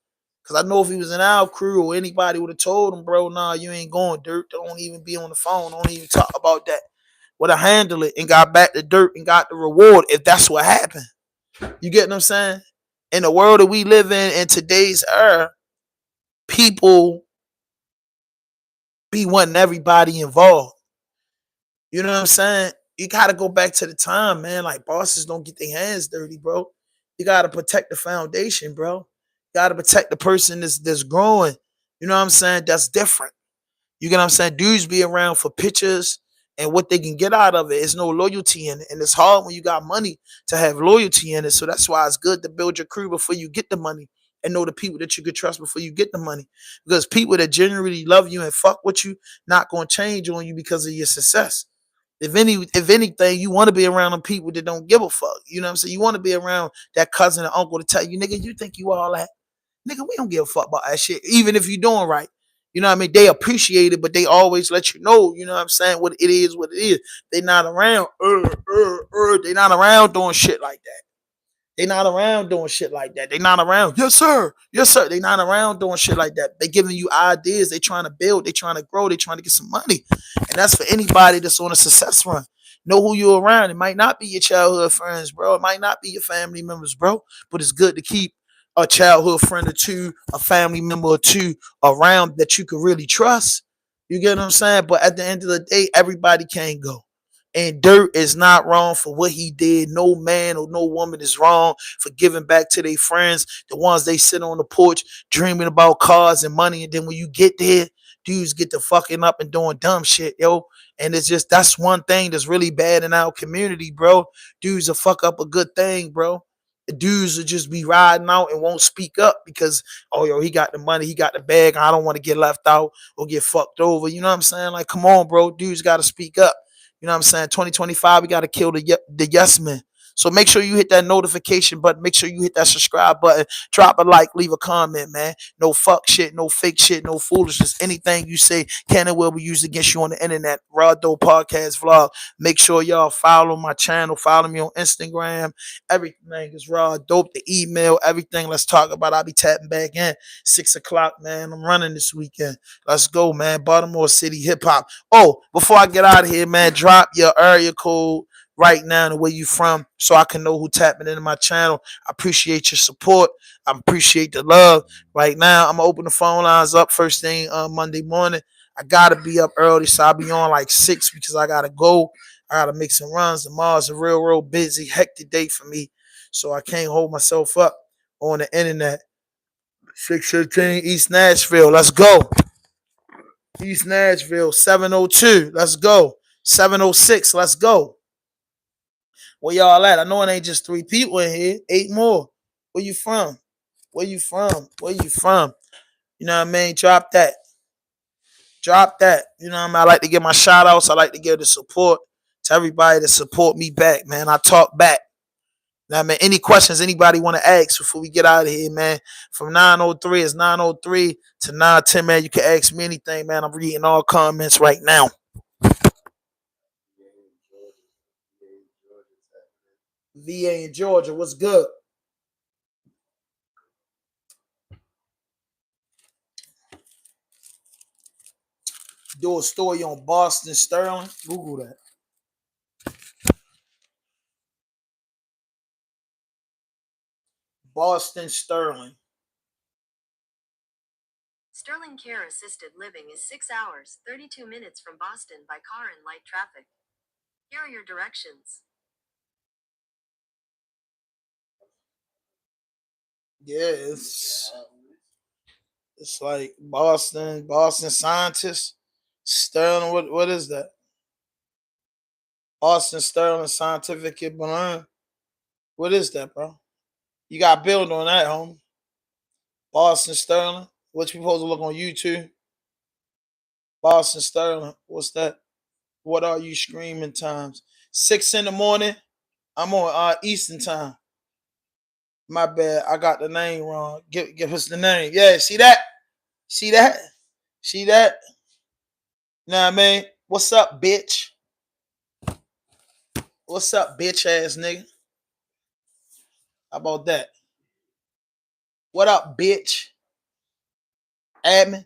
Cause I know if he was in our crew or anybody would have told him, bro, nah, you ain't going, Dirt. Don't even be on the phone. Don't even talk about that. Would have handled it and got back to Dirt and got the reward if that's what happened. You get what I'm saying? In the world that we live in today's era, people be wanting everybody involved. You know what I'm saying? You gotta go back to the time, man. Like bosses don't get their hands dirty, bro. You gotta protect the foundation, bro. You gotta protect the person that's growing. You know what I'm saying? That's different. You get what I'm saying? Dudes be around for pictures and what they can get out of it. There's no loyalty in it. And it's hard when you got money to have loyalty in it. So that's why it's good to build your crew before you get the money and know the people that you could trust before you get the money. Because people that genuinely love you and fuck with you not going to change on you because of your success. If anything, you want to be around them people that don't give a fuck. You know what I'm saying? You want to be around that cousin and uncle to tell you, nigga, you think you all that? Nigga, we don't give a fuck about that shit. Even if you're doing right. You know what I mean? They appreciate it, but they always let you know, you know what I'm saying, what it is, what it is. They not around, they not around doing shit like that. They not around doing shit like that. They not around, yes, sir. Yes, sir. They not around doing shit like that. They giving you ideas. They trying to build. They trying to grow. They trying to get some money. And that's for anybody that's on a success run. Know who you're around. It might not be your childhood friends, bro. It might not be your family members, bro. But it's good to keep a childhood friend or two, a family member or two around that you can really trust. You get what I'm saying? But at the end of the day, everybody can't go. And Dirt is not wrong for what he did. No man or no woman is wrong for giving back to their friends, the ones they sit on the porch dreaming about cars and money. And then when you get there, dudes get to fucking up and doing dumb shit, yo. And it's just, that's one thing that's really bad in our community, bro. Dudes will fuck up a good thing, bro. The dudes will just be riding out and won't speak up because, oh, yo, he got the money, he got the bag. I don't want to get left out or get fucked over. You know what I'm saying? Like, come on, bro. Dudes got to speak up. You know what I'm saying? 2025, we got to kill the yes men. So make sure you hit that notification button. Make sure you hit that subscribe button. Drop a like, leave a comment, man. No fuck shit, no fake shit, no foolishness. Anything you say can and will be used against you on the internet. Raw Dope Podcast Vlog. Make sure y'all follow my channel. Follow me on Instagram. Everything is Raw Dope. The email, everything. Let's talk about. I'll be tapping back in 6 o'clock, man. I'm running this weekend. Let's go, man. Baltimore City hip hop. Oh, before I get out of here, man, drop your area code right now and where you from so I can know who tapping into my channel. I appreciate your support. I appreciate the love. Right now, I'm going to open the phone lines up first thing Monday morning. I got to be up early, so I'll be on like 6 because I got to go. I got to make some runs. Tomorrow's a real busy, hectic day for me, so I can't hold myself up on the internet. 615 East Nashville. Let's go. East Nashville, 702. Let's go. 706. Let's go. Where y'all at? I know it ain't just 3 people in here. 8 more. Where you from? Where you from? Where you from? You know what I mean? Drop that. Drop that. You know what I mean? I like to give my shout outs. I like to give the support to everybody that support me back, man. I talk back. Now, man, any questions anybody want to ask before we get out of here, man? From 903, it's 903 to 910, man. You can ask me anything, man. I'm reading all comments right now. VA in Georgia, what's good? Do a story on Boston Sterling. Google that. Boston Sterling. Sterling Care Assisted Living is 6 hours, 32 minutes from Boston by car and light traffic. Here are your directions. Yeah, it's like Boston scientists. Sterling, what is that? Austin Sterling Scientific at Berlin. What is that, bro? You got to build on that, homie. Boston Sterling. What you supposed to look on YouTube? Boston Sterling. What's that? What are you screaming times? 6 in the morning. I'm on Eastern time. My bad. I got the name wrong. Give us the name. Yeah, see that? See that? See that? Know what I mean? What's up, bitch? What's up, bitch ass nigga? How about that? What up, bitch? Admin?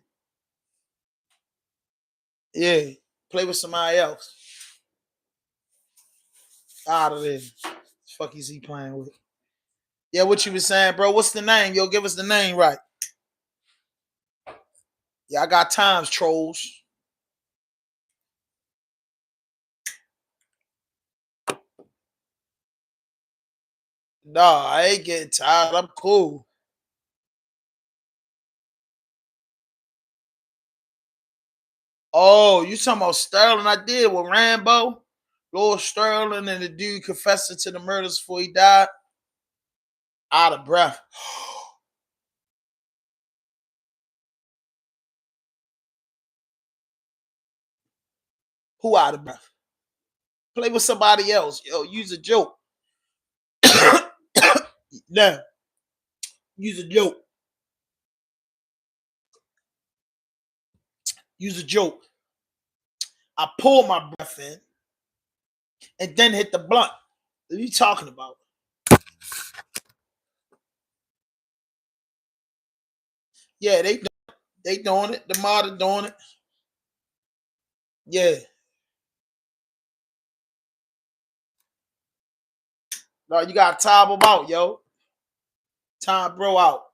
Yeah. Play with somebody else. Out of there. The fuck is he playing with? Yeah, what you was saying, bro? What's the name? Yo, give us the name right. Yeah, I got times, trolls. Nah, I ain't getting tired. I'm cool. Oh, you talking about Sterling? I did with Rambo. Lord Sterling and the dude confessing to the murders before he died. Out of breath. Who out of breath? Play with somebody else. Yo, use a joke. Now, use a joke. Use a joke. I pulled my breath in and then hit the blunt. What are you talking about? Yeah, they doing it. The mod are doing it. Yeah. No, you got to time them out, yo. Time bro out.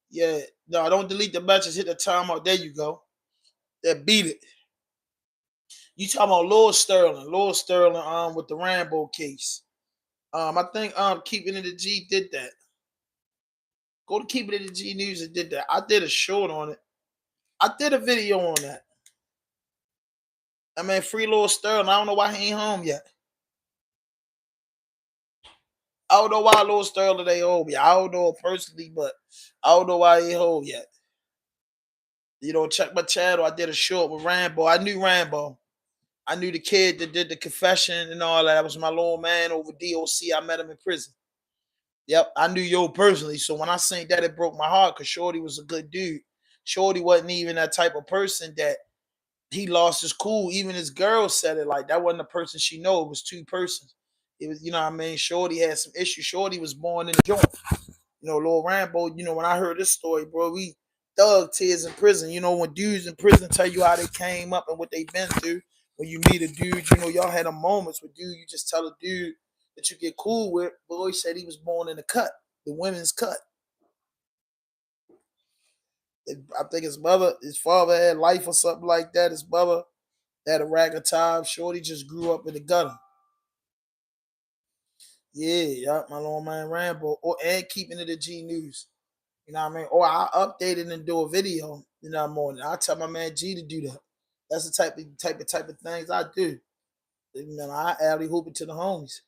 Yeah. No, don't delete the message. Hit the time out. There you go. That beat it. You talking about Lord Sterling, with the Rambo case. I think Keeping It a G did that. Go to Keeping It a G News and did that. I did a short on it. I did a video on that. I mean, free Lord Sterling. I don't know why he ain't home yet. I don't know why Lord Sterling ain't home yet. I don't know personally, but I don't know why he ain't home yet. You know, check my channel. I did a short with Rambo. I knew Rambo. I knew the kid that did the confession and all that. That was my little man over DOC. I met him in prison. Yep, I knew Yo personally. So when I seen that, it broke my heart because Shorty was a good dude. Shorty wasn't even that type of person that he lost his cool. Even his girl said it like that wasn't a person she know. It was two persons. It was, you know what I mean? Shorty had some issues. Shorty was born in the joint. You know, Lil Rambo, you know, when I heard this story, bro, we thug tears in prison. You know, when dudes in prison tell you how they came up and what they've been through. When you meet a dude, you know, y'all had a moments with dude, you just tell a dude that you get cool with. Boy said he was born in the cut, the women's cut. I think his father had life or something like that. His mother had a rag of time. Shorty just grew up in the gutter. Yeah, my little man Rambo. And Keeping It a G News. You know what I mean? Or I update it and do a video, you know, morning. I tell my man G to do that. That's the type of things I do. You know, I alley hoop it to the homies.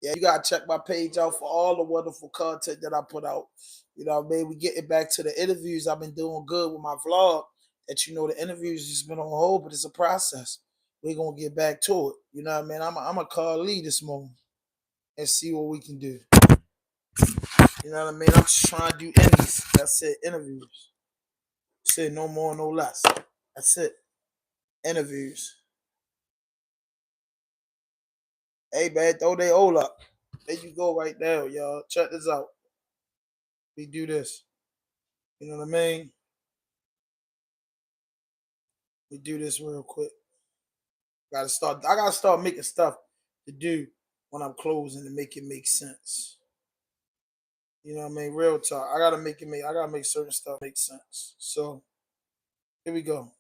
Yeah, you gotta check my page out for all the wonderful content that I put out. You know what I mean? We getting back to the interviews. I've been doing good with my vlog. That you know the interviews just been on hold, but it's a process. We're gonna get back to it. You know what I mean? I'm a call Lee this morning and see what we can do. You know what I mean? I'm just trying to do interviews. That's it, interviews. Say no more, no less. That's it. Interviews. Hey man, throw they all up. There you go right now, y'all. Check this out. We do this. You know what I mean? We do this real quick. I gotta start making stuff to do when I'm closing to make it make sense. You know what I mean? Real talk. I gotta make certain stuff make sense. So here we go.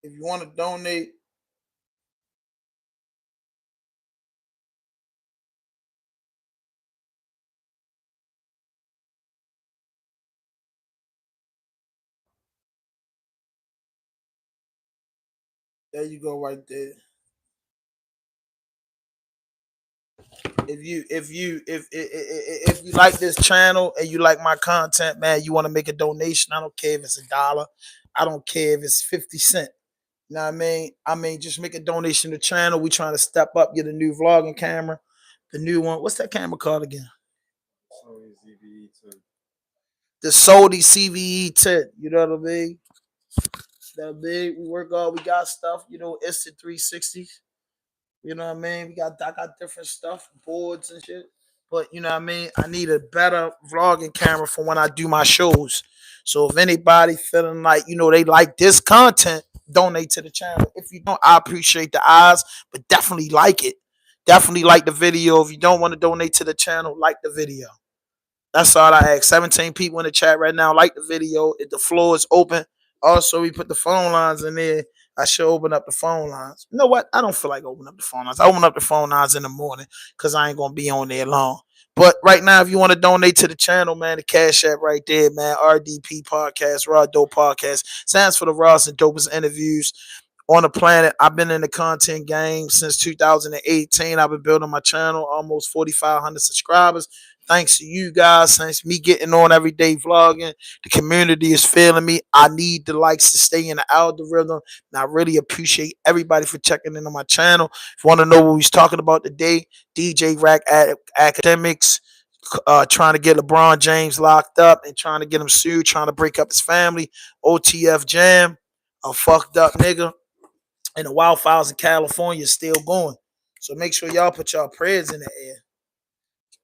If you want to donate, there you go right there. If you like this channel and you like my content, man, you want to make a donation. I don't care if it's $1. I don't care if it's 50 cents. You know what I mean? Just make a donation to the channel. We trying to step up, get a new vlogging camera, the new one. What's that camera called again? The Sony CVE 10. You know what I mean? That big. We work on. We got stuff. You know, instant 360s. You know what I mean? I got different stuff, boards and shit. But you know what I mean? I need a better vlogging camera for when I do my shows. So if anybody feeling like, they like this content, donate to the channel. If you don't, I appreciate the eyes, but definitely like it. Definitely like the video. If you don't want to donate to the channel, like the video. That's all I ask. 17 people in the chat right now. Like the video. If the floor is open. Also, we put the phone lines in there. I should open up the phone lines. You know what? I don't feel like opening up the phone lines. I open up the phone lines in the morning because I ain't going to be on there long. But right now, if you want to donate to the channel, man, the Cash App right there, man. RDP Podcast, Raw Dope Podcast. Stands for the rawest and dopest interviews on the planet. I've been in the content game since 2018. I've been building my channel, almost 4,500 subscribers. Thanks to you guys, thanks me getting on every day vlogging. The community is feeling me. I need the likes to stay in the algorithm. And I really appreciate everybody for checking in on my channel. If you want to know what we're talking about today, DJ Rack Akademiks, trying to get LeBron James locked up and trying to get him sued, trying to break up his family. OTF Jam, a fucked up nigga. And the wildfires in California is still going. So make sure y'all put y'all prayers in the air.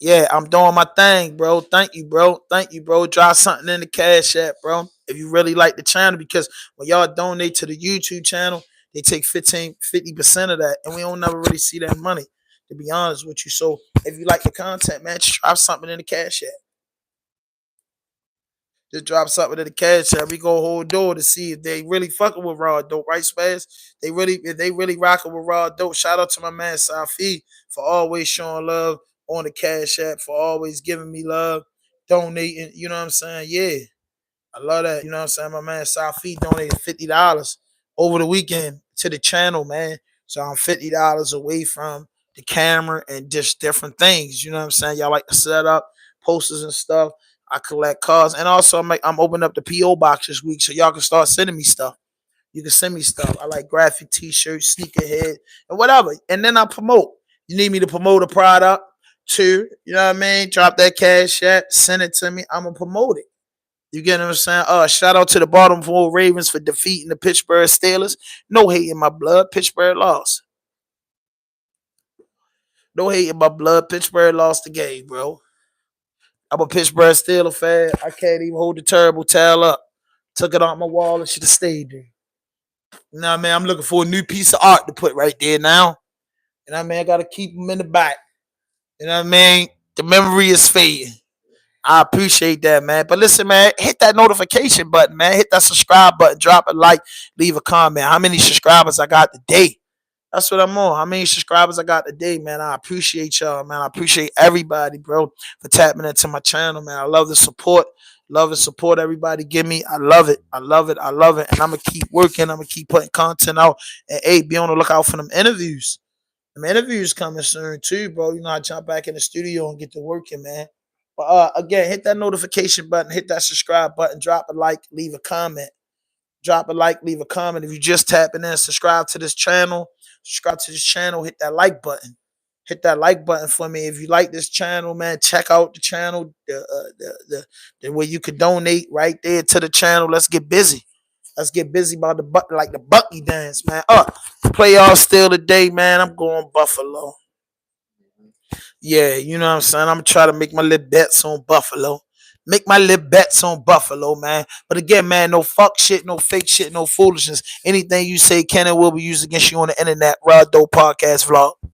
Yeah, I'm doing my thing, bro. Thank you, bro. Thank you, bro. Drop something in the Cash App, bro. If you really like the channel, because when y'all donate to the YouTube channel, they take 50% of that. And we don't never really see that money, to be honest with you. So if you like the content, man, just drop something in the Cash App. Just drop something in the Cash App. We go hold door to see if they really fucking with Raw Dope, right, Spaz? If they really rocking with Raw Dope. Shout out to my man Safi for always showing love on the Cash App, for always giving me love, donating. You know what I'm saying? Yeah, I love that. You know what I'm saying? My man Safi donated $50 over the weekend to the channel, man. So I'm $50 away from the camera and just different things. You know what I'm saying? Y'all like to set up posters and stuff. I collect cards, and also I'm opening up the PO box this week, so y'all can start sending me stuff. You can send me stuff. I like graphic T-shirts, sneakerhead, and whatever. And then I promote. You need me to promote a product too. You know what I mean? Drop that Cash App, send it to me. I'm gonna promote it. You get what I'm saying? Shout out to the Baltimore Ravens for defeating the Pittsburgh Steelers. No hate in my blood. Pittsburgh lost. No hate in my blood. Pittsburgh lost the game, bro. I'm a Pittsburgh Steelers fan. I can't even hold the terrible towel up. Took it off my wall and should have stayed there. You know what I mean? I'm looking for a new piece of art to put right there now. You know what I mean? I got to keep them in the back. You know what I mean? The memory is fading. I appreciate that, man. But listen, man, hit that notification button, man. Hit that subscribe button. Drop a like. Leave a comment. How many subscribers I got today? That's what I'm on. How many subscribers I got today, man? I appreciate y'all, man. I appreciate everybody, bro, for tapping into my channel, man. I love the support. Love the support everybody give me. I love it. I love it. I love it. And I'm going to keep working. I'm going to keep putting content out. And, hey, be on the lookout for them interviews. Them interviews coming soon, too, bro. You know, I jump back in the studio and get to working, man. But, again, hit that notification button. Hit that subscribe button. Drop a like. Leave a comment. Drop a like, leave a comment. If you just tapping in, subscribe to this channel. Subscribe to this channel. Hit that like button. Hit that like button for me. If you like this channel, man, check out the channel. The way you could donate right there to the channel. Let's get busy. Let's get busy about the Bucky dance, man. Playoffs still today, man. I'm going Buffalo. Yeah, you know what I'm saying? I'm going to try to make my little bets on Buffalo. Make my little bets on Buffalo, man. But again, man, no fuck shit, no fake shit, no foolishness. Anything you say can and will be used against you on the internet. Raw Dope Podcast Vlog.